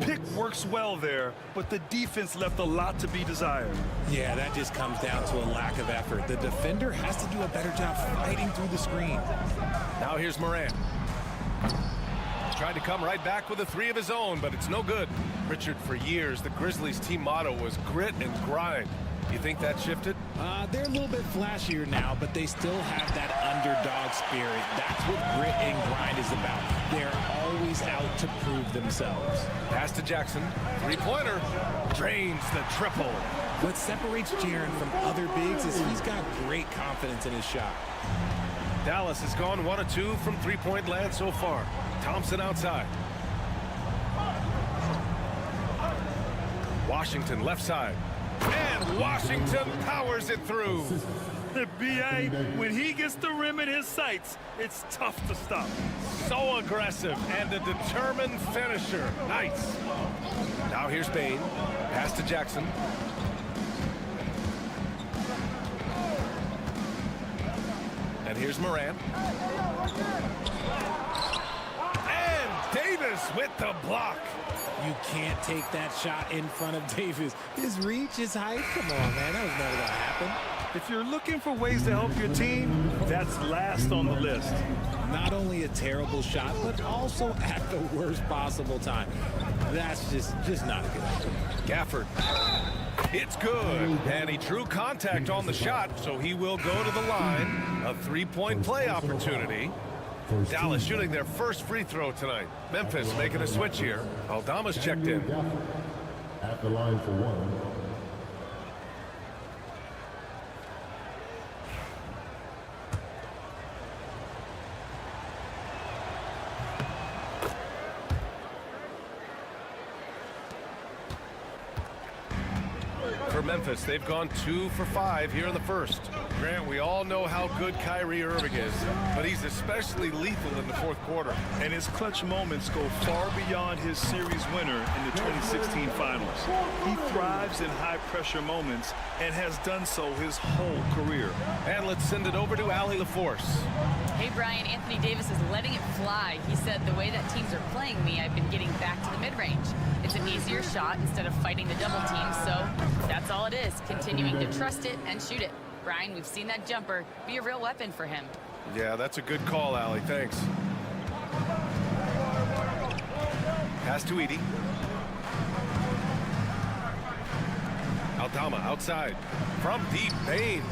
Pick works well there, but the defense left a lot to be desired.
Yeah, that just comes down to a lack of effort. The defender has to do a better job fighting through the screen.
Now here's Morant. Tried to come right back with a 3 of his own, but it's no good. Richard, for years, the Grizzlies team motto was grit and grind. You think that shifted?
They're a little bit flashier now, but they still have that underdog spirit. That's what grit and grind is about. They're always out to prove themselves.
Pass to Jackson. Three-pointer. Drains the triple.
What separates Jaren from other bigs is he's got great confidence in his shot.
Dallas has gone 1 of 2 from three-point land so far. Thompson outside. Washington left side. And Washington powers it through.
B.A., when he gets the rim in his sights, it's tough to stop.
So aggressive and a determined finisher. Nice. Now here's Bain. Pass to Jackson. And here's Morant. And Davis with the block.
You can't take that shot in front of Davis. His reach, his height, come on, man. That was never going to happen.
If you're looking for ways to help your team, that's last on the list.
Not only a terrible shot, but also at the worst possible time. That's just not a good idea.
Gafford. It's good. And he drew contact on the shot, so he will go to the line. A three-point play opportunity. Dallas shooting their first free throw tonight. Memphis making a switch here. Aldama's checked in.
At the line for 1.
For Memphis, they've gone 2 for 5 here in the first. Grant, we all know how good Kyrie Irving is, but he's especially lethal in the fourth quarter.
And his clutch moments go far beyond his series winner in the 2016 finals. He thrives in high-pressure moments and has done so his whole career.
And let's send it over to Allie LaForce.
Hey, Brian, Anthony Davis is letting it fly. He said, the way that teams are playing me, I've been getting back to the mid-range. It's an easier shot instead of fighting the double team, so that's all it is, continuing to trust it and shoot it. Brian, we've seen that jumper be a real weapon for him.
Yeah, that's a good call, Allie. Thanks. Pass to Edie. Aldama outside. From deep, Bain.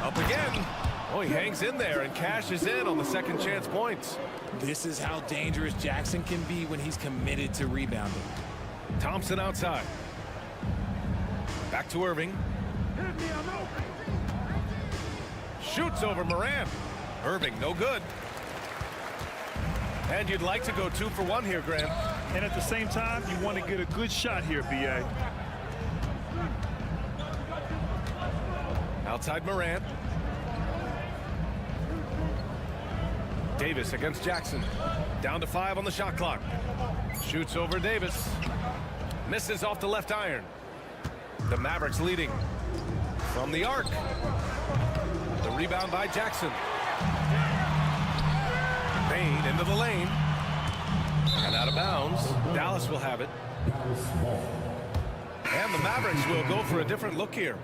Up again. Oh, he hangs in there and cashes in on the second chance points.
This is how dangerous Jackson can be when he's committed to rebounding.
Thompson outside. Back to Irving. Shoots over Morant. Irving, no good. And you'd like to go 2 for 1 here, Grant.
And at the same time, you want to get a good shot here, B.A.
Outside Morant. Davis against Jackson. Down to 5 on the shot clock. Shoots over Davis. Misses off the left iron. The Mavericks leading from the arc. The rebound by Jackson. Bain into the lane. And out of bounds. Dallas will have it. And the Mavericks will go for a different look here.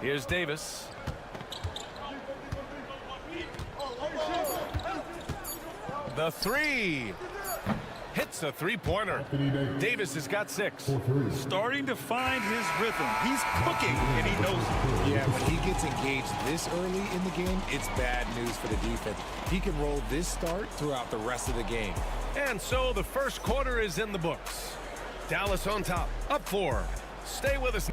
Here's Davis. The 3. Hits a three-pointer. Davis has got 6.
Starting to find his rhythm. He's cooking, and he knows it.
Yeah, when he gets engaged this early in the game, it's bad news for the defense. He can roll this start throughout the rest of the game.
And so the first quarter is in the books. Dallas on top, up 4. Stay with us.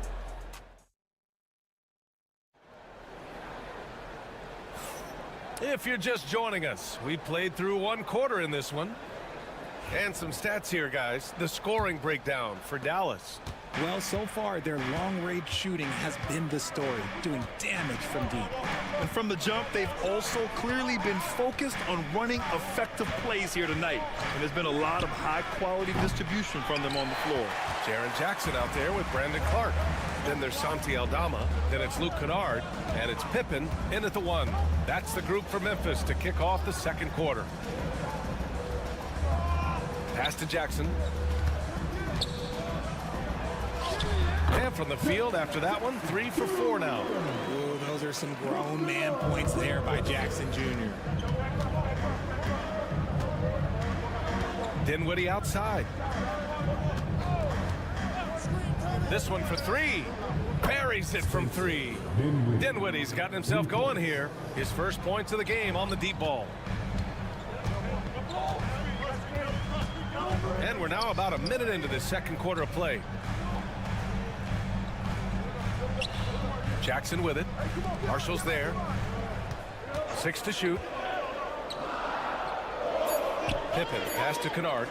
If you're just joining us, we played through 1 quarter in this one. And some stats here, guys. The scoring breakdown for Dallas.
Well, so far, their long-range shooting has been the story, doing damage from deep.
And from the jump, they've also clearly been focused on running effective plays here tonight. And there's been a lot of high-quality distribution from them on the floor.
Jaren Jackson out there with Brandon Clark. Then there's Santi Aldama. Then it's Luke Kennard. And it's Pippen in at the 1. That's the group for Memphis to kick off the second quarter. Pass to Jackson. And from the field after that one, 3 for 4 now.
Ooh, those are some grown man points there by Jackson Jr.
Dinwiddie outside. This one for 3. Buries it from 3. Dinwiddie's gotten himself going here. His first points of the game on the deep ball. And we're now about a minute into this second quarter of play. Jackson with it. Marshall's there. 6 to shoot. Pippen pass to Kennard.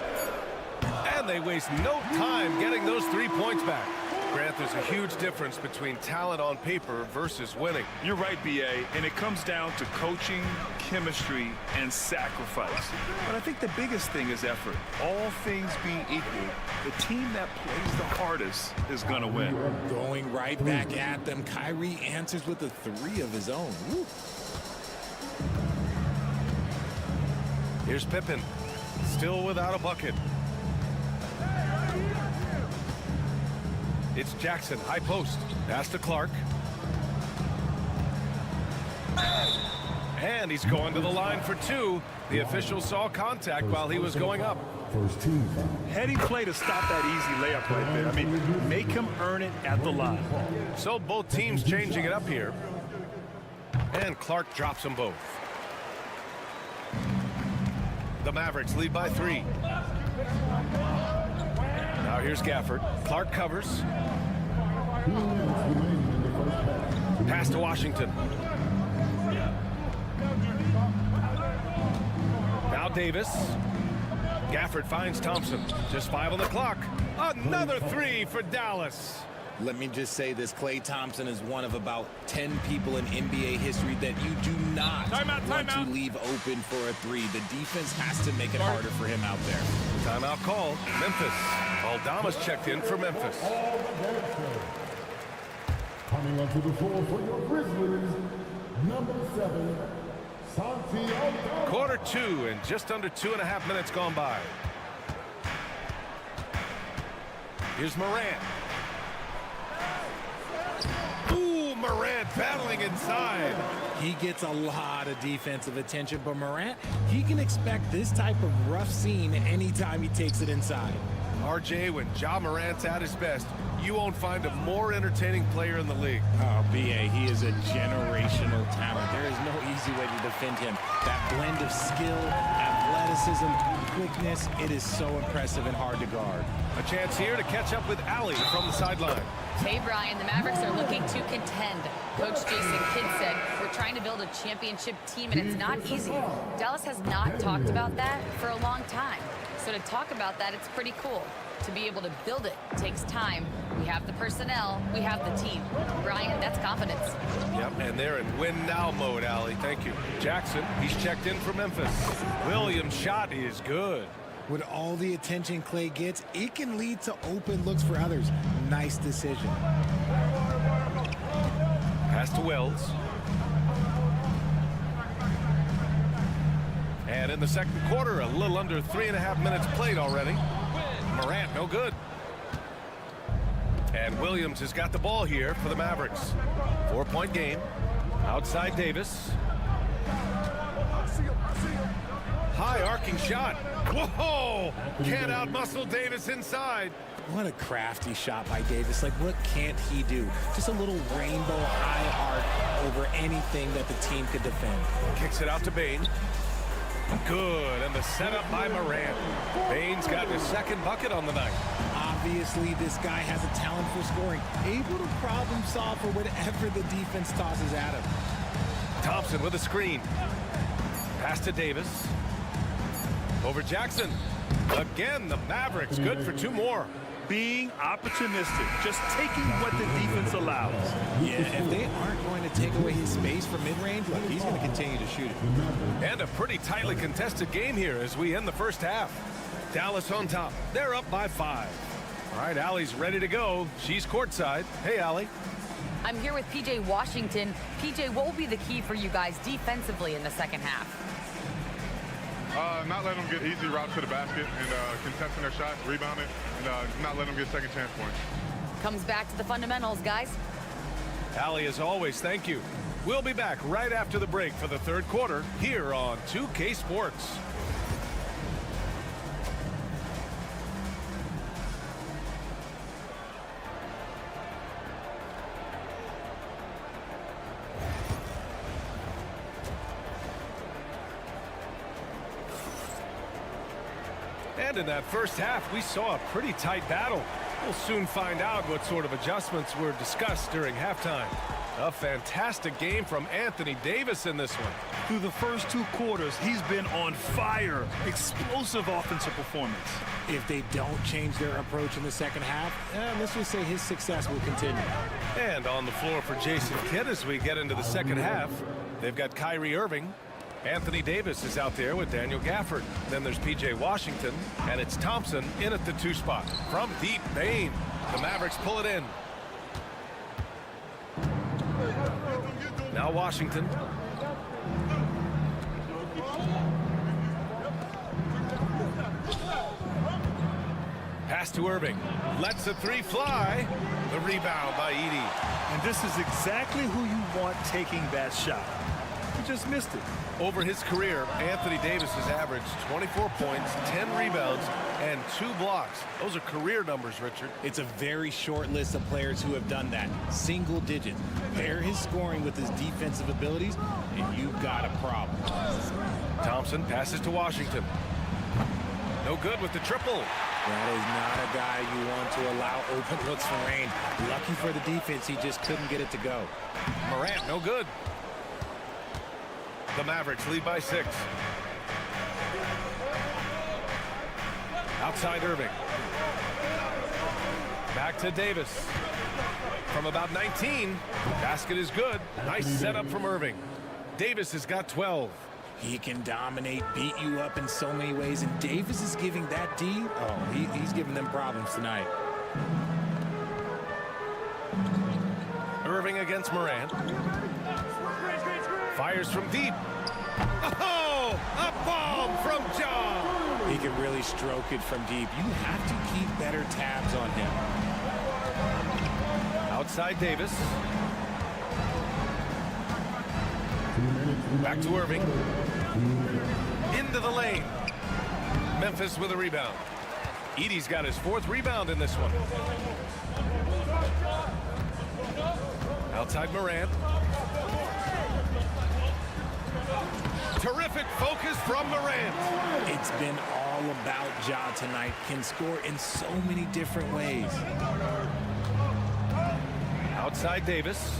And they waste no time getting those 3 points back. Grant, there's a huge difference between talent on paper versus winning.
You're right, B.A., and it comes down to coaching, chemistry, and sacrifice. But I think the biggest thing is effort. All things being equal, the team that plays the hardest is going to win.
Going right back at them. Kyrie answers with a 3 of his own. Woo.
Here's Pippen, still without a bucket. It's Jackson, high post. Pass to Clark. And he's going to the line for 2. The official saw contact while he was going up.
Heading play to stop that easy layup right there. I mean, make him earn it at the line.
So both teams changing it up here. And Clark drops them both. The Mavericks lead by 3. Now here's Gafford. Clark covers. Pass to Washington. Now Davis. Gafford finds Thompson. Just 5 on the clock. Another 3 for Dallas.
Let me just say this, Klay Thompson is one of about 10 people in NBA history that you do not want to leave open for a 3. The defense has to make it harder for him out there.
Timeout call. Memphis. Aldama's checked in for Memphis.
Coming onto the floor for your Grizzlies, number 7, Santi Aldama.
Quarter 2 and just under 2.5 minutes gone by. Here's Morant. Ooh, Morant battling inside.
He gets a lot of defensive attention, but Morant, he can expect this type of rough scene anytime he takes it inside.
RJ, when Ja Morant's at his best, you won't find a more entertaining player in the league.
Oh, B.A., he is a generational talent. There is no easy way to defend him. That blend of skill, athleticism, quickness, it is so impressive and hard to guard.
A chance here to catch up with Allie from the sideline.
Hey, Brian, the Mavericks are looking to contend. Coach Jason Kidd said, we're trying to build a championship team, and it's not easy. Dallas has not talked about that for a long time. So to talk about that, it's pretty cool. To be able to build it takes time. We have the personnel, we have the team. Brian, that's confidence.
Yep, and they're in win-now mode, Allie. Thank you. Jackson, he's checked in for Memphis. Williams' shot is good.
With all the attention Klay gets, it can lead to open looks for others. Nice decision.
Pass to Wells. And in the second quarter, a little under 3.5 minutes played already. Morant, no good. And Williams has got the ball here for the Mavericks. 4-point game. Outside Davis. High arcing shot. Whoa! Can't outmuscle Davis inside.
What a crafty shot by Davis. Like, what can't he do? Just a little rainbow high arc over anything that the team could defend.
Kicks it out to Bane. Good, and the setup by Morant. Bane's got his second bucket on the night.
Obviously, this guy has a talent for scoring, able to problem solve for whatever the defense tosses at him.
Thompson with a screen. Pass to Davis. Over Jackson. Again, the Mavericks good for 2 more.
Being opportunistic, just taking what the defense allows.
Yeah, if they aren't going to take away his space from mid-range, look, he's going to continue to shoot it.
And a pretty tightly contested game here as we end the first half. Dallas on top. They're up by 5. All right, Allie's ready to go. She's courtside. Hey, Allie.
I'm here with P.J. Washington. P.J., what will be the key for you guys defensively in the second half?
Not letting them get easy routes to the basket and contesting their shots, rebounding, and not letting them get second chance points.
Comes back to the fundamentals, guys.
Allie, as always, thank you. We'll be back right after the break for the third quarter here on 2K Sports. And in that first half, we saw a pretty tight battle. We'll soon find out what sort of adjustments were discussed during halftime. A fantastic game from Anthony Davis in this one.
Through the first 2 quarters, he's been on fire. Explosive offensive performance.
If they don't change their approach in the second half, let's just say his success will continue.
And on the floor for Jason Kidd as we get into the second half, they've got Kyrie Irving. Anthony Davis is out there with Daniel Gafford. Then there's P.J. Washington, and it's Thompson in at the 2 spot. From deep, Bane. The Mavericks pull it in. Now Washington. Pass to Irving. Lets the 3 fly. The rebound by Edey.
And this is exactly who you want taking that shot. He just missed it.
Over his career, Anthony Davis has averaged 24 points, 10 rebounds, and 2 blocks. Those are career numbers, Richard.
It's a very short list of players who have done that. Single digit. Pair his scoring with his defensive abilities, and you've got a problem.
Thompson passes to Washington. No good with the triple.
That is not a guy you want to allow open looks from range. Lucky for the defense, he just couldn't get it to go.
Morant, no good. The Mavericks lead by 6. Outside Irving. Back to Davis. From about 19. Basket is good. Nice setup from Irving. Davis has got 12.
He can dominate, beat you up in so many ways, and Davis is giving that D. Oh, he's giving them problems tonight.
Irving against Morant. Fires from deep. Oh, a bomb from John.
He can really stroke it from deep. You have to keep better tabs on him.
Outside Davis. Back to Irving. Into the lane. Memphis with a rebound. Edey's got his 4th rebound in this one. Outside Morant. Terrific focus from Morant.
It's been all about Ja tonight. Can score in so many different ways.
Outside Davis.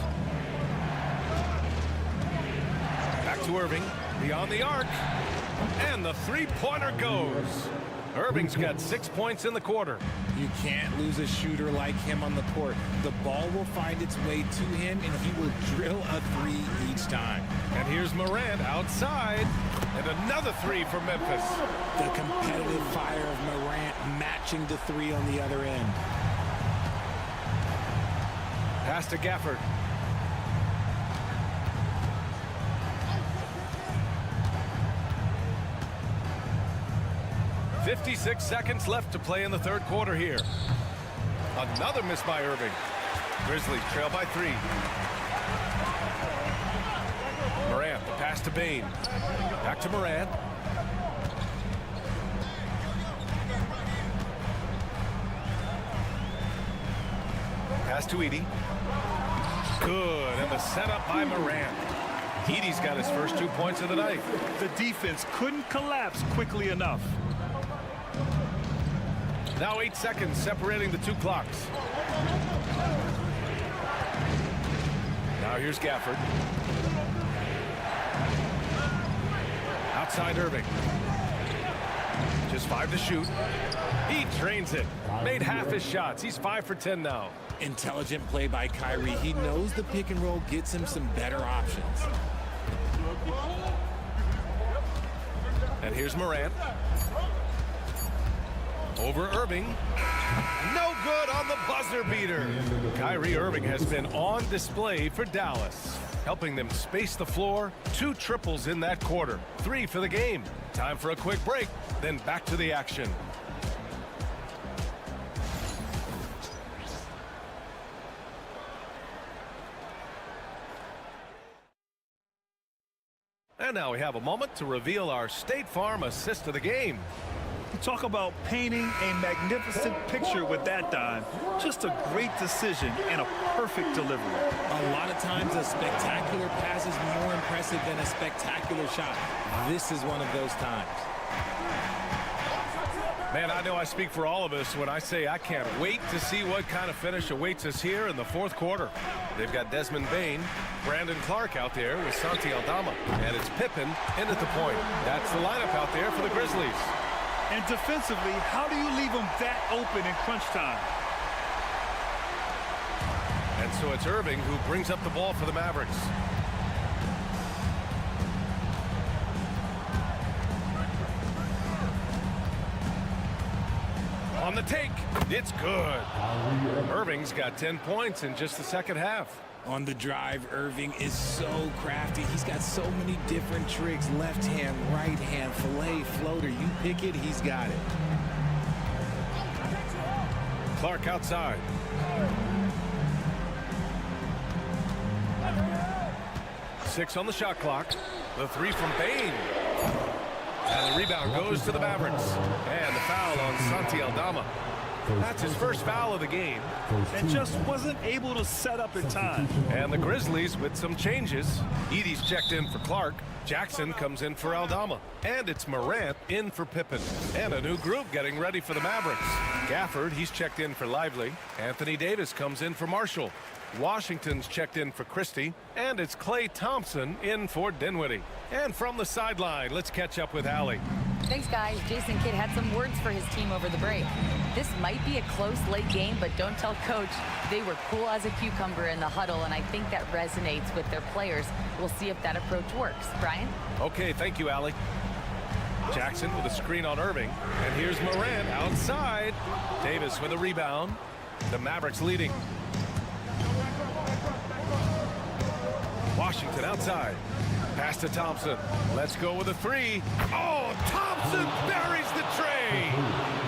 Back to Irving. Beyond the arc. And the 3-pointer goes. Irving's got 6 points in the quarter.
You can't lose a shooter like him on the court. The ball will find its way to him, and he will drill a 3 each time.
And here's Morant outside. And another 3 for Memphis.
The competitive fire of Morant matching the 3 on the other end.
Pass to Gafford. .56 seconds left to play in the third quarter here. Another miss by Irving. Grizzlies trail by 3. Morant, the pass to Bane. Back to Morant. Pass to Edey. Good, and the setup by Morant. Edey's got his first 2 points of the night.
The defense couldn't collapse quickly enough.
Now 8 seconds separating the two clocks. Now here's Gafford. Outside Irving. Just 5 to shoot. He drains it. Made half his shots. He's 5 for 10 now.
Intelligent play by Kyrie. He knows the pick and roll gets him some better options.
And here's Morant. Over Irving. No good on the buzzer beater. Kyrie Irving has been on display for Dallas, helping them space the floor. 2 triples in that quarter. 3 for the game. Time for a quick break, then back to the action. And now we have a moment to reveal our State Farm assist of the game.
Talk about painting a magnificent picture with that dime. Just a great decision and a perfect delivery.
A lot of times a spectacular pass is more impressive than a spectacular shot. This is one of those times.
Man, I know I speak for all of us when I say I can't wait to see what kind of finish awaits us here in the fourth quarter. They've got Desmond Bane, Brandon Clark out there with Santi Aldama, and it's Pippen in at the point. That's the lineup out there for the Grizzlies.
And defensively, how do you leave them that open in crunch time?
And so it's Irving who brings up the ball for the Mavericks. On the take, it's good. Irving's got 10 points in just the second half.
On the drive, Irving is so crafty. He's got so many different tricks. Left hand, right hand, fillet, floater. You pick it, he's got it.
Clark outside. Six on the shot clock. The 3 from Bane. And the rebound goes to the Mavericks. And the foul on Santi Aldama. That's his first foul of the game.
And just wasn't able to set up in time.
And the Grizzlies with some changes. Edey's checked in for Clark. Jackson comes in for Aldama. And it's Morant in for Pippen. And a new group getting ready for the Mavericks. Gafford, he's checked in for Lively. Anthony Davis comes in for Marshall. Washington's checked in for Christie. And it's Klay Thompson in for Dinwiddie. And from the sideline, let's catch up with Allie.
Thanks, guys. Jason Kidd had some words for his team over the break. This might be a close late game, but don't tell coach. They were cool as a cucumber in the huddle, and I think that resonates with their players. We'll see if that approach works. Brian?
Okay, thank you, Allie. Jackson with a screen on Irving. And here's Morant outside. Davis with a rebound. The Mavericks leading. Washington outside. Pass to Thompson. Let's go with a 3. Oh, Thompson buries the tray.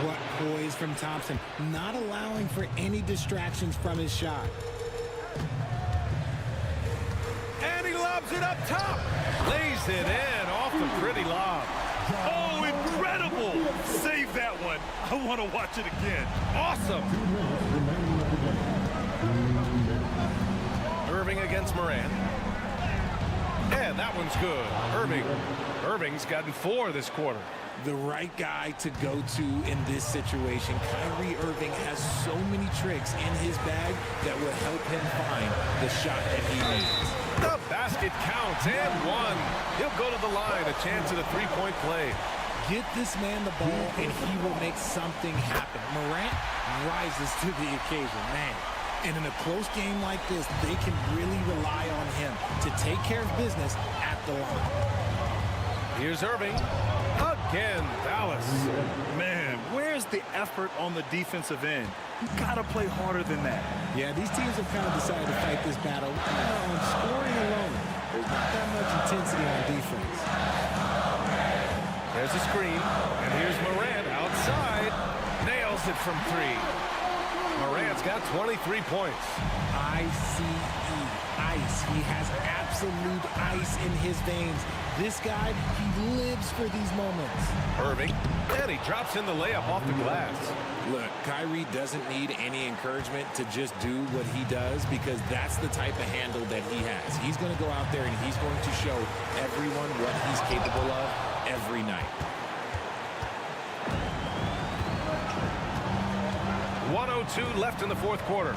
What poise from Thompson, not allowing for any distractions from his shot.
And he lobs it up top. Lays it in off the pretty lob.
Oh, incredible. Save that one. I want to watch it again.
Awesome. Irving against Morant. And that one's good. Irving's gotten 4 this quarter.
The right guy to go to in this situation. Kyrie Irving has so many tricks in his bag that will help him find the shot that he needs.
The basket counts and 1. He'll go to the line, a chance at a 3-point play.
Get this man the ball and he will make something happen. Morant rises to the occasion, man. And in a close game like this, they can really rely on him to take care of business at the line.
Here's Irving. Again, Dallas.
Man, where's the effort on the defensive end? You gotta play harder than that.
Yeah, these teams have kind of decided to fight this battle on scoring alone. There's not that much intensity on defense.
There's a screen, and here's Morant outside. Nails it from 3. Morant's got 23 points.
ICE, ice. He has absolute ice in his veins. This guy, he lives for these moments.
Irving, and he drops in the layup off the glass.
Look, Kyrie doesn't need any encouragement to just do what he does because that's the type of handle that he has. He's going to go out there and he's going to show everyone what he's capable of every night.
1:02 left in the fourth quarter.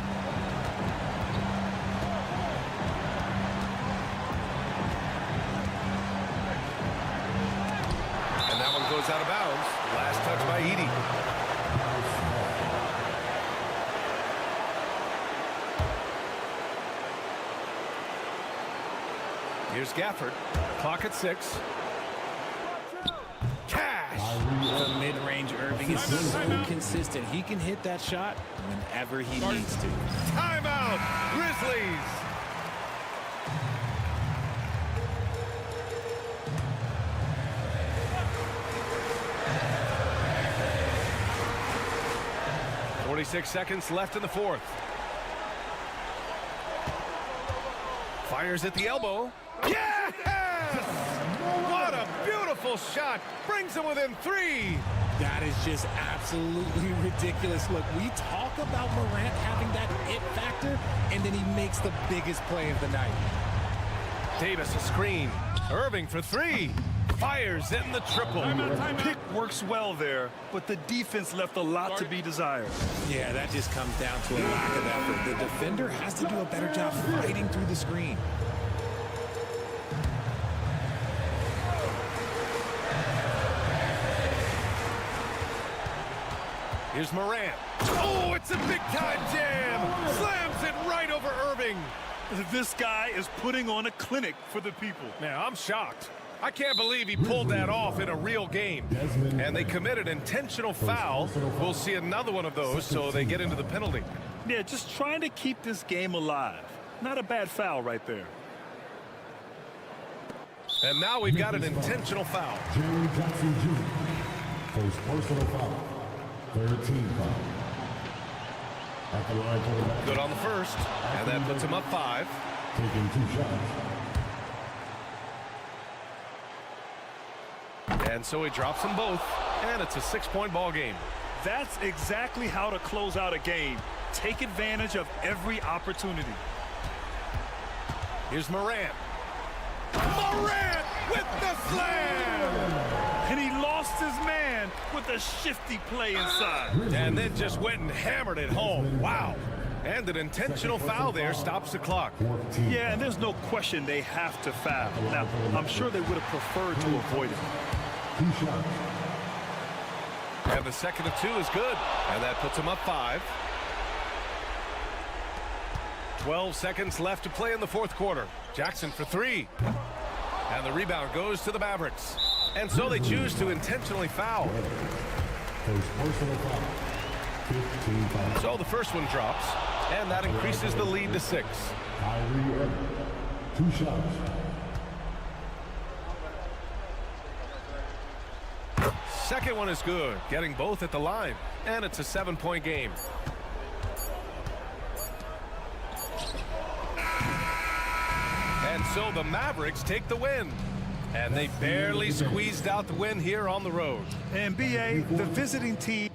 And that one goes out of bounds. Last touch by Edey. Here's Gafford. Clock at 6. Cash!
The mid-range Irving is so consistent. He can hit that shot whenever he needs to.
Timeout! Grizzlies! .46 seconds left in the fourth. Fires at the elbow. Yes! What a beautiful shot. Brings him within 3.
That is just absolutely ridiculous. Look, we talk about Morant having that it factor, and then he makes the biggest play of the night.
Davis a screen. Irving for 3. Fires in the triple.
Pick works well there, but the defense left a lot to be desired.
Yeah, that just comes down to a lack of effort. The defender has to do a better job fighting through the screen.
Here's Morant. Oh, it's a big-time jam. Slams it right over Irving.
This guy is putting on a clinic for the people.
Man, I'm shocked. I can't believe he pulled that off in a real game. And they committed intentional foul. We'll see another one of those, so they get into the penalty.
Yeah, just trying to keep this game alive. Not a bad foul right there.
And now we've got an intentional foul.
Jerry Jackson Jr. First personal foul. 13 foul. At the line for the back.
Good on the first, and that puts him up 5.
Taking 2 shots.
And so he drops them both, and it's a 6-point ball game.
That's exactly how to close out a game. Take advantage of every opportunity.
Here's Morant. Morant with the slam!
And he lost his man with a shifty play inside.
And then just went and hammered it home. Wow. And an intentional foul there stops the clock.
Yeah, and there's no question they have to foul. Now, I'm sure they would have preferred to avoid it.
2 shots.
And the second of 2 is good. And that puts him up 5. 12 seconds left to play in the fourth quarter. Jackson for 3. And the rebound goes to the Mavericks. And so they choose to intentionally foul.
First personal foul. 15 fouls.
So the first one drops. And that increases the lead to 6.
Kyrie Irving. 2 shots.
Second one is good, getting both at the line, and it's a 7-point game. And so the Mavericks take the win, and they barely squeezed out the win here on the road.
And BA, the visiting team.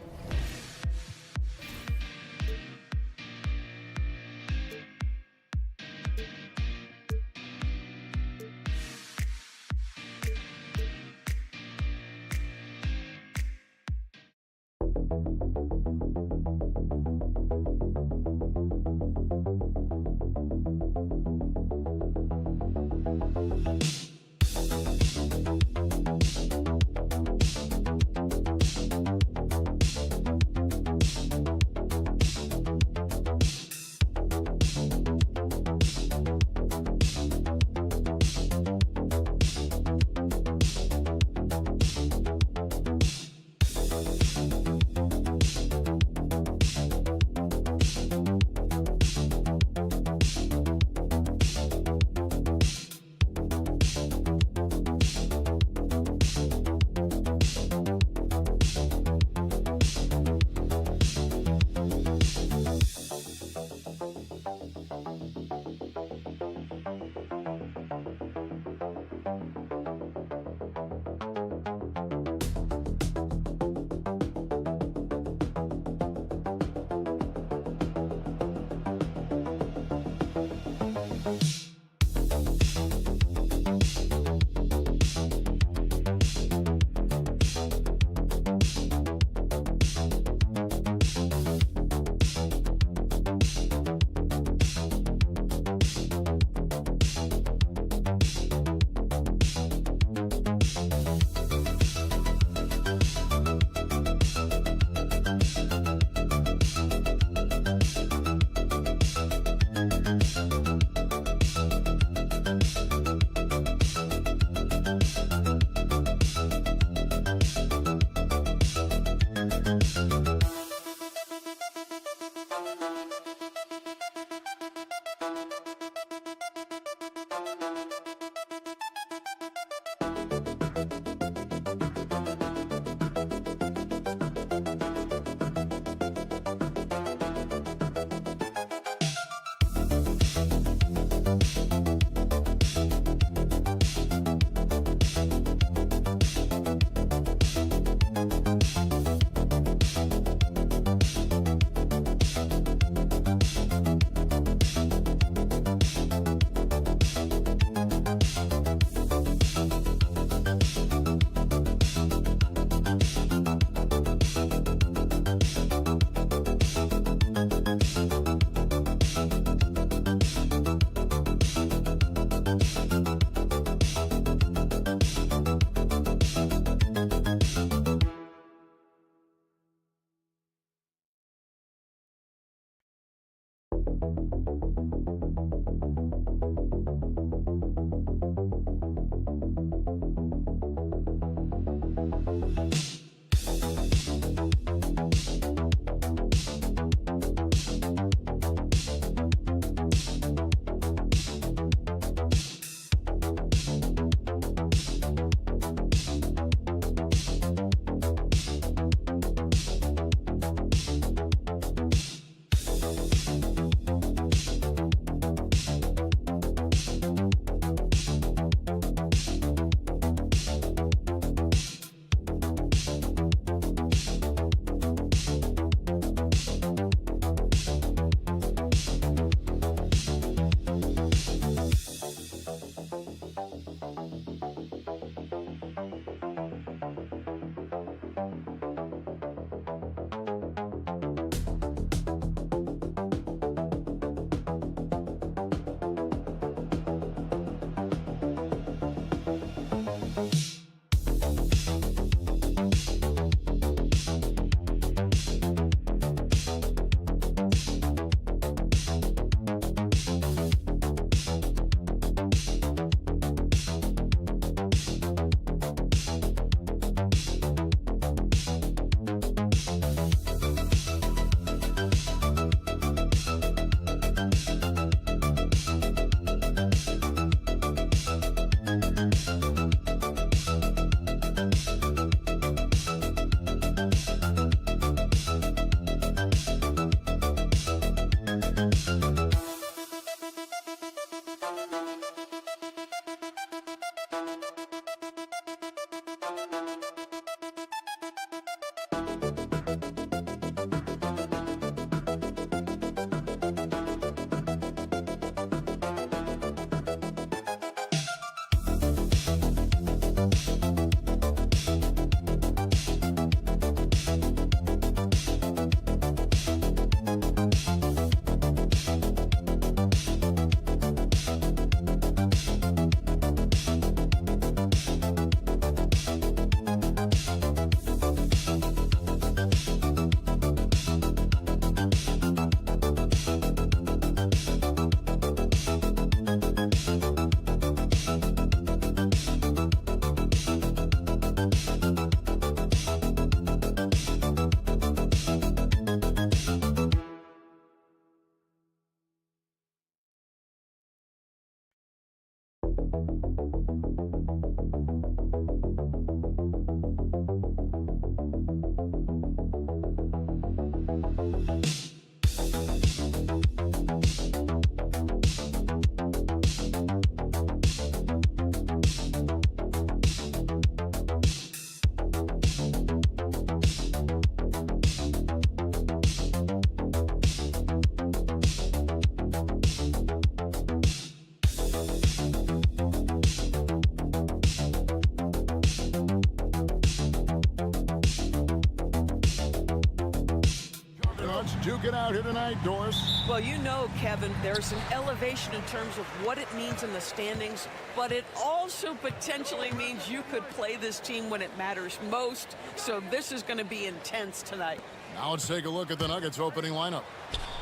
Duke it out here tonight, Doris.
Well, you know, Kevin, there's an elevation in terms of what it means in the standings, but it also potentially means you could play this team when it matters most. So this is going to be intense tonight.
Now let's take a look at the Nuggets opening lineup.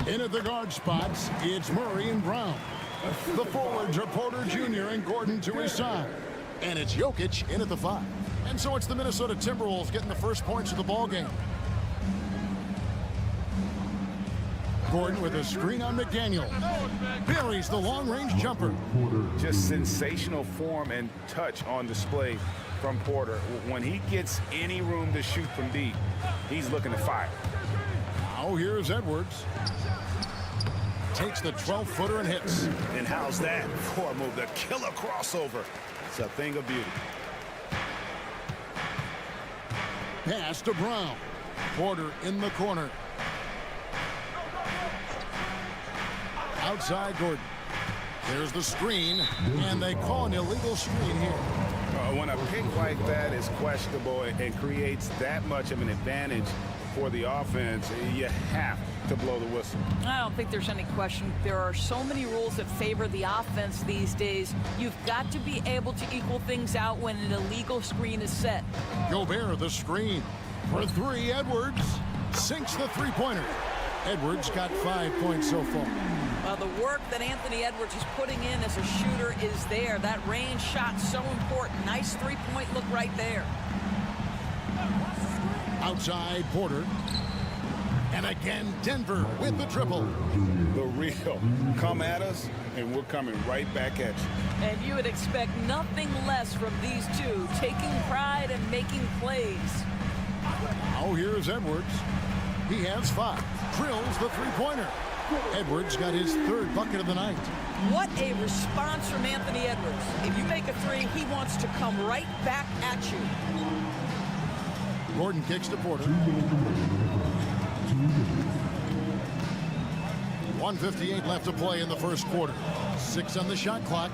In at the guard spots, it's Murray and Brown. The forwards are Porter Jr. and Gordon to his side. And it's Jokic in at the 5. And so it's the Minnesota Timberwolves getting the first points of the ball game. Gordon with a screen on McDaniel. Buries the long-range jumper.
Just sensational form and touch on display from Porter. When he gets any room to shoot from deep, he's looking to fire.
Now here's Edwards. Takes the 12-footer and hits.
And how's that for a move? The killer crossover. It's a thing of beauty.
Pass to Brown. Porter in the corner. Outside Gordon. There's the screen, and they call an illegal screen here.
When a pick like that is questionable and creates that much of an advantage for the offense, you have to blow the whistle.
I don't think there's any question. There are so many rules that favor the offense these days. You've got to be able to equal things out when an illegal screen is set.
Gobert the screen. For 3, Edwards sinks the three-pointer. Edwards got 5 points so far.
The work that Anthony Edwards is putting in as a shooter is there. That range shot so important. Nice three-point look right there.
Outside Porter. And again, Denver with the triple.
The real. Come at us, and we're coming right back at you.
And you would expect nothing less from these two, taking pride and making plays.
Now here's Edwards. He has 5. Drills the three-pointer. Edwards got his 3rd bucket of the night.
What a response from Anthony Edwards. If you make a 3, he wants to come right back at you.
Gordon kicks to Porter. 1:58 left to play in the first quarter. 6 on the shot clock.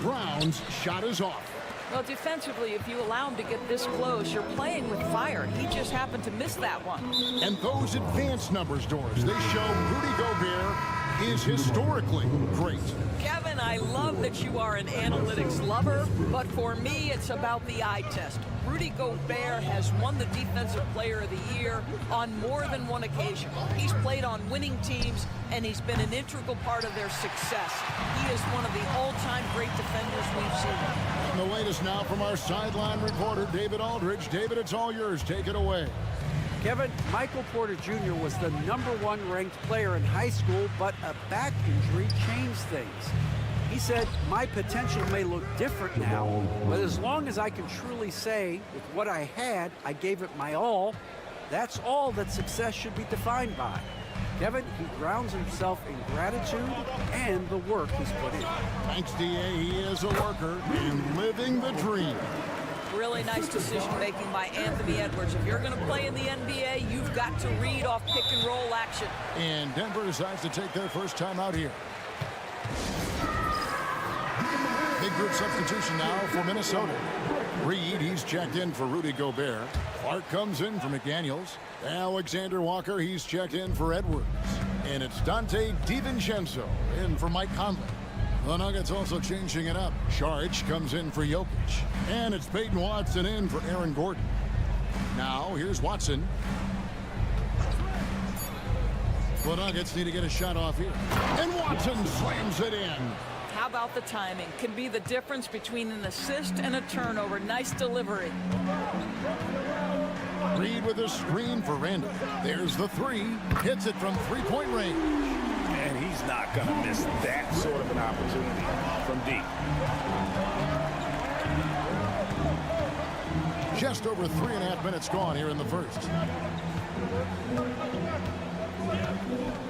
Brown's shot is off.
Well, defensively, if you allow him to get this close, you're playing with fire. He just happened to miss that one.
And those advanced numbers, Doris, they show Rudy Gobert is historically great.
Kevin, I love that you are an analytics lover, but for me, it's about the eye test. Rudy Gobert has won the Defensive Player of the Year on more than one occasion. He's played on winning teams, and he's been an integral part of their success. He is one of the all-time great defenders we've seen.
And the latest now from our sideline reporter, David Aldridge. David, it's all yours. Take it away.
Kevin, Michael Porter Jr. was the #1 ranked player in high school, but a back injury changed things. He said, my potential may look different now, but as long as I can truly say, with what I had, I gave it my all, that's all that success should be defined by. Kevin, he grounds himself in gratitude and the work he's put in.
Thanks, D.A. He is a worker and living the dream.
Really nice decision-making by Anthony Edwards. If you're going to play in the NBA, you've got to read off pick-and-roll action.
And Denver decides to take their first time out here. Big group substitution now for Minnesota. Reed, he's checked in for Rudy Gobert. Clark comes in for McDaniels. Alexander Walker, he's checked in for Edwards. And it's Dante DiVincenzo in for Mike Conley. The Nuggets also changing it up. Saric comes in for Jokic. And it's Peyton Watson in for Aaron Gordon. Now, here's Watson. The Nuggets need to get a shot off here. And Watson slams it in.
How about the timing? Can be the difference between an assist and a turnover. Nice delivery.
Reed with a screen for Randall. There's the 3. Hits it from three-point range.
And he's not going to miss that sort of an opportunity from deep.
Just over 3.5 minutes gone here in the first.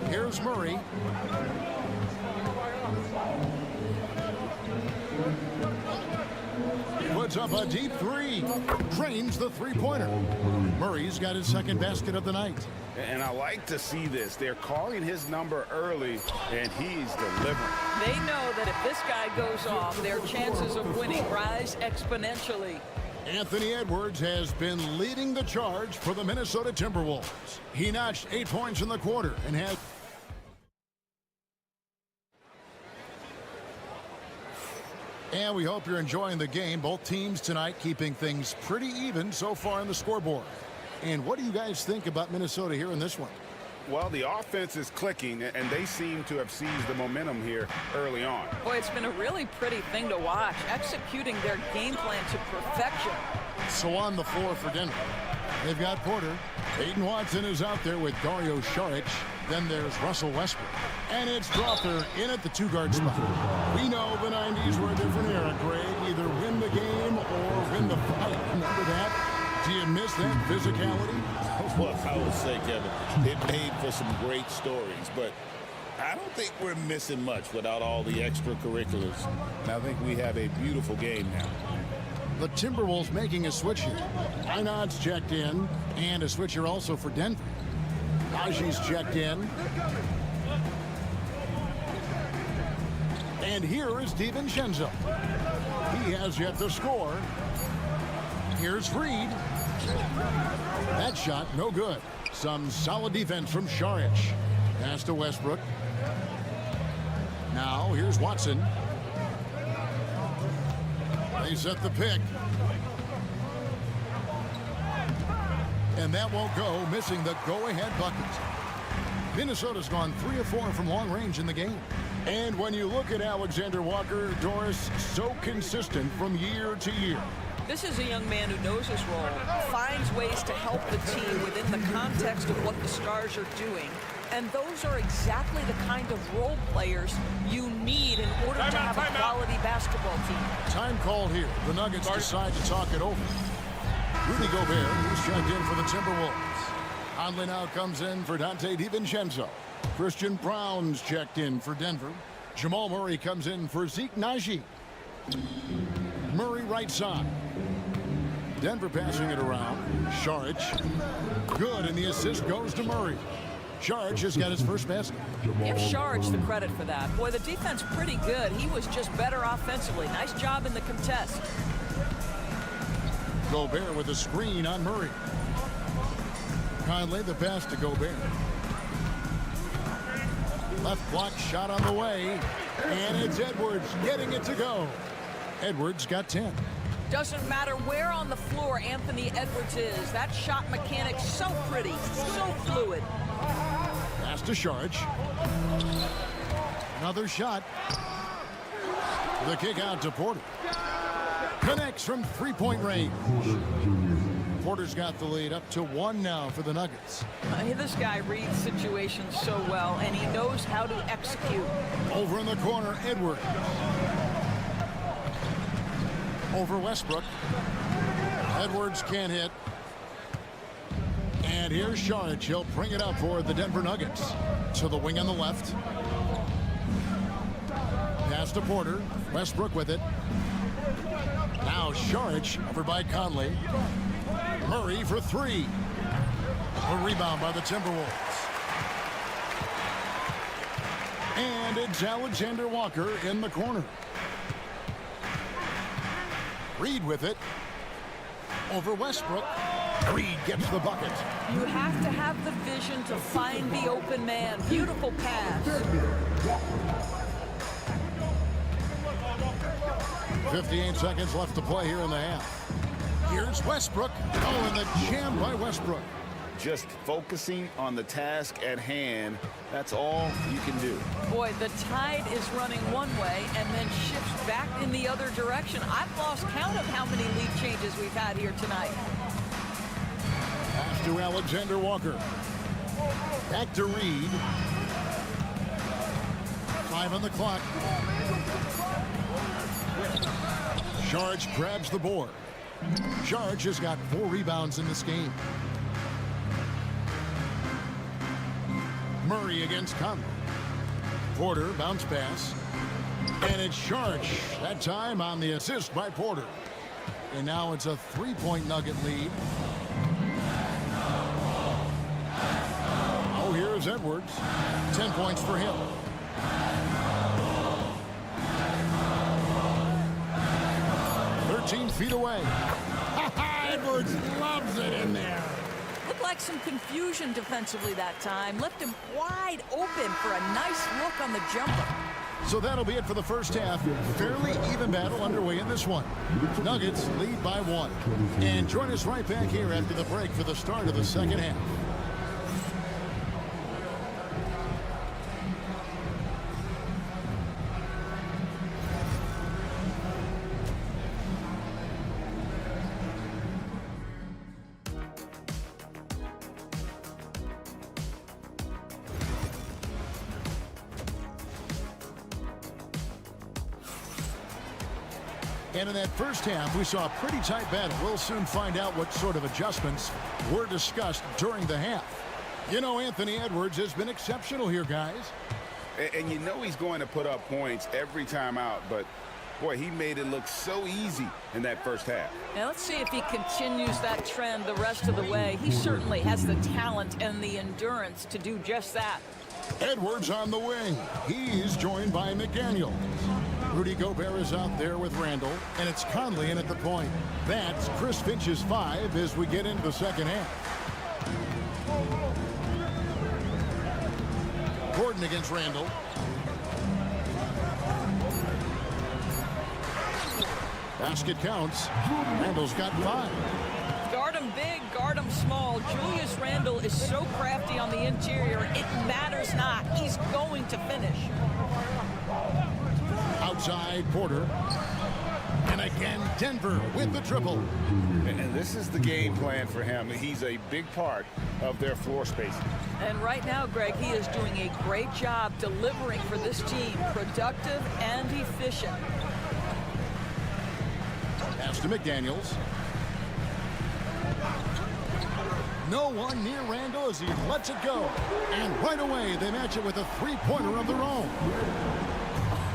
Here's Murray. Puts up a deep 3. Drains the three-pointer. Murray's got his 2nd basket of the night.
And I like to see this. They're calling his number early, and he's delivering.
They know that if this guy goes off, their chances of winning rise exponentially.
Anthony Edwards has been leading the charge for the Minnesota Timberwolves. He notched 8 points in the quarter and had... And we hope you're enjoying the game. Both teams tonight keeping things pretty even so far on the scoreboard. And what do you guys think about Minnesota here in this one?
Well, the offense is clicking, and they seem to have seized the momentum here early on.
Boy, it's been a really pretty thing to watch, executing their game plan to perfection.
So on the floor for Denver, they've got Porter. Peyton Watson is out there with Dario Saric. Then there's Russell Westbrook. And it's Dropper in at the 2-guard spot. We know the 90s were a different era, Greg. Either win the game or win the fight. Remember that? Do you miss that physicality?
Well, I would say, Kevin, it made for some great stories, but I don't think we're missing much without all the extracurriculars. And I think we have a beautiful game now.
The Timberwolves making a switch here. Einod's checked in, and a switch here also for Denver. Naji's checked in. And here is DiVincenzo. He has yet to score. Here's Reed. That shot, no good. Some solid defense from Saric. Pass to Westbrook. Now, here's Watson. They set the pick. And that won't go, missing the go-ahead bucket. Minnesota's gone 3 of 4 from long range in the game. And when you look at Alexander Walker, Doris, so consistent from year to year.
This is a young man who knows his role, finds ways to help the team within the context of what the Stars are doing. And those are exactly the kind of role players you need in order to have a quality basketball team.
Time called here. The Nuggets decide to talk it over. Rudy Gobert, who's checked in for the Timberwolves. Conley now comes in for Dante DiVincenzo. Christian Brown's checked in for Denver. Jamal Murray comes in for Zeke Naji. Murray right side. Denver passing it around. Saric. Good, and the assist goes to Murray. Saric has got his first basket.
Give Saric the credit for that. Boy, the defense pretty good. He was just better offensively. Nice job in the contest.
Gobert with a screen on Murray. Conley the pass to Gobert. Left block shot on the way. And it's Edwards getting it to go. Edwards got 10.
Doesn't matter where on the floor Anthony Edwards is. That shot mechanic's so pretty, so fluid.
Pass to Saric. Another shot. The kick out to Porter. Connects from three-point range. Porter's got the lead up to 1 now for the Nuggets.
This guy reads situations so well, and he knows how to execute.
Over in the corner, Edwards. Over Westbrook. Edwards can't hit. And here's Saric. He'll bring it up for the Denver Nuggets. To the wing on the left. Pass to Porter. Westbrook with it. Now Saric over by Conley. Murray for 3. A rebound by the Timberwolves. And it's Alexander Walker in the corner. Reed with it. Over Westbrook. Reed gets the bucket.
You have to have the vision to find the open man. Beautiful pass.
58 seconds left to play here in the half. Here's Westbrook. Oh, and the jam by Westbrook.
Just focusing on the task at hand. That's all you can do.
Boy, the tide is running one way and then shifts back in the other direction. I've lost count of how many lead changes we've had here tonight.
Pass to Alexander Walker. Back to Reed. 5 on the clock. Saric grabs the board. Saric has got 4 rebounds in this game. Murray against Conley. Porter bounce pass. And it's Saric. That time on the assist by Porter. And now it's a 3-point Nugget lead. Oh, here's Edwards. 10 points for him. Feet away. Edwards loves it in there.
Looked like some confusion defensively that time. Left him wide open for a nice look on the jumper.
So that'll be it for the first half. Fairly even battle underway in this one. Nuggets lead by 1. And join us right back here after the break for the start of the second half. And in that first half, we saw a pretty tight battle. We'll soon find out what sort of adjustments were discussed during the half. You know, Anthony Edwards has been exceptional here, guys.
And you know he's going to put up points every time out, but boy, he made it look so easy in that first half.
Now let's see if he continues that trend the rest of the way. He certainly has the talent and the endurance to do just that.
Edwards on the wing. He's joined by McDaniel. Rudy Gobert is out there with Randall, and it's Conley in at the point. That's Chris Finch's 5 as we get into the second half. Gordon against Randall. Basket counts. Randall's got 5.
Guard him big, guard guard him small. Julius Randle is so crafty on the interior, it matters not. He's going to finish.
Outside Porter. And again, Denver with the triple.
And this is the game plan for him. He's a big part of their floor spacing.
And right now, Greg, he is doing a great job delivering for this team. Productive and efficient.
Pass to McDaniels. No one near Randle as he lets it go. And right away, they match it with a three-pointer of their own.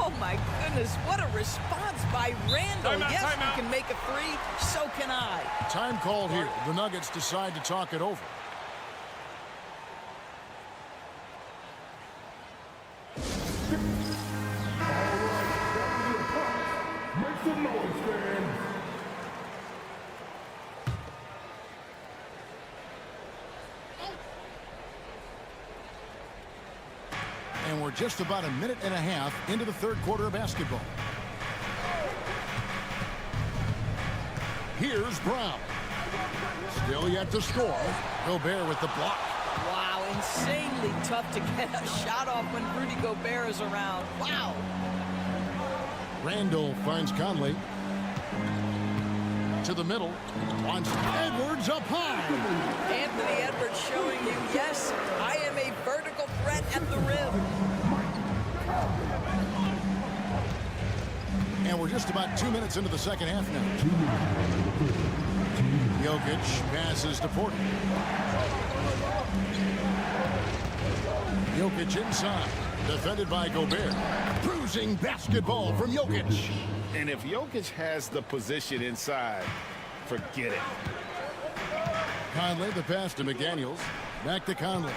Oh, my goodness. What a response by Randle. Yes, he can make a three. So can I.
Time called here. The Nuggets decide to talk it over.
Make some noise, fans.
And we're just about a minute and a half into the third quarter of basketball. Here's Brown. Still yet to score. Gobert with the block.
Wow, insanely tough to get a shot off when Rudy Gobert is around. Wow.
Randle finds Conley. To the middle. Wants Edwards up high.
Anthony Edwards showing you, yes, I am a vertical threat at the rim.
And we're just about 2 minutes into the second half now. Jokic passes to Porter. Jokic inside. Defended by Gobert. Bruising basketball from Jokic.
And if Jokic has the position inside, forget it.
Conley, the pass to McDaniels. Back to Conley.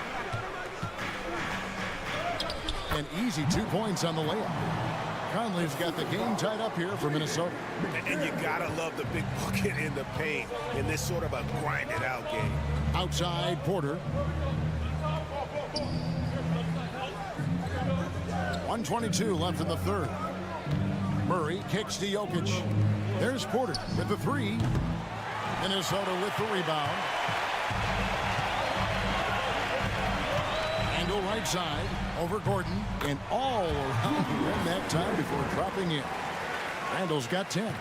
An easy 2 points on the layup. Conley's got the game tied up here for Minnesota.
And you gotta love the big bucket in the paint in this sort of a grinded out game.
Outside Porter. 1:22 left in the third. Murray kicks to Jokic. There's Porter with the three. Minnesota with the rebound. Angle right side over Gordon and all around the rim that time before dropping in. Randle's got 10.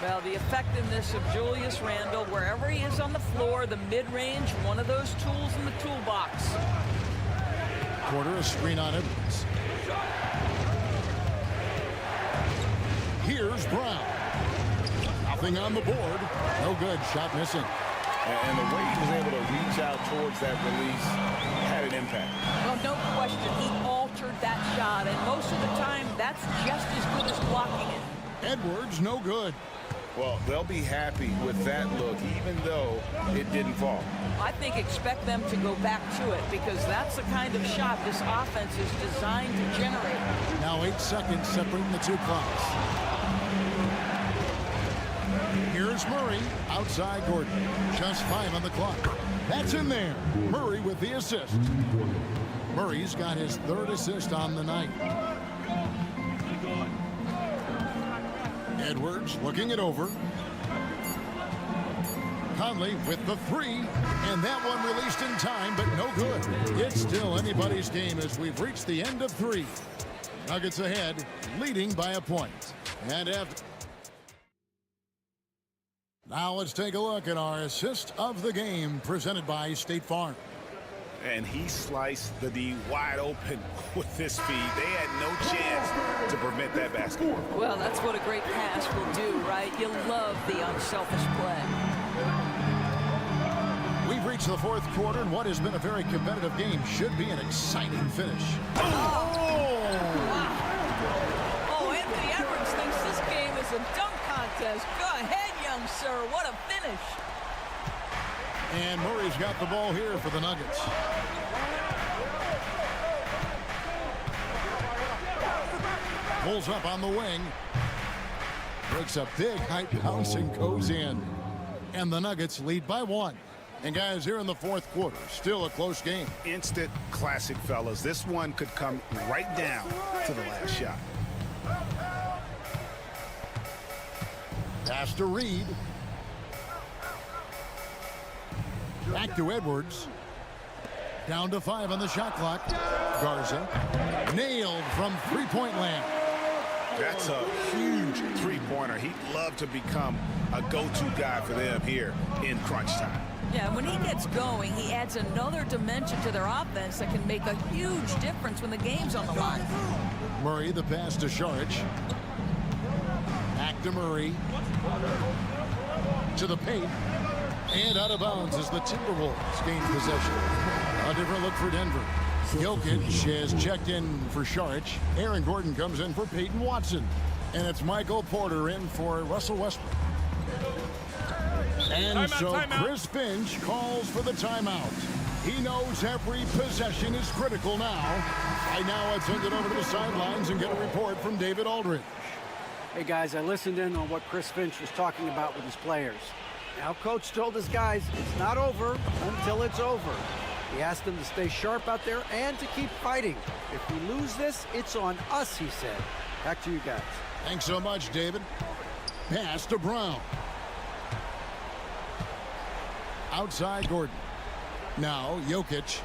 Well, the effectiveness of Julius Randle, wherever he is on the floor, the mid-range, one of those tools in the toolbox.
Porter, a screen on Edwards. Here's Brown. Nothing on the board. No good. Shot missing.
And the way he was able to reach out towards that release had an impact.
Well, no question. He altered that shot, and most of the time, that's just as good as blocking it.
Edwards, no good.
Well, they'll be happy with that look, even though it didn't fall.
I think expect them to go back to it, because that's the kind of shot this offense is designed to generate.
Now 8 seconds separating the two clocks. Here's Murray, outside Gordon. Just 5 on the clock. That's in there. Murray with the assist. Murray's got his 3rd assist on the night. Edwards looking it over. Conley with the three. And that one released in time, but no good. It's still anybody's game as we've reached the end of 3. Nuggets ahead, leading by a point. And after... Now let's take a look at our assist of the game presented by State Farm.
And he sliced the D wide open with this speed. They had no chance to prevent that basket.
Well, that's what a great pass will do, right? You love the unselfish play.
We've reached the 4th quarter, and what has been a very competitive game should be an exciting finish.
Oh, Anthony Edwards thinks this game is a dunk contest. Go ahead, young sir. What a finish.
And Murray's got the ball here for the Nuggets. Pulls up on the wing. Breaks a big height bounce and goes in. And the Nuggets lead by 1. And guys, here in the 4th quarter, still a close game.
Instant classic, fellas. This one could come right down to the last shot.
Pass to Reed. Back to Edwards. Down to 5 on the shot clock. Garza nailed from three-point land.
That's a huge three-pointer. He'd love to become a go-to guy for them here in crunch time.
Yeah, when he gets going, he adds another dimension to their offense that can make a huge difference when the game's on the line.
Murray, the pass to Saric. Back to Murray. To the paint. And out of bounds as the Timberwolves gain possession. A different look for Denver. Jokic has checked in for Saric. Aaron Gordon comes in for Peyton Watson. And it's Michael Porter in for Russell Westbrook. And timeout. Chris Finch calls for the timeout. He knows every possession is critical now. Right now, let's send it over to the sidelines and get a report from David Aldridge.
Hey, guys, I listened in on what Chris Finch was talking about with his players. Now, Coach told his guys it's not over until it's over. He asked them to stay sharp out there and to keep fighting. If we lose this, it's on us, he said. Back to you guys.
Thanks so much, David. Pass to Brown. Outside Gordon. Now Jokic.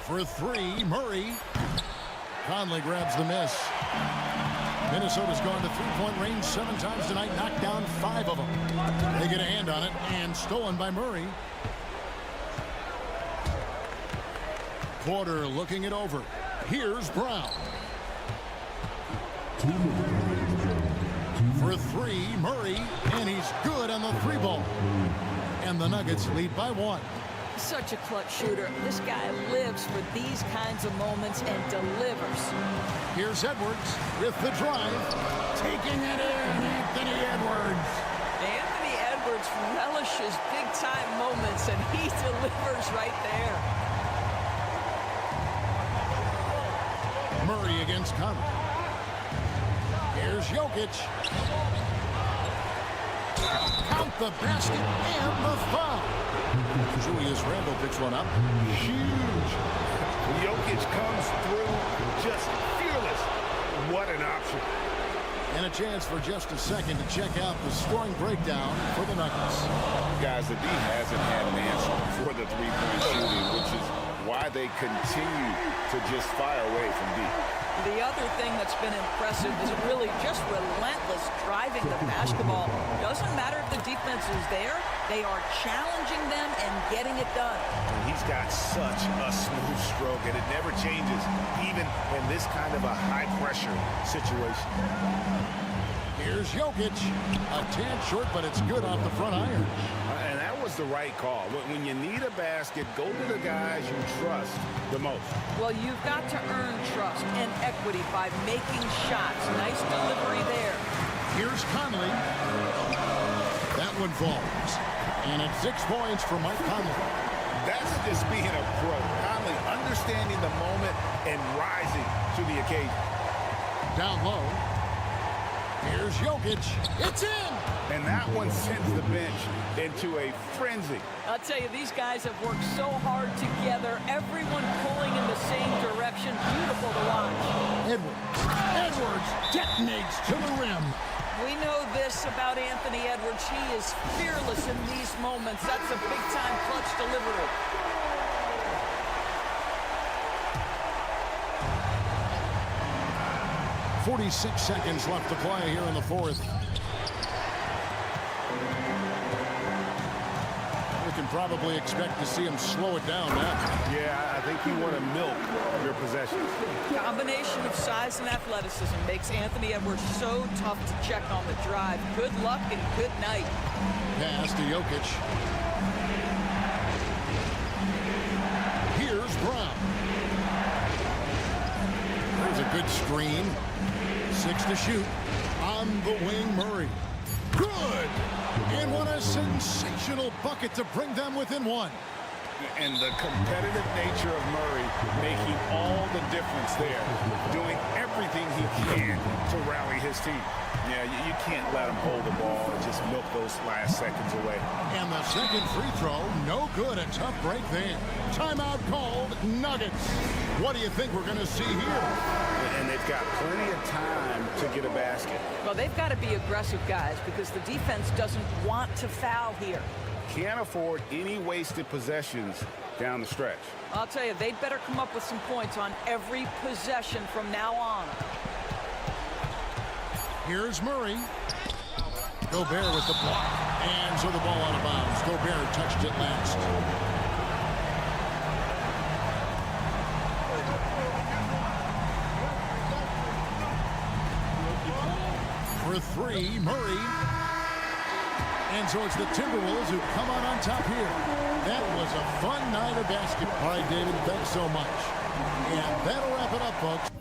For 3, Murray. Conley grabs the miss. Minnesota's gone to three-point range 7 times tonight, knocked down 5 of them. They get a hand on it, and stolen by Murray. Porter looking it over. Here's Brown. For 3, Murray, and he's good on the 3-ball. And the Nuggets lead by 1.
Such a clutch shooter. This guy lives for these kinds of moments and delivers.
Here's Edwards with the drive. Taking it in, Anthony Edwards.
Anthony Edwards relishes big-time moments, and he delivers right there.
Murray against Conley. Here's Jokic. Count the basket and the foul. Julius Randle picks one up.
Huge. Jokic comes through just fearless. What an option.
And a chance for just a second to check out the scoring breakdown for the Nuggets.
Guys, the D hasn't had an answer for the three-point shooting, which is why they continue to just fire away from deep.
The other thing that's been impressive is really just relentless driving the basketball. Doesn't matter if the defense is there, they are challenging them and getting it done.
He's got such a smooth stroke, and it never changes, even in this kind of a high-pressure situation.
Here's Jokic. A tad short, but it's good off the front iron.
And that was the right call. When you need a basket, go to the guys you trust the most.
Well, you've got to earn trust and equity by making shots. Nice delivery there.
Here's Conley. That one falls. And it's 6 points for Mike Conley.
That's just being a pro. Conley understanding the moment and rising to the occasion.
Down low. Here's Jokic. It's in!
And that one sends the bench into a frenzy.
I'll tell you, these guys have worked so hard together. Everyone pulling in the same direction. Beautiful to watch.
Edwards detonates to the rim.
We know this about Anthony Edwards. He is fearless in these moments. That's a big-time clutch delivery.
.46 seconds left to play here in the fourth. We can probably expect to see him slow it down now.
Yeah, I think you want to milk your possessions.
Combination of size and athleticism makes Anthony Edwards so tough to check on the drive. Good luck and good night.
Pass to Jokic. Here's Brown. There's a good screen. 6 to shoot. On the wing, Murray. Good! And what a sensational bucket to bring them within 1.
And the competitive nature of Murray making all the difference there, doing everything he can to rally his team. Yeah, you can't let him hold the ball and just milk those last seconds away.
And the second free throw, no good. A tough break there. Timeout called, Nuggets. What do you think we're going to see here?
And they've got plenty of time to get a basket.
Well, they've got to be aggressive, guys, because the defense doesn't want to foul here.
Can't afford any wasted possessions down the stretch.
I'll tell you, they'd better come up with some points on every possession from now on.
Here's Murray. Gobert with the block. And so the ball out of bounds. Gobert touched it last. For three, Murray. And so it's the Timberwolves who come out on top here. That was a fun night of basketball. All right, David, thanks so much. And that'll wrap it up, folks.